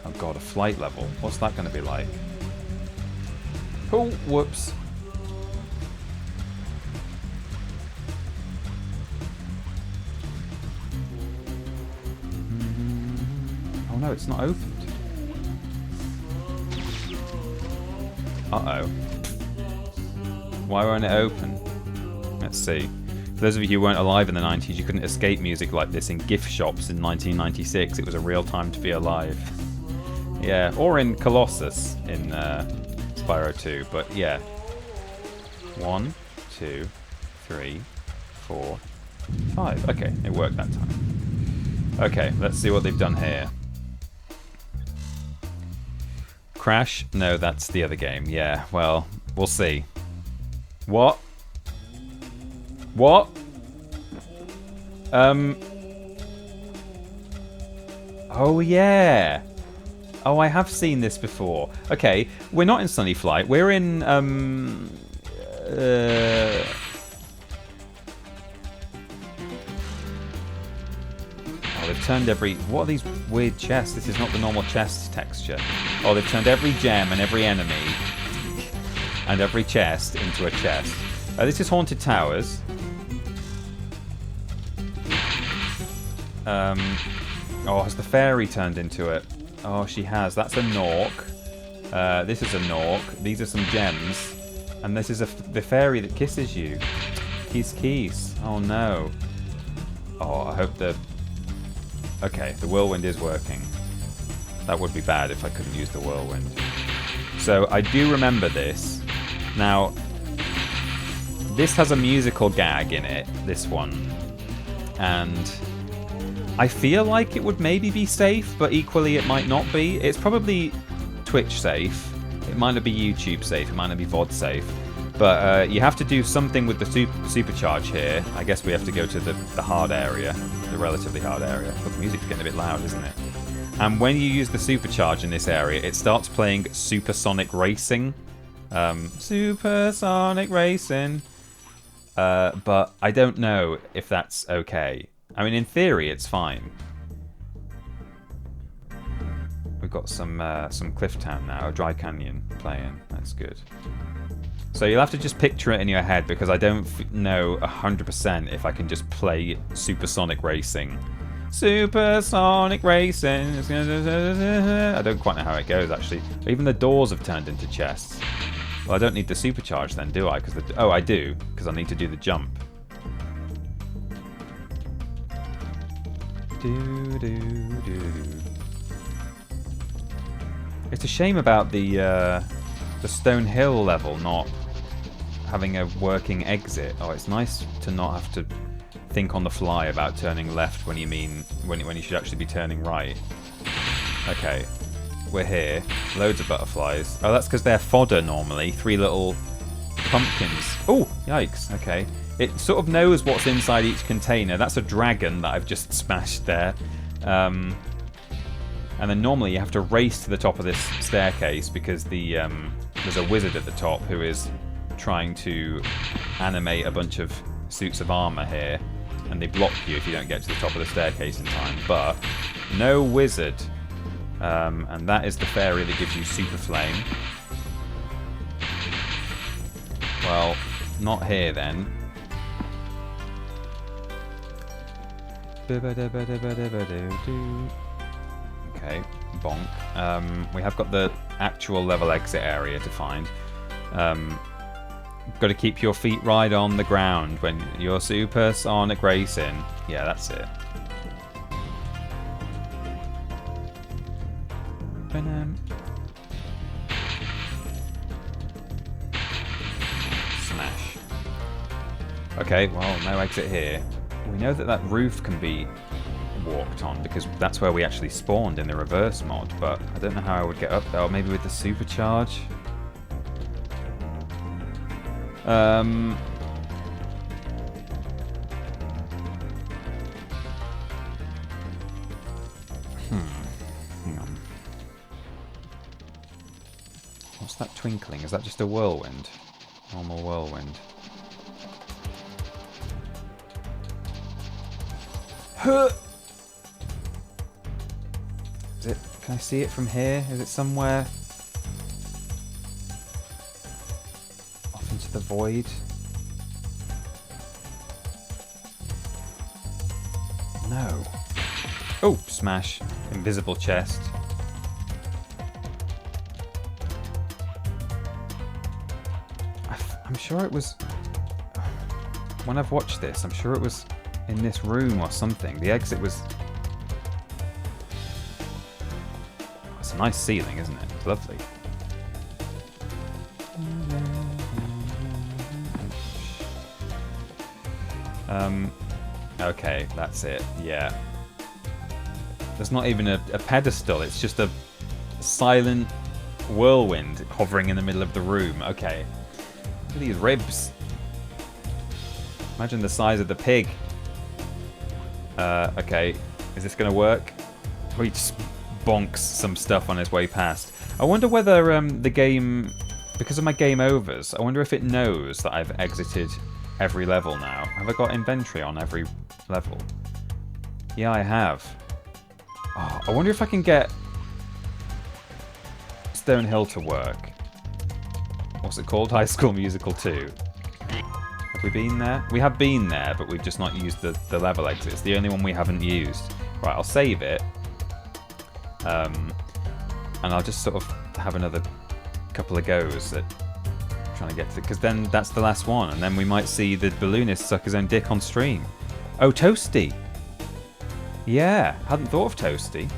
Oh god, a flight level. What's that going to be like? Oh, whoops. Oh no, it's not opened. Uh-oh. Why won't it open? Let's see. For those of you who weren't alive in the 90s, you couldn't escape music like this in gift shops in 1996. It was a real time to be alive. Yeah, or in Colossus in Spyro 2, but yeah. 1, 2, 3, 4, 5. Okay, it worked that time. Okay, let's see what they've done here. Crash? No, that's the other game. Yeah, well, we'll see. What? What? Oh, yeah. Oh, I have seen this before. Okay, we're not in Sunny Flight. We're in, Oh, they've turned every... What are these weird chests? This is not the normal chest texture. Oh, they've turned every gem and every enemy and every chest into a chest. This is Haunted Towers. Oh, has the fairy turned into it? Oh, she has. That's a Nork. This is a Nork. These are some gems. And this is the fairy that kisses you. Kiss. Oh, no. Oh, I hope the... Okay, the whirlwind is working. That would be bad if I couldn't use the whirlwind. So, I do remember this. Now, this has a musical gag in it, this one. and I feel like it would maybe be safe, but equally it might not be. It's probably Twitch safe. It might not be YouTube safe. It might not be VOD safe. But you have to do something with the supercharge here. I guess we have to go to the hard area, the relatively hard area. But the music's getting a bit loud, isn't it? And when you use the supercharge in this area, it starts playing Supersonic Racing. Supersonic Racing. But I don't know if that's okay. I mean, in theory, it's fine. We've got some Clifftown now, a Dry Canyon playing. That's good. So you'll have to just picture it in your head, because I don't know 100% if I can just play Supersonic Racing. Supersonic Racing. I don't quite know how it goes, actually. Even the doors have turned into chests. Well, I don't need the supercharge then, do I? Oh, I do, because I need to do the jump. It's a shame about the Stone Hill level not having a working exit. Oh, it's nice to not have to think on the fly about turning left when you should actually be turning right. Okay, we're here. Loads of butterflies. Oh, that's because they're fodder normally. 3 little pumpkins. Oh, yikes. Okay. It sort of knows what's inside each container. That's a dragon that I've just smashed there. And then normally you have to race to the top of this staircase because there's a wizard at the top who is trying to animate a bunch of suits of armor here. And they block you if you don't get to the top of the staircase in time. But no wizard. And that is the fairy that gives you super flame. Well, not here then. Okay, bonk. We have got the actual level exit area to find. Got to keep your feet right on the ground when you're supersonic racing. Yeah, that's it. Smash. Okay, well, no exit here. We know that roof can be walked on because that's where we actually spawned in the reverse mod, but I don't know how I would get up there. Or maybe with the supercharge. Hang on. What's that twinkling? Is that just a whirlwind? Normal whirlwind. Is it? Can I see it from here? Is it somewhere off into the void? No. Oh, smash. Invisible chest. I'm sure it was... When I've watched this, I'm sure it was in this room or something. The exit was... It's a nice ceiling, isn't it? It's lovely. Okay, that's it. Yeah. There's not even a pedestal. It's just a silent whirlwind hovering in the middle of the room. Okay. Look at these ribs. Imagine the size of the pig. Okay. Is this going to work? Oh, he just bonks some stuff on his way past. I wonder whether the game... Because of my game overs, I wonder if it knows that I've exited every level now. Have I got inventory on every level? Yeah, I have. Oh, I wonder if I can get Stone Hill to work. What's it called? High School Musical 2. Have we been there? We have been there, but we've just not used the level exit. It's the only one we haven't used. Right, I'll save it. And I'll just sort of have another couple of goes at trying to get to it, because then that's the last one, and then we might see the balloonist suck his own dick on stream. Oh, Toasty! Yeah, hadn't thought of Toasty.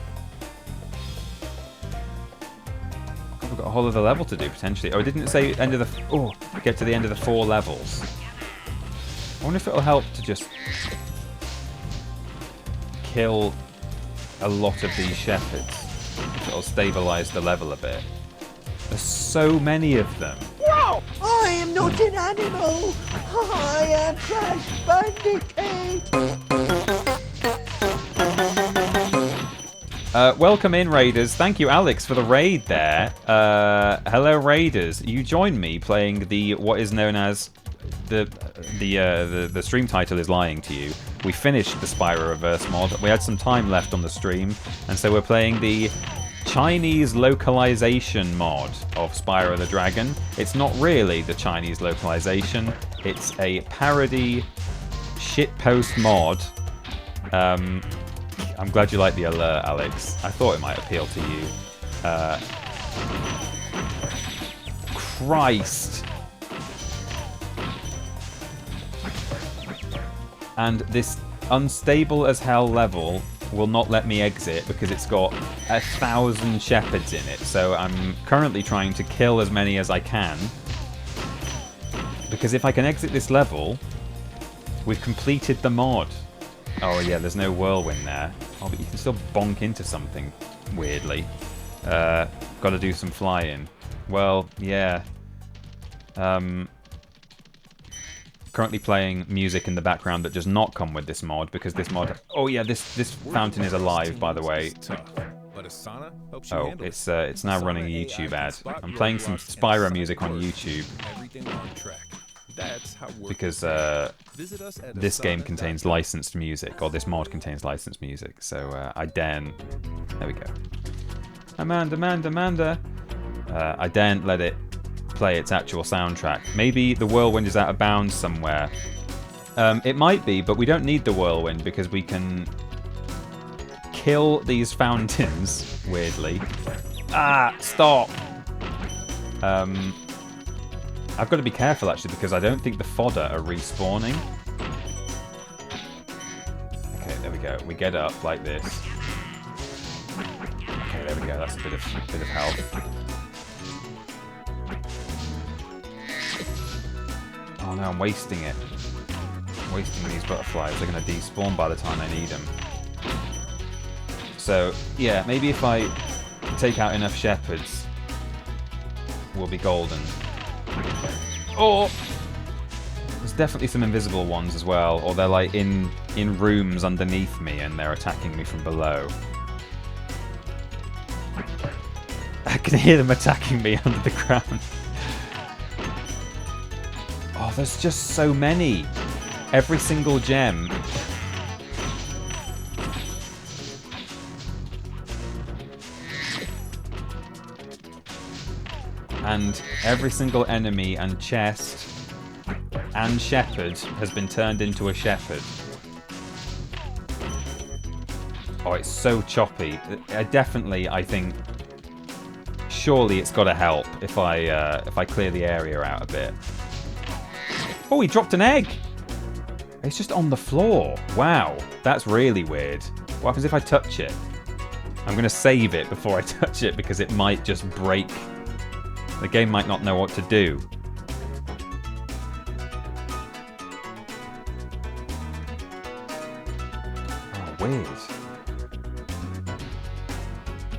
God, we've got a whole other level to do, potentially. Oh, it didn't say end of the... Oh, get to the end of the 4 levels. I wonder if it'll help to just kill a lot of these shepherds. It'll stabilize the level a bit. There's so many of them. Wow! I am not an animal! I am Crash Bandicoot! Welcome in, Raiders. Thank you, Alex, for the raid there. Hello, Raiders. You join me playing the what is known as the stream title is lying to you. We finished the Spyro Reverse mod. We had some time left on the stream, and so we're playing the Chinese localization mod of Spyro the Dragon. It's not really the Chinese localization. It's a parody shitpost mod. I'm glad you like the alert, Alex. I thought it might appeal to you. Christ. And this unstable as hell level will not let me exit because it's got 1,000 shepherds in it. So I'm currently trying to kill as many as I can. Because if I can exit this level, we've completed the mod. Oh yeah, there's no whirlwind there. Oh, but you can still bonk into something, weirdly. Got to do some flying. Well, yeah. Currently playing music in the background that does not come with this mod, because this mod... Oh yeah, this fountain is alive, by the way. Oh, it's now running a YouTube ad. I'm playing some Spyro music on YouTube. Because this game contains licensed music, or this mod contains licensed music, so I daren't... There we go. Amanda! I daren't let it play its actual soundtrack. Maybe the whirlwind is out of bounds somewhere. It might be, but we don't need the whirlwind because we can kill these fountains, weirdly. Ah, stop! I've got to be careful, actually, because I don't think the fodder are respawning. Okay, there we go. We get up like this. Okay, there we go. That's a bit of health. Oh no, I'm wasting it. I'm wasting these butterflies. They're going to despawn by the time I need them. So, yeah, maybe if I take out enough shepherds, we'll be golden. Oh! There's definitely some invisible ones as well, or they're like in rooms underneath me and they're attacking me from below. I can hear them attacking me under the ground. Oh, there's just so many. Every single gem. And every single enemy and chest and shepherd has been turned into a shepherd. Oh, it's so choppy. I think, surely it's got to help if I clear the area out a bit. Oh, he dropped an egg! It's just on the floor. Wow, that's really weird. What happens if I touch it? I'm going to save it before I touch it because it might just break. The game might not know what to do. Oh, weird.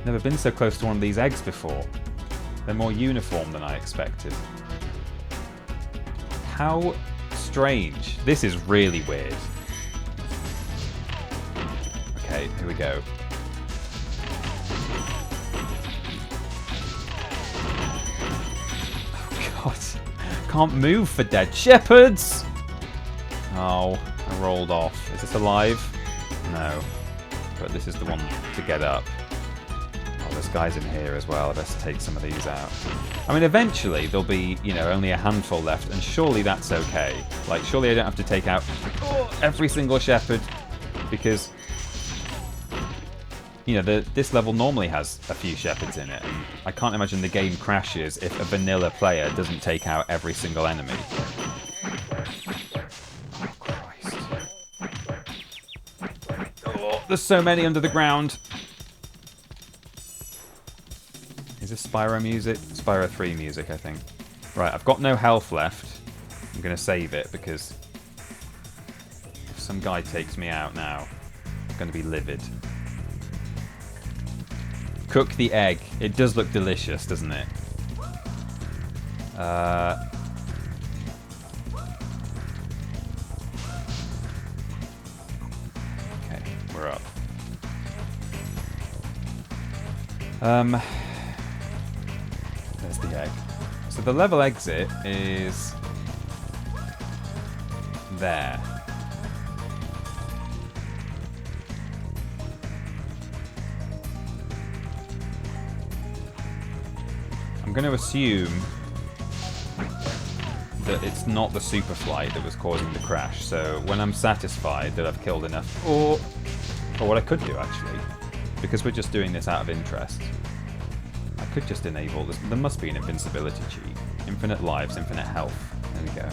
Never been so close to one of these eggs before. They're more uniform than I expected. How strange. This is really weird. Okay, here we go. Oh god. Can't move for dead shepherds! Oh, I rolled off. Is this alive? No. But this is the one to get up. Oh, there's guys in here as well. I best take some of these out. I mean, eventually there'll be, you know, only a handful left, and surely that's okay. Like, surely I don't have to take out every single shepherd, because, you know, this level normally has a few shepherds in it, and I can't imagine the game crashes if a vanilla player doesn't take out every single enemy. Oh, Christ. Oh, there's so many under the ground. Is this Spyro music? Spyro 3 music, I think. Right, I've got no health left. I'm going to save it because if some guy takes me out now, going to be livid. Cook the egg. It does look delicious, doesn't it? Okay, we're up. There's the egg. So the level exit is there. I'm going to assume that it's not the super flight that was causing the crash. So when I'm satisfied that I've killed enough, or what I could do actually, because we're just doing this out of interest, I could just enable this. There must be an invincibility cheat. Infinite lives, infinite health. There we go.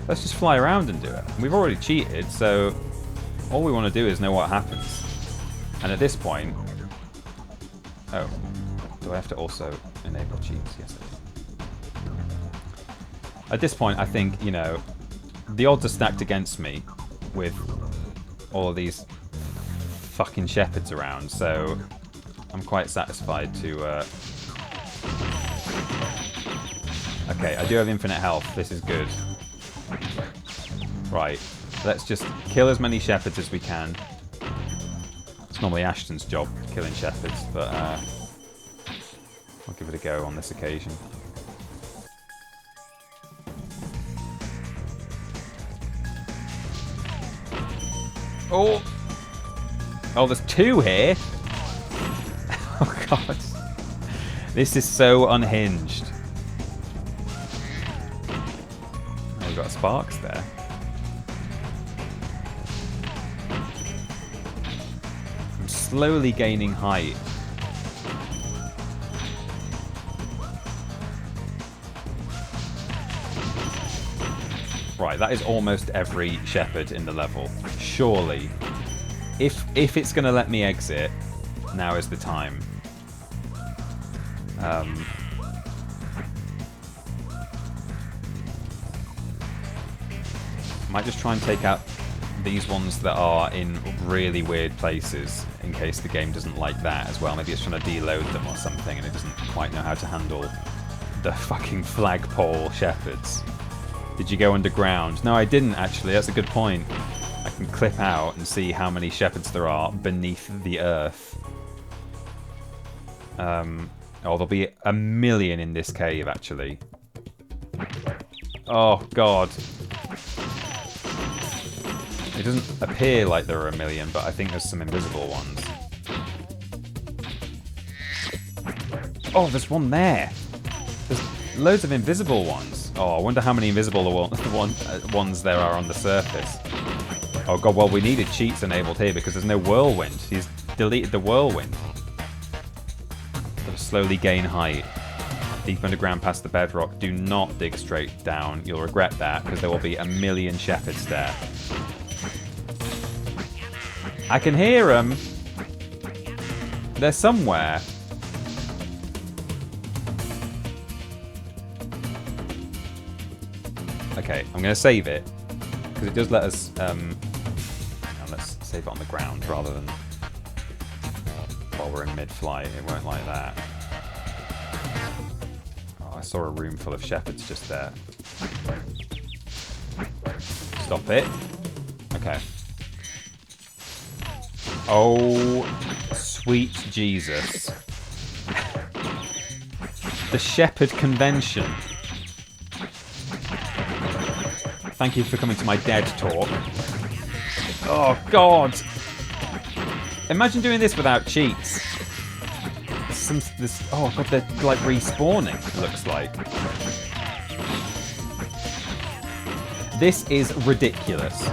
Let's just fly around and do it. We've already cheated, so all we want to do is know what happens. And at this point... Oh. Do I have to also enable cheats? Yes, I do. At this point, I think, you know, the odds are stacked against me with all of these fucking shepherds around, so I'm quite satisfied to... Okay, I do have infinite health. This is good. Right, let's just kill as many shepherds as we can. It's normally Ashton's job, killing shepherds, but I'll give it a go on this occasion. Oh! Oh, there's two here! Oh god. This is so unhinged. Oh, we've got sparks there. I'm slowly gaining height. Right, that is almost every shepherd in the level. Surely. If it's going to let me exit, now is the time. Might just try and take out these ones that are in really weird places, in case the game doesn't like that as well. Maybe it's trying to deload them or something, and it doesn't quite know how to handle the fucking flagpole shepherds. Did you go underground? No, I didn't actually. That's a good point. I can clip out and see how many shepherds there are beneath the earth. Oh, there'll be 1 million in this cave, actually. Oh, God. It doesn't appear like there are 1 million, but I think there's some invisible ones. Oh, there's one there. There's loads of invisible ones. Oh, I wonder how many invisible ones there are on the surface. Oh god, well we needed cheats enabled here because there's no whirlwind. He's deleted the whirlwind. Gotta slowly gain height. Deep underground past the bedrock. Do not dig straight down. You'll regret that because there will be 1 million shepherds there. I can hear them. They're somewhere. Okay, I'm going to save it because it does let us. Let's save it on the ground rather than while we're in mid-flight. It won't like that. Oh, I saw a room full of shepherds just there. Stop it. Okay. Oh, sweet Jesus. The Shepherd Convention. Thank you for coming to my dead talk. Oh, God. Imagine doing this without cheats. Oh, God, they're like respawning, it looks like. This is ridiculous.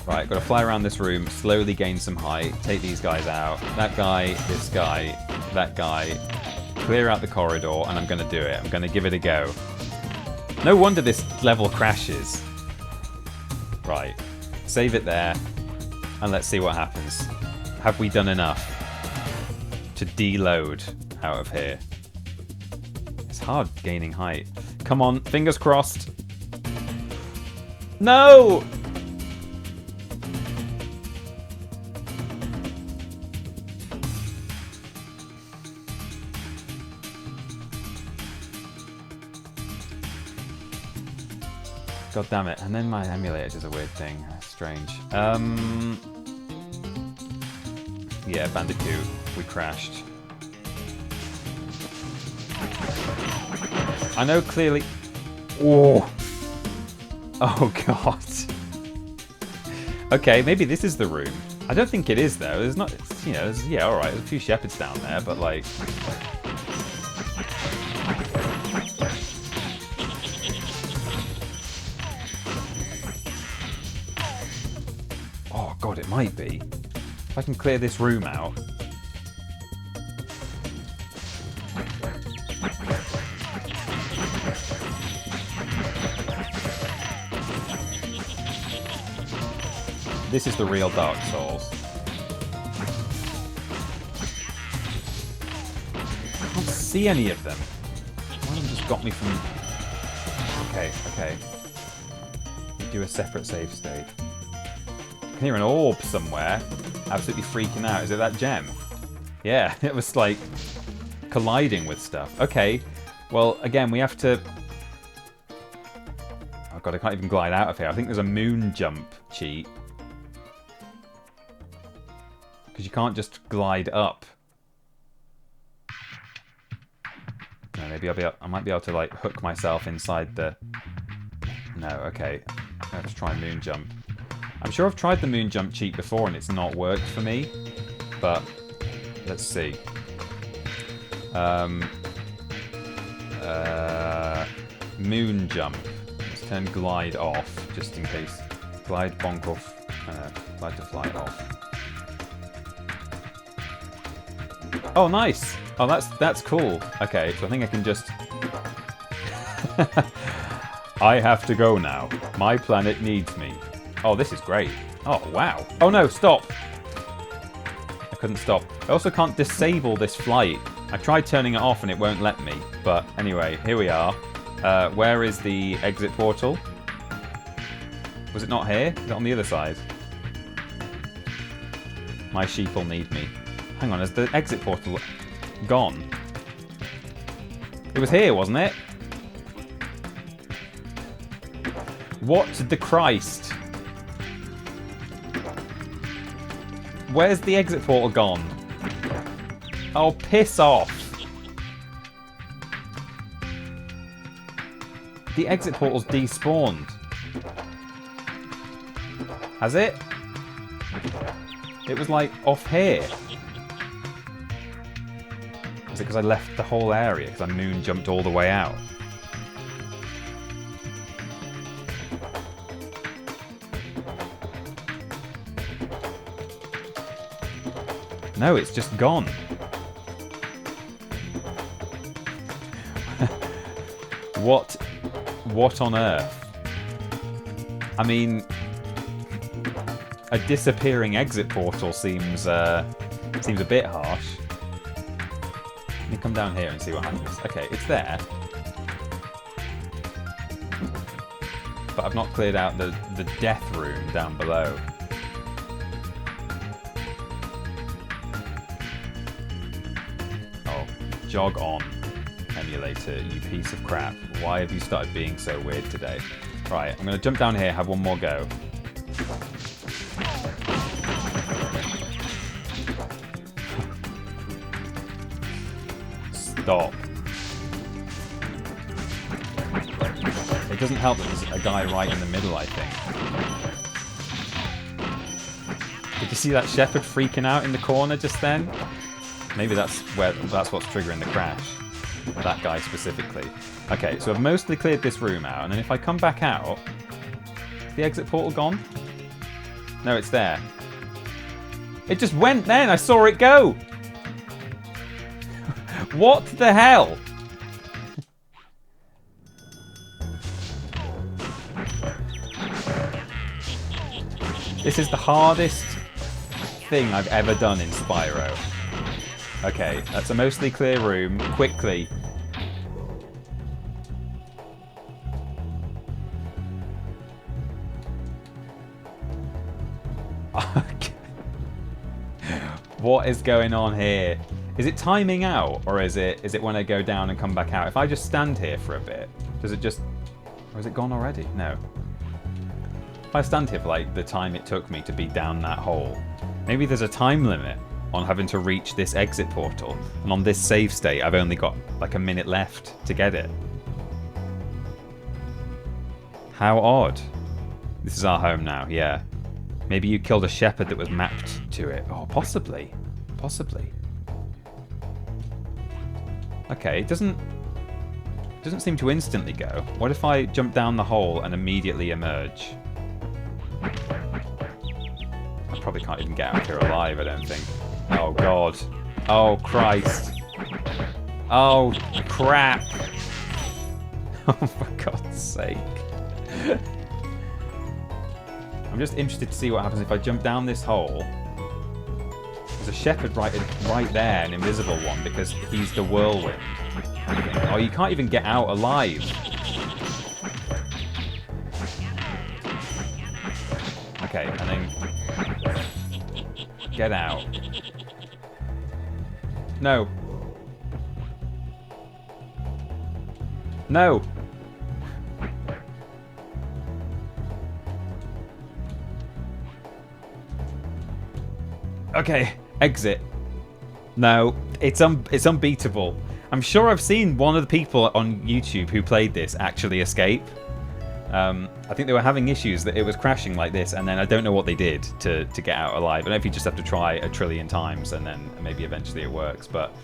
Right, got to fly around this room, slowly gain some height, take these guys out. That guy, this guy, that guy. Clear out the corridor, and I'm going to do it. I'm going to give it a go. No wonder this level crashes. Right. Save it there. And let's see what happens. Have we done enough to deload out of here? It's hard gaining height. Come on. Fingers crossed. No! God damn it. And then my emulator does a weird thing. That's strange. Yeah, Bandicoot. We crashed. I know clearly... Oh! Oh, God. Okay, maybe this is the room. I don't think it is, though. There's not... It's, you know, there's, yeah, alright. There's a few shepherds down there, but, like... Oh, God, it might be. If I can clear this room out... This is the real Dark Souls. I can't see any of them. One of them just got me from... Okay, okay. We do a separate save state. I can hear an orb somewhere. Absolutely freaking out. Is it that gem? Yeah, it was like colliding with stuff. Okay, well, again, we have to... Oh god, I can't even glide out of here. I think there's a moon jump cheat. Because you can't just glide up. No, maybe I might be able to like hook myself inside the... No, okay. Let's try moon jump. I'm sure I've tried the moon jump cheat before and it's not worked for me. But let's see. Moon jump. Let's turn glide off just in case. Glide bonk off. Glide to fly off. Oh, nice! Oh, that's cool. Okay, so I think I can just... I have to go now. My planet needs me. Oh, this is great. Oh, wow. Oh no, stop! I couldn't stop. I also can't disable this flight. I tried turning it off and it won't let me. But anyway, here we are. Where is the exit portal? Was it not here? Is it on the other side? My sheep will need me. Hang on, is the exit portal gone? It was here, wasn't it? What the Christ? Where's the exit portal gone? Oh, piss off. The exit portal's despawned. Has it? It was like off here. Is it because I left the whole area? Because I moon jumped all the way out? No, it's just gone. What on earth? I mean, a disappearing exit portal seems a bit harsh. Let me come down here and see what happens. Okay, it's there. But I've not cleared out the death room down below. Oh, jog on, emulator, you piece of crap. Why have you started being so weird today? Right, I'm going to jump down here, have one more go. Stop. It doesn't help that there's a guy right in the middle, I think. Did you see that shepherd freaking out in the corner just then? Maybe that's what's triggering the crash. That guy specifically. Okay, so I've mostly cleared this room out, and then if I come back out... Is the exit portal gone? No, it's there. It just went then! I saw it go! What the hell? This is the hardest thing I've ever done in Spyro. Okay, that's a mostly clear room. Quickly. What is going on here? Is it timing out, or is it when I go down and come back out? If I just stand here for a bit, does it just... Or is it gone already? No. If I stand here for like the time it took me to be down that hole, maybe there's a time limit on having to reach this exit portal. And on this save state, I've only got like a minute left to get it. How odd. This is our home now, yeah. Maybe you killed a shepherd that was mapped to it. Oh, possibly. Possibly. Okay, it doesn't seem to instantly go. What if I jump down the hole and immediately emerge? I probably can't even get out here alive, I don't think. Oh, God. Oh, Christ. Oh, crap. Oh, for God's sake. I'm just interested to see what happens if I jump down this hole. There's a shepherd right there, an invisible one, because he's the whirlwind. Oh, you can't even get out alive. Okay, and then get out. No. No. Okay, exit. No, it's unbeatable. I'm sure I've seen one of the people on YouTube who played this actually escape. I think they were having issues that it was crashing like this, and then I don't know what they did to get out alive. I don't know if you just have to try a trillion times and then maybe eventually it works, but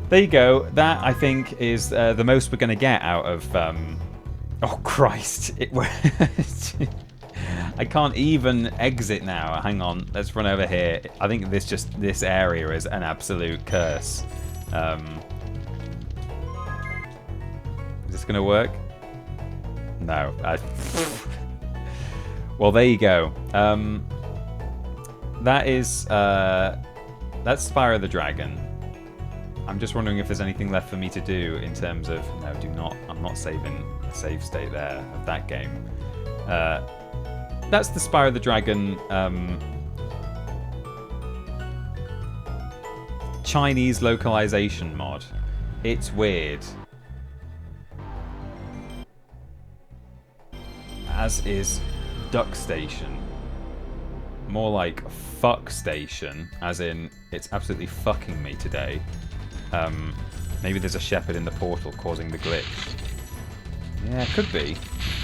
there you go. That, I think, is the most we're going to get out of... Oh, Christ. I can't even exit now. Hang on, let's run over here. I think this area is an absolute curse. Is this going to work? No. Well, there you go. That's Spyro the Dragon. I'm just wondering if there's anything left for me to do in terms of... No, do not. I'm not saving a save state there of that game. That's the Spyro the Dragon Chinese localization mod. It's weird. As is Duck Station. More like Fuck Station, as in it's absolutely fucking me today. Maybe there's a shepherd in the portal causing the glitch. Yeah, could be.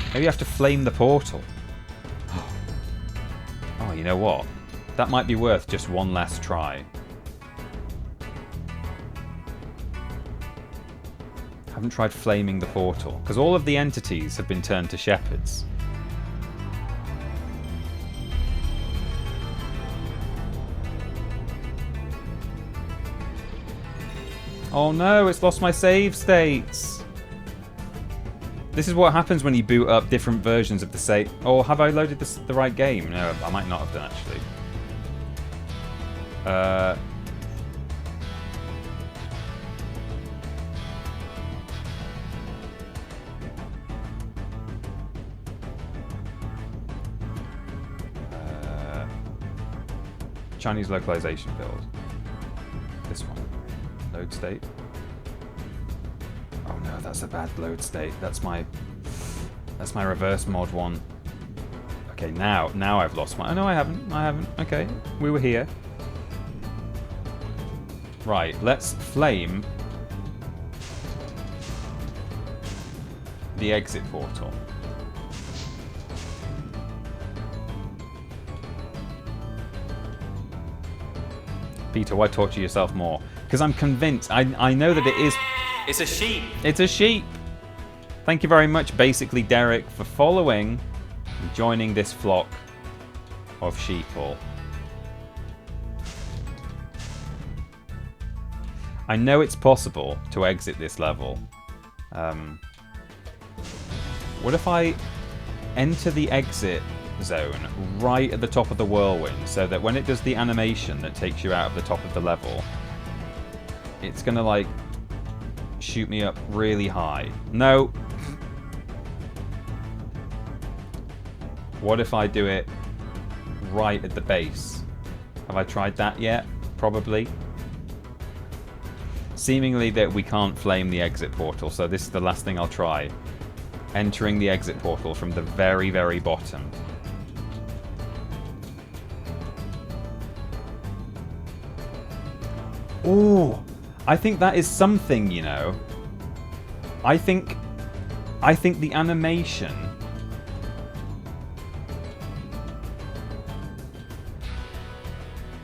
Maybe you have to flame the portal. Oh, you know what? That might be worth just one last try. Haven't tried flaming the portal, because all of the entities have been turned to shepherds. Oh no, it's lost my save states. This is what happens when you boot up different versions of the save. Oh, have I loaded the right game? No, I might not have done actually. Chinese localization build. This one. Load state. Oh no, that's a bad load state. That's my reverse mod one. Okay, now I've lost my... Oh no, I haven't. Okay, we were here. Right, let's flame the exit portal. Peter, why torture yourself more? Because I'm convinced. I know that it is... It's a sheep. It's a sheep. Thank you very much, basically, Derek, for following and joining this flock of sheeple. I know it's possible to exit this level. What if I enter the exit zone right at the top of the whirlwind, so that when it does the animation that takes you out of the top of the level, it's gonna like shoot me up really high. No. What if I do it right at the base? Have I tried that yet? Probably. Seemingly that we can't flame the exit portal, so this is the last thing I'll try. entering the exit portal from the very, very bottom. Oh, I think that is something, you know. I think the animation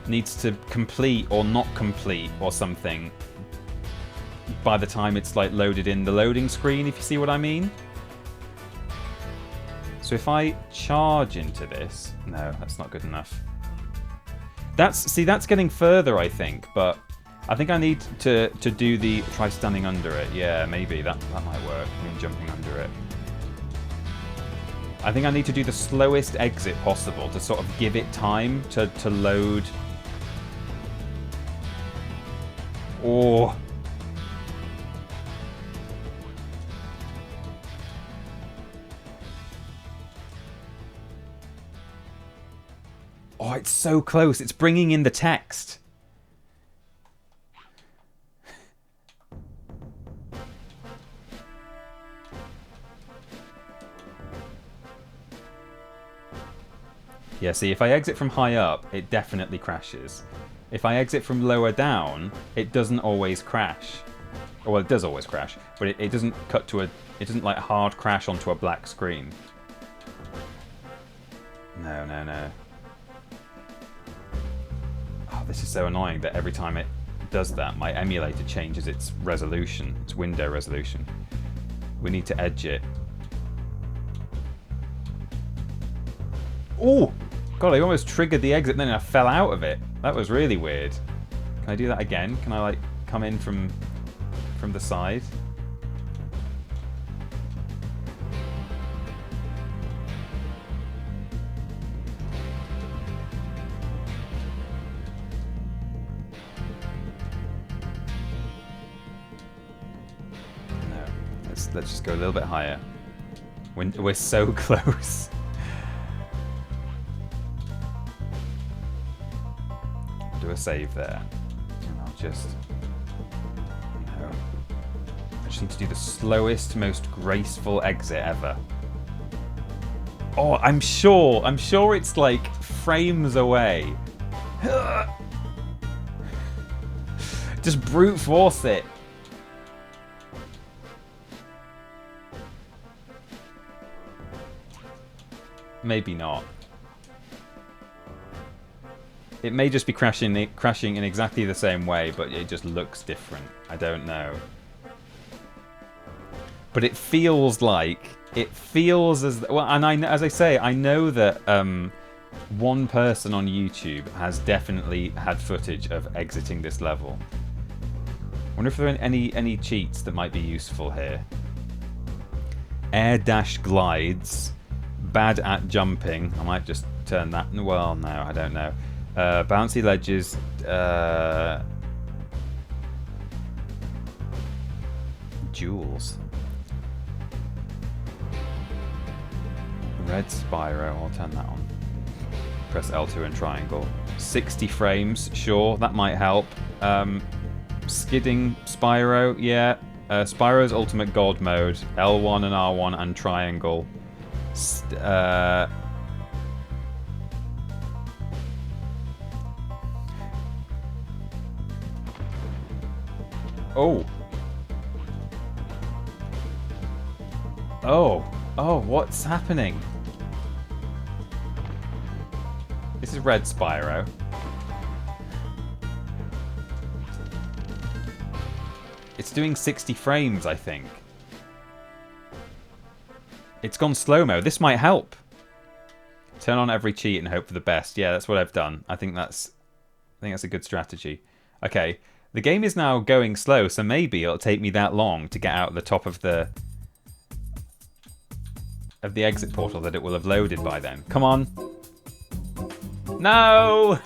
needs to complete or not complete or something by the time it's like loaded in the loading screen, if you see what I mean. So if I charge into this, no, that's not good enough. That's getting further, I think, but I think I need to do the try standing under it. Yeah, maybe that might work. I mean, jumping under it. I think I need to do the slowest exit possible to sort of give it time to load. Oh. Oh, it's so close. It's bringing in the text. Yeah, see, if I exit from high up, it definitely crashes. If I exit from lower down, it doesn't always crash. Well, it does always crash, but it doesn't cut to a... It doesn't, like, hard crash onto a black screen. No, no, no. Oh, this is so annoying that every time it does that, my emulator changes its resolution, its window resolution. We need to edge it. Oh! God, I almost triggered the exit and then I fell out of it. That was really weird. Can I do that again? Can I, like, come in from the side? No. Let's just go a little bit higher. We're so close. Do a save there, and I'll just, no, I just need to do the slowest, most graceful exit ever. Oh, I'm sure it's like frames away. Just brute force it. Maybe not. It may just be crashing in exactly the same way, but it just looks different. I don't know. But it feels as well. And as I say, I know that one person on YouTube has definitely had footage of exiting this level. I wonder if there are any cheats that might be useful here. Air dash glides, bad at jumping. I might just turn that. Well, no, I don't know. Bouncy ledges, jewels. Red Spyro, I'll turn that on. Press L2 and triangle. 60 frames, sure, that might help. Skidding Spyro, yeah. Spyro's ultimate god mode, L1 and R1 and triangle. Oh. Oh, what's happening? This is Red Spyro. It's doing 60 frames, I think. It's gone slow-mo. This might help. Turn on every cheat and hope for the best. Yeah, that's what I've done. I think that's a good strategy. Okay. The game is now going slow, so maybe it'll take me that long to get out the top of the exit portal that it will have loaded by then. Come on. No!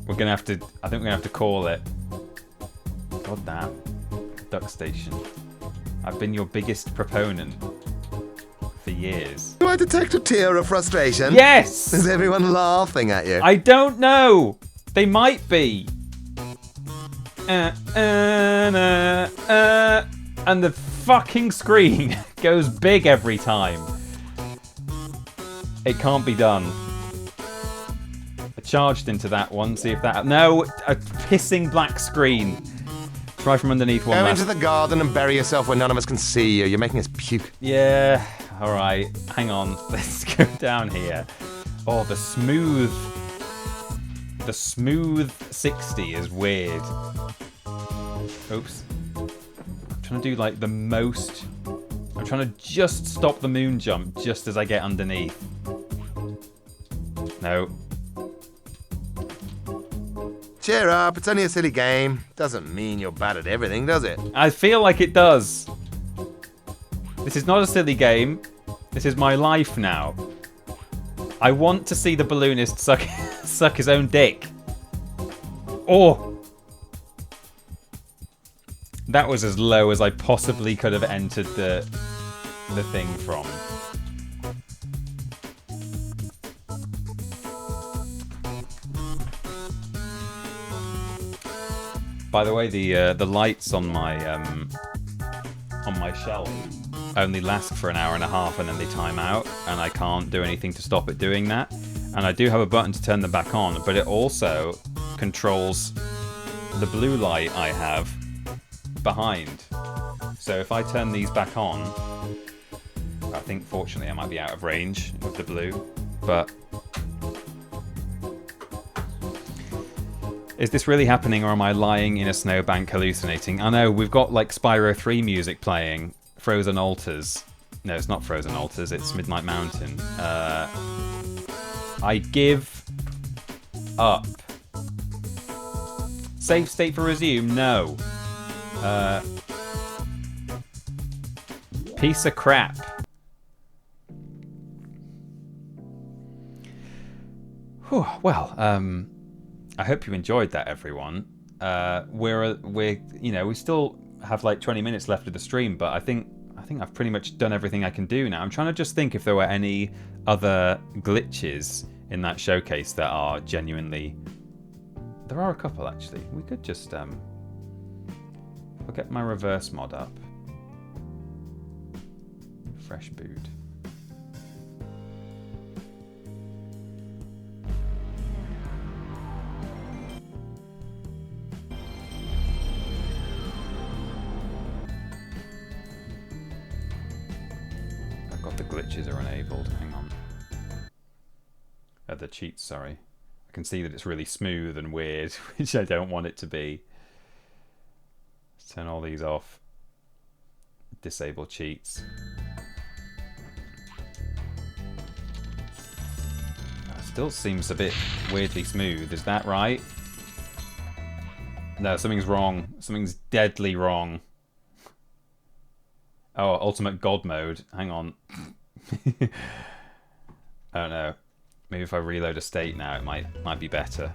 We're gonna have to. I think we're gonna have to call it. God damn. Duck Station. I've been your biggest proponent for years. You are detect a tear of frustration? Yes! Is everyone laughing at you? I don't know. They might be. And the fucking screen goes big every time. It can't be done. I charged into that one, see if that... No, a pissing black screen. Try from underneath one Go last... into the garden and bury yourself where none of us can see you. You're making us puke. Yeah, alright. Hang on. Let's go down here. Oh, the smooth 60 is weird. Oops. I'm trying to do like the most... I'm trying to just stop the moon jump just as I get underneath. No. Cheer up, it's only a silly game. Doesn't mean you're bad at everything, does it? I feel like it does. This is not a silly game. This is my life now. I want to see the balloonist suck his own dick. Oh! That was as low as I possibly could have entered the thing from. By the way, the lights on my shelf only last for an hour and a half and then they time out, and I can't do anything to stop it doing that. And I do have a button to turn them back on, but it also controls the blue light I have behind. So if I turn these back on, I think fortunately I might be out of range of the blue, but is this really happening, or am I lying in a snowbank hallucinating? I know, we've got like Spyro 3 music playing, Frozen Altars. No, it's not Frozen Altars, it's Midnight Mountain. I give up. Save state for resume? No. Piece of crap. Whew, well, I hope you enjoyed that, everyone. We still have like 20 minutes left of the stream, but I think I've pretty much done everything I can do now. I'm trying to just think if there were any other glitches in that showcase that are genuinely... There are a couple, actually. We could just... I'll get my reverse mod up. Fresh boot. The glitches are enabled. Hang on. The cheats, sorry. I can see that it's really smooth and weird, which I don't want it to be. Let's turn all these off. Disable cheats. That still seems a bit weirdly smooth. Is that right? No, something's wrong. Something's deadly wrong. Oh, ultimate god mode. Hang on. I don't know. Maybe if I reload a state now, it might be better.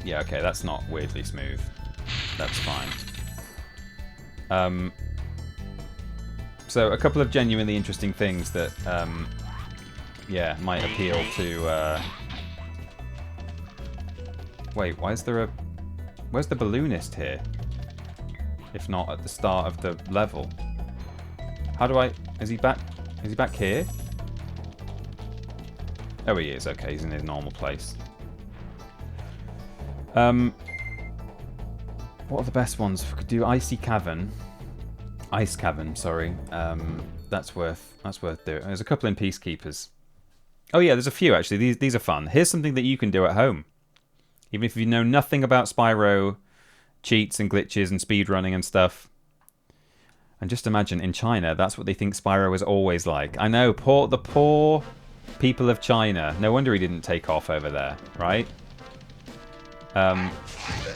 Yeah, okay, that's not weirdly smooth. That's fine. So a couple of genuinely interesting things that, yeah, might appeal to. Wait, where's the balloonist here? If not at the start of the level. How do I... Is he back here? Oh, he is. Okay, he's in his normal place. What are the best ones? We could do Icy Cavern. Ice Cavern, sorry. That's worth doing. There's a couple in Peacekeepers. Oh yeah, there's a few actually. These are fun. Here's something that you can do at home. Even if you know nothing about Spyro... cheats and glitches and speedrunning and stuff. And just imagine, in China, that's what they think Spyro is always like. I know, the poor people of China. No wonder he didn't take off over there, right?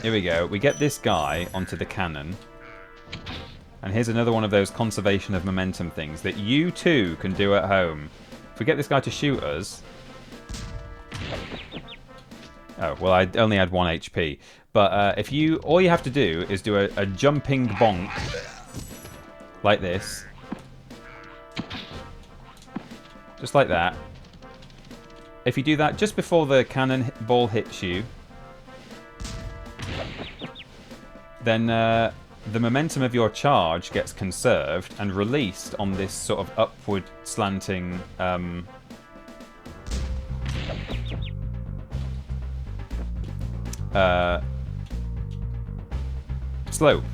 Here we go. We get this guy onto the cannon. And here's another one of those conservation of momentum things that you too can do at home. If we get this guy to shoot us... Oh, well, I only had 1 HP. But if all you have to do is do a jumping bonk like this. Just like that. If you do that just before the cannon ball hits you, then the momentum of your charge gets conserved and released on this sort of upward slanting slope.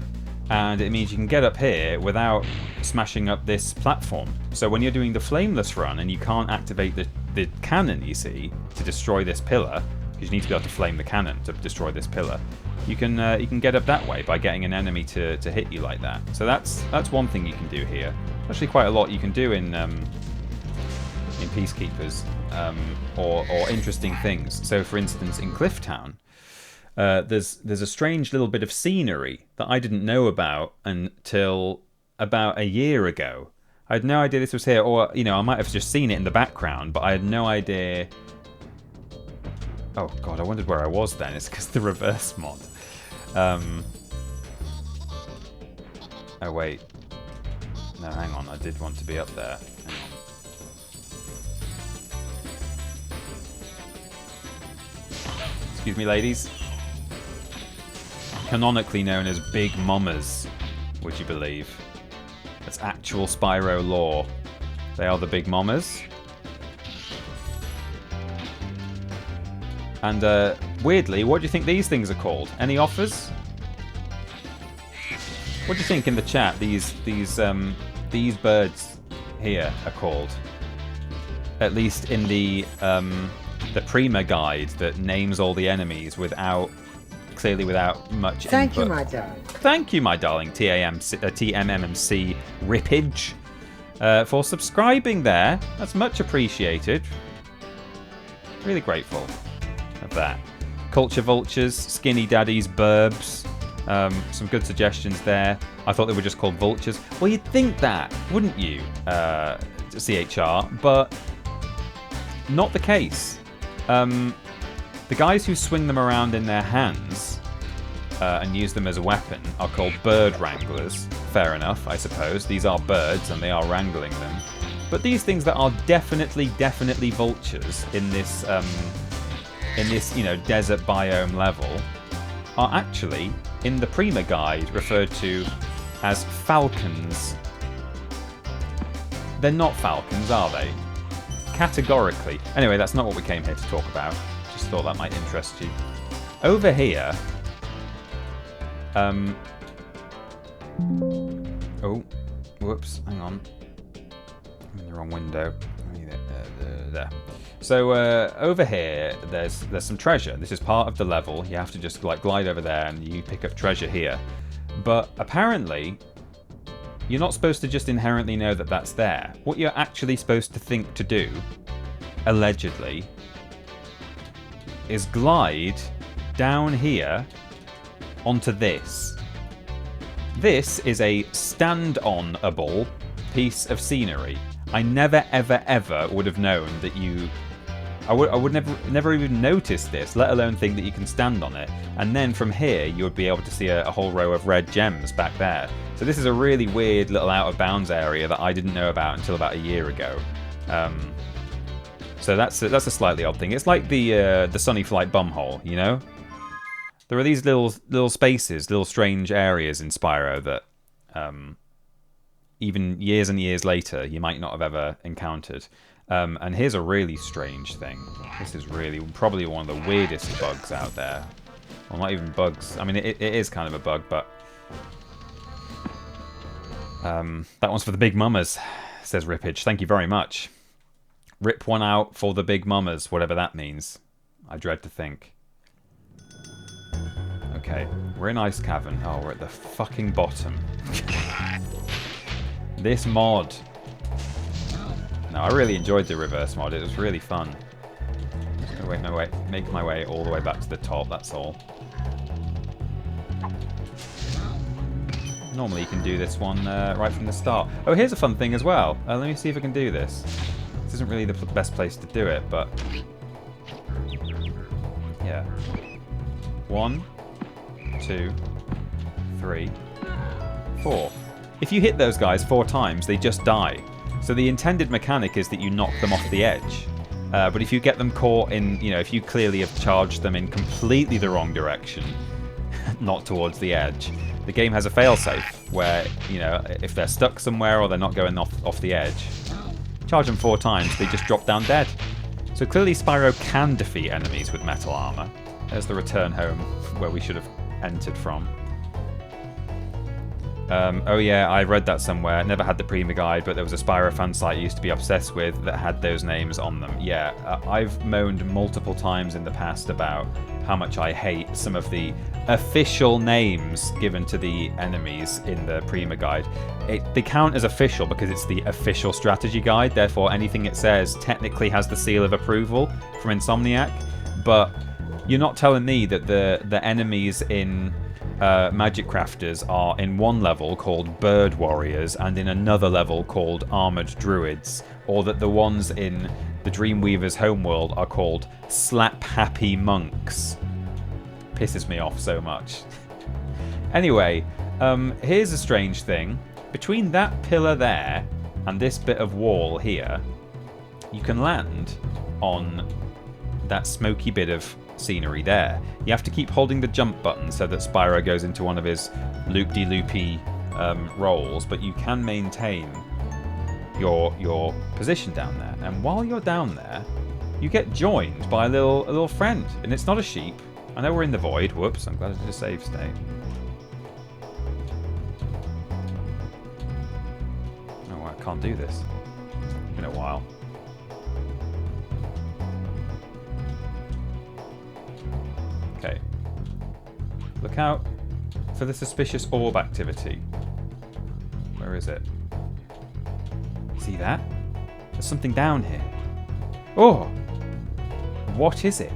And it means you can get up here without smashing up this platform. So when you're doing the flameless run and you can't activate the cannon, you see, to destroy this pillar, because you need to be able to flame the cannon to destroy this pillar, you can get up that way by getting an enemy to hit you like that. So that's one thing you can do here. Actually, quite a lot you can do in Peacekeepers, or interesting things. So, for instance, in Clifftown, there's a strange little bit of scenery that I didn't know about until about a year ago. I had no idea this was here, or I might have just seen it in the background, but I had no idea. Oh god, I wondered where I was then. It's because the reverse mod. Oh wait. No, hang on. I did want to be up there. Hang on. Excuse me, ladies. Canonically known as Big Mamas, would you believe? That's actual Spyro lore. They are the Big Mamas. And weirdly, what do you think these things are called? Any offers? What do you think in the chat these birds here are called? At least in the Prima guide that names all the enemies clearly without much Thank input. you, my darling. Thank you, my darling TMMC Rippage, for subscribing there. That's much appreciated. Really grateful of that. Culture Vultures, Skinny Daddies, Burbs. Some good suggestions there. I thought they were just called vultures. Well, you'd think that, wouldn't you, CHR? But not the case. The guys who swing them around in their hands and use them as a weapon are called bird wranglers. Fair enough, I suppose. These are birds and they are wrangling them. But these things that are definitely vultures in this desert biome level are actually, in the Prima guide, referred to as falcons. They're not falcons, are they? Categorically. Anyway, that's not what we came here to talk about. Just thought that might interest you. Over here... Oh, whoops, hang on. I'm in the wrong window. There. So over here, there's some treasure. This is part of the level. You have to just glide over there and you pick up treasure here. But apparently, you're not supposed to just inherently know that that's there. What you're actually supposed to think to do, allegedly, is glide down here onto this. This is a stand-on-able piece of scenery. I never, ever would have known that you... I would never even notice this, let alone think that you can stand on it. And then from here, you would be able to see a whole row of red gems back there. So this is a really weird little out-of-bounds area that I didn't know about until about a year ago. So that's a slightly odd thing. It's like the Sunny Flight bumhole, you know? There are these little spaces, little strange areas in Spyro that even years and years later you might not have ever encountered. And here's a really strange thing. This is really probably one of the weirdest bugs out there. Well, not even bugs. I mean, it is kind of a bug, but... that one's for the Big Mamas, says Rippage. Thank you very much. Rip one out for the Big Mamas, whatever that means. I dread to think. Okay, we're in Ice Cavern. Oh, we're at the fucking bottom. This mod. No, I really enjoyed the reverse mod. It was really fun. I'm just gonna make my way all the way back to the top, that's all. Normally you can do this one right from the start. Oh, here's a fun thing as well. Let me see if I can do this. This isn't really the best place to do it, but... yeah. 1, 2, 3, 4. if you hit those guys 4 times, they just die. So the intended mechanic is that you knock them off the edge. But if you get them caught in, you know, if you clearly have charged them in completely the wrong direction, not towards the edge, the game has a failsafe where, you know, if they're stuck somewhere or they're not going off the edge, charge them 4 times, they just drop down dead. So clearly Spyro can defeat enemies with metal armor. There's the return home where we should have entered from. Oh yeah, I read that somewhere. Never had the Prima guide, but there was a Spyro fan site I used to be obsessed with that had those names on them. Yeah, I've moaned multiple times in the past about how much I hate some of the official names given to the enemies in the Prima guide. They count as official because it's the official strategy guide, therefore anything it says technically has the seal of approval from Insomniac, but you're not telling me that the enemies in Magic Crafters are in one level called Bird Warriors and in another level called Armored Druids, or that the ones in the Dreamweaver's homeworld are called Slap Happy Monks. Pisses me off so much. Anyway, here's a strange thing. Between that pillar there and this bit of wall here, you can land on that smoky bit of scenery there. You have to keep holding the jump button so that Spyro goes into one of his loop-de-loopy rolls, but you can maintain your position down there. And while you're down there, you get joined by a little friend, and it's not a sheep. I know we're in the void. Whoops! I'm glad I did a save state. Oh, I can't do this. It's been a while. Okay. Look out for the suspicious orb activity. Where is it? See that? There's something down here. Oh! What is it?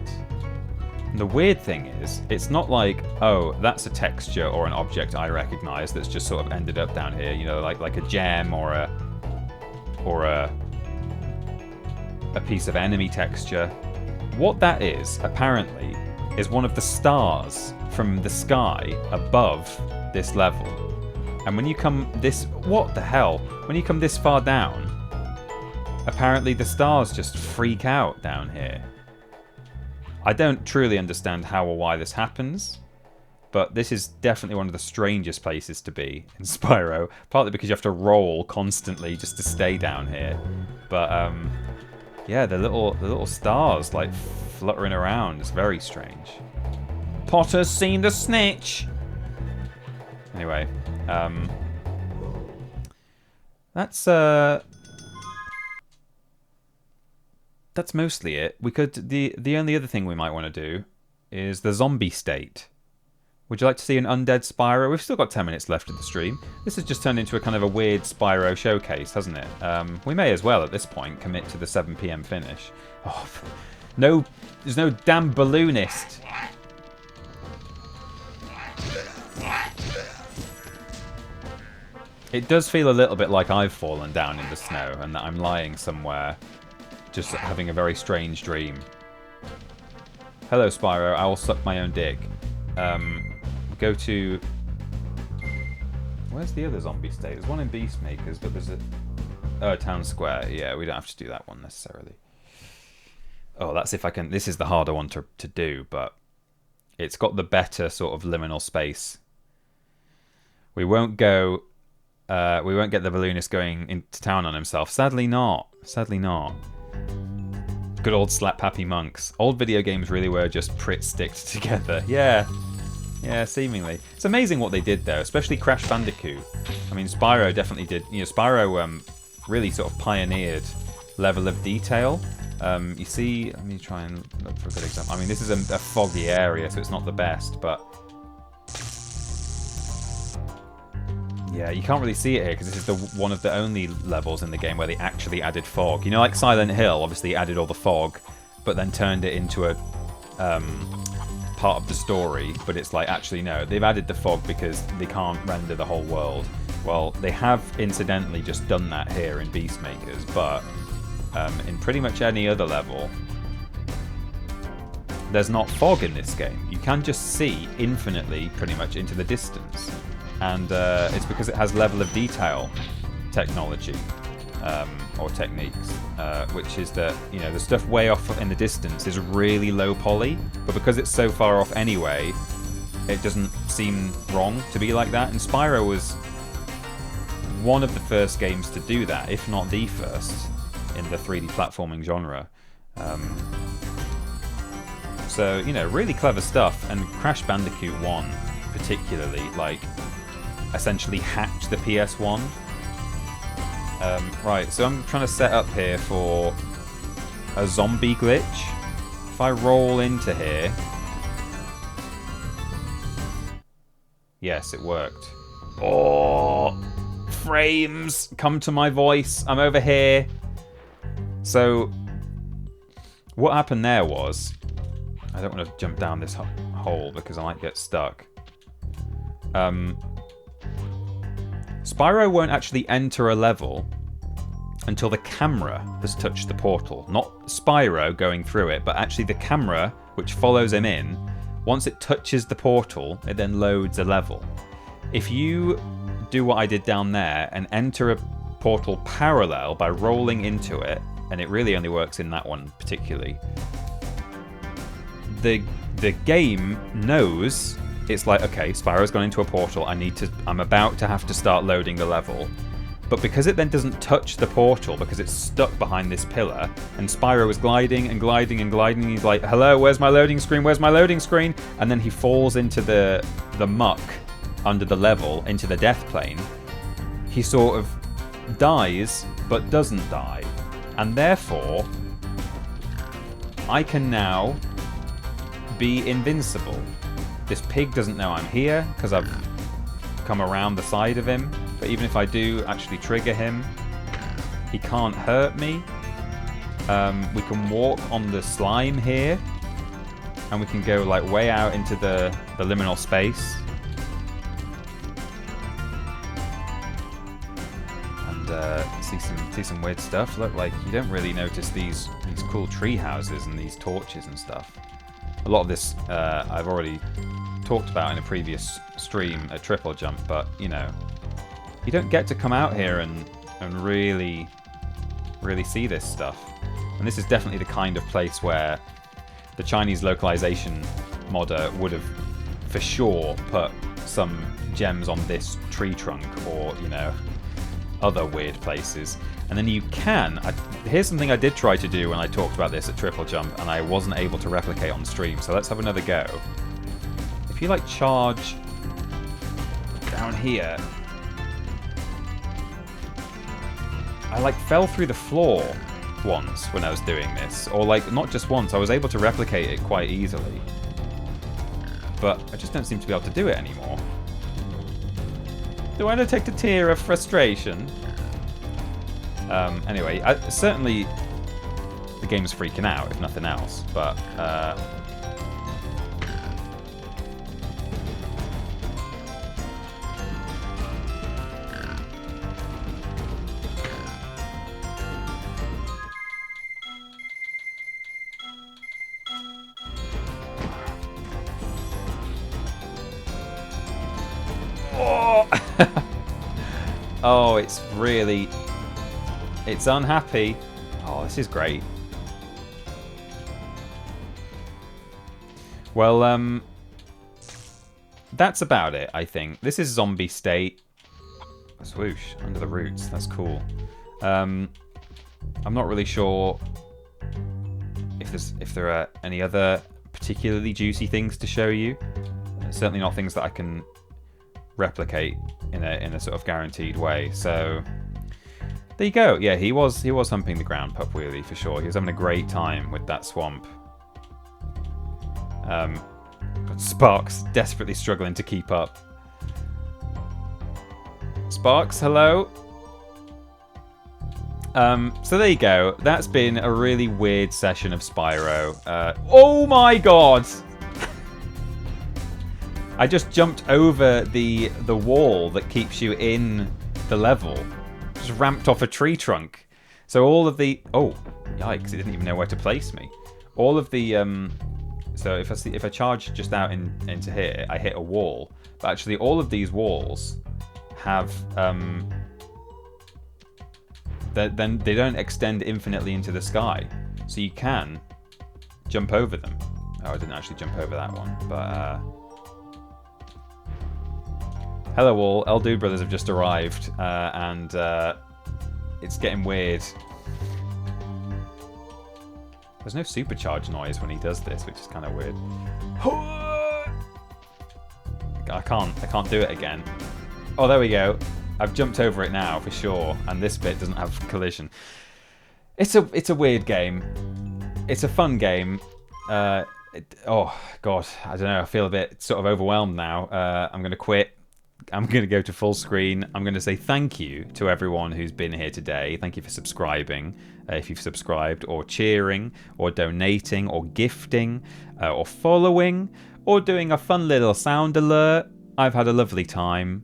And the weird thing is, it's not like, oh, that's a texture or an object I recognize that's just sort of ended up down here, you know, like a gem or a piece of enemy texture. What that is, apparently, is one of the stars from the sky above this level. And when you come this... What the hell? When you come this far down, apparently the stars just freak out down here. I don't truly understand how or why this happens, but this is definitely one of the strangest places to be in Spyro, partly because you have to roll constantly just to stay down here. But, yeah, the little stars, like, fluttering around. It's very strange. Potter's seen the snitch! Anyway, that's mostly it. We could... The only other thing we might want to do is the zombie state. Would you like to see an undead Spyro? We've still got 10 minutes left of the stream. This has just turned into a kind of a weird Spyro showcase, hasn't it? We may as well, at this point, commit to the 7 PM finish. Oh, no... There's no damn balloonist. It does feel a little bit like I've fallen down in the snow and that I'm lying somewhere just having a very strange dream. Hello, Spyro. I will suck my own dick. Go to... Where's the other zombie state? There's one in Beastmakers, but there's a... Oh, Town Square. Yeah, we don't have to do that one necessarily. Oh, that's if I can... This is the harder one to do, but it's got the better sort of liminal space. We won't go... we won't get the balloonist going into town on himself. Sadly not. Sadly not. Good old slap happy monks. Old video games really were just Prit sticked together. Yeah. Yeah, seemingly. It's amazing what they did though, especially Crash Bandicoot. I mean, Spyro definitely did... You know, Spyro really sort of pioneered level of detail. You see... Let me try and look for a good example. I mean, this is a foggy area, so it's not the best, but... Yeah, you can't really see it here because this is one of the only levels in the game where they actually added fog. You know, like Silent Hill, obviously added all the fog, but then turned it into a part of the story. But it's like, actually, no, they've added the fog because they can't render the whole world. Well, they have incidentally just done that here in Beastmakers, but in pretty much any other level, there's not fog in this game. You can just see infinitely, pretty much, into the distance. and it's because it has level of detail technology or techniques, which is that, you know, the stuff way off in the distance is really low poly, but because it's so far off anyway, it doesn't seem wrong to be like that. And Spyro was one of the first games to do that, if not the first, in the 3D platforming genre. So, you know, really clever stuff. And Crash Bandicoot 1 particularly, like, essentially hacked the PS1. Right, so I'm trying to set up here for a zombie glitch. If I roll into here... Yes, it worked. Oh, frames! Come to my voice. I'm over here. So, what happened there was... I don't want to jump down this hole because I might get stuck. Spyro won't actually enter a level until the camera has touched the portal. Not Spyro going through it, but actually the camera, which follows him in. Once it touches the portal, it then loads a level. If you do what I did down there and enter a portal parallel by rolling into it, and it really only works in that one particularly, the game knows, it's like, okay, Spyro's gone into a portal, I'm about to have to start loading the level. But because it then doesn't touch the portal, because it's stuck behind this pillar, and Spyro is gliding and gliding and gliding, he's like, hello, where's my loading screen, where's my loading screen? And then he falls into the muck under the level, into the death plane. He sort of dies, but doesn't die. And therefore, I can now be invincible. This pig doesn't know I'm here because I've come around the side of him, but even if I do actually trigger him, he can't hurt me. We can walk on the slime here, and we can go like way out into the liminal space. And see some weird stuff. Look, like, you don't really notice these cool tree houses and these torches and stuff. A lot of this I've already talked about in a previous stream at Triple Jump, but, you know, you don't get to come out here and really see this stuff. And this is definitely the kind of place where the Chinese localization modder would have for sure put some gems on this tree trunk, or, you know, other weird places. And then you can... here's something I did try to do when I talked about this at Triple Jump, and I wasn't able to replicate on stream, so let's have another go. If you, like, charge down here... I, like, fell through the floor once when I was doing this. Or, like, not just once, I was able to replicate it quite easily. But I just don't seem to be able to do it anymore. Do I detect a tear of frustration? Anyway, certainly the game's freaking out, if nothing else, but... Oh, it's really... It's unhappy. Oh, this is great. Well, that's about it, I think. This is Zombie State. Swoosh, under the roots. That's cool. I'm not really sure if there are any other particularly juicy things to show you. Certainly not things that I can replicate in a sort of guaranteed way. So there you go. Yeah, he was humping the ground, Pup Wheelie, for sure. He was having a great time with that swamp. But Sparks desperately struggling to keep up. Sparks, hello. So there you go. That's been a really weird session of Spyro. Oh my god! I just jumped over the wall that keeps you in the level. Just ramped off a tree trunk. So all of the... Oh, yikes, it didn't even know where to place me. All of the... So if I charge just out into here, I hit a wall. But actually, all of these walls have then they don't extend infinitely into the sky, so you can jump over them. Oh, I didn't actually jump over that one, but hello all, El Dude Brothers have just arrived, and it's getting weird. There's no supercharge noise when he does this, which is kind of weird. I can't do it again. Oh, there we go. I've jumped over it now for sure, and this bit doesn't have collision. It's a weird game. It's a fun game. Oh god, I don't know. I feel a bit sort of overwhelmed now. I'm gonna quit. I'm going to go to full screen. I'm going to say thank you to everyone who's been here today. Thank you for subscribing, if you've subscribed, or cheering, or donating, or gifting, or following, or doing a fun little sound alert. I've had a lovely time.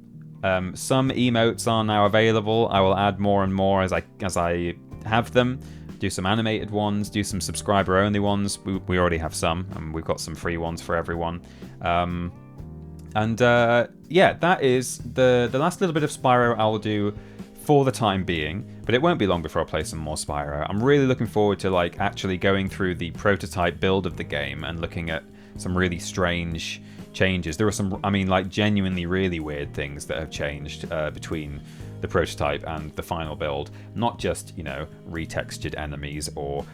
Some emotes are now available. I will add more and more as I have them. Do some animated ones, do some subscriber-only ones. We already have some, and we've got some free ones for everyone. Yeah, that is the last little bit of Spyro I will do for the time being, but it won't be long before I play some more Spyro. I'm really looking forward to actually going through the prototype build of the game and looking at some really strange changes. There were some, genuinely really weird things that have changed between the prototype and the final build. Not just, retextured enemies or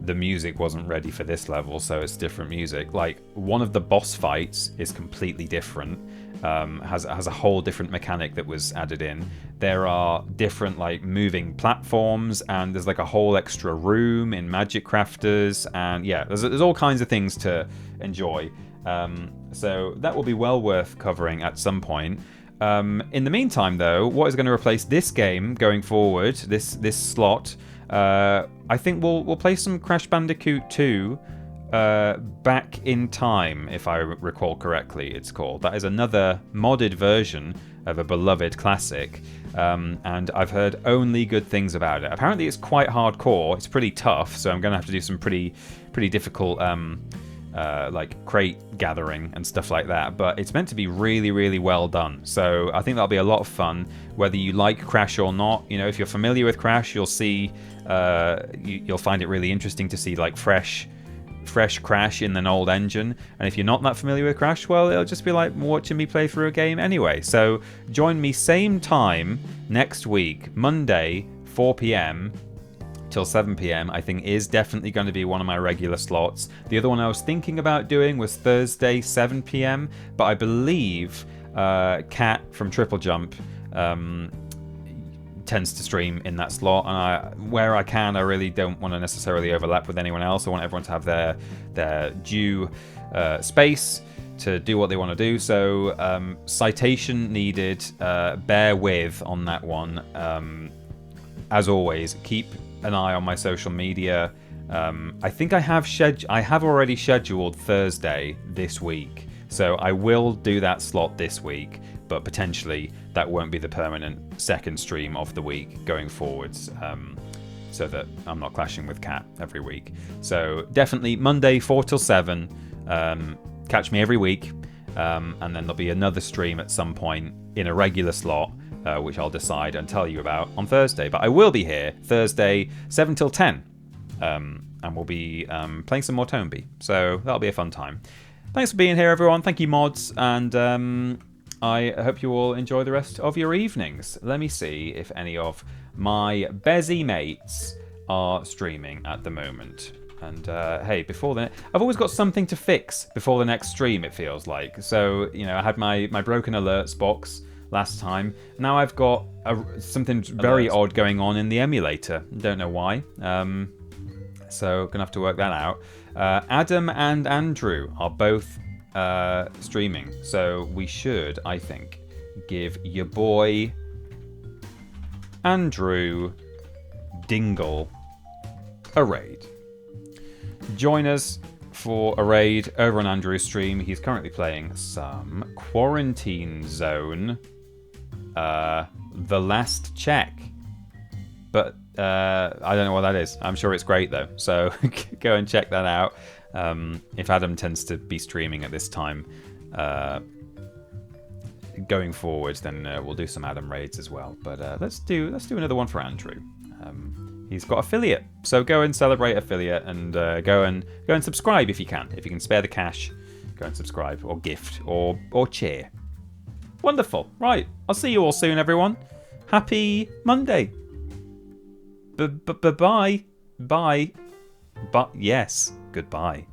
the music wasn't ready for this level, so it's different music. Like, one of the boss fights is completely different, has a whole different mechanic that was added in. There are different, moving platforms, and there's, a whole extra room in Magic Crafters, and yeah, there's all kinds of things to enjoy. So that will be well worth covering at some point. In the meantime, though, what is going to replace this game going forward, this slot, I think we'll play some Crash Bandicoot 2 Back in Time, if I recall correctly, it's called. That is another modded version of a beloved classic, and I've heard only good things about it. Apparently it's quite hardcore, it's pretty tough, so I'm going to have to do some pretty difficult crate gathering and stuff like that, but it's meant to be really, really well done. So I think that'll be a lot of fun, whether you like Crash or not. If you're familiar with Crash, you'll see, you'll find it really interesting to see fresh Crash in an old engine. And if you're not that familiar with Crash, well, it'll just be like watching me play through a game anyway. So join me same time next week, Monday, 4 p.m. till 7 p.m. I think is definitely going to be one of my regular slots. The other one I was thinking about doing was Thursday, 7 p.m. But I believe Kat from Triple Jump tends to stream in that slot, and where I can, I really don't want to necessarily overlap with anyone else. I want everyone to have their due space to do what they want to do. So citation needed. Bear with on that one. As always, keep an eye on my social media. I think I have already scheduled Thursday this week, so I will do that slot this week, but potentially that won't be the permanent second stream of the week going forwards, so that I'm not clashing with Kat every week. So definitely Monday 4 till 7, catch me every week, and then there'll be another stream at some point in a regular slot, which I'll decide and tell you about on Thursday. But I will be here Thursday 7 till 10, and we'll be playing some more Tomby, so that'll be a fun time. Thanks for being here, everyone. Thank you, mods, and I hope you all enjoy the rest of your evenings. Let me see if any of my Bezzy mates are streaming at the moment. And hey, before then, I've always got something to fix before the next stream, it feels like. So, I had my broken alerts box last time. Now I've got something very odd going on in the emulator. Don't know why. So, gonna have to work that out. Adam and Andrew are both streaming, so we should, I think, give your boy Andrew Dingle a raid. Join us for a raid over on Andrew's stream. He's currently playing some Quarantine Zone, The Last Check, but I don't know what that is. I'm sure it's great though, so go and check that out. If Adam tends to be streaming at this time, going forward, then we'll do some Adam raids as well. But let's do another one for Andrew. He's got affiliate, so go and celebrate affiliate, and go and subscribe if you can. If you can spare the cash, go and subscribe or gift or cheer. Wonderful. Right, I'll see you all soon, everyone. Happy Monday. Bye. Bye. But yes, goodbye.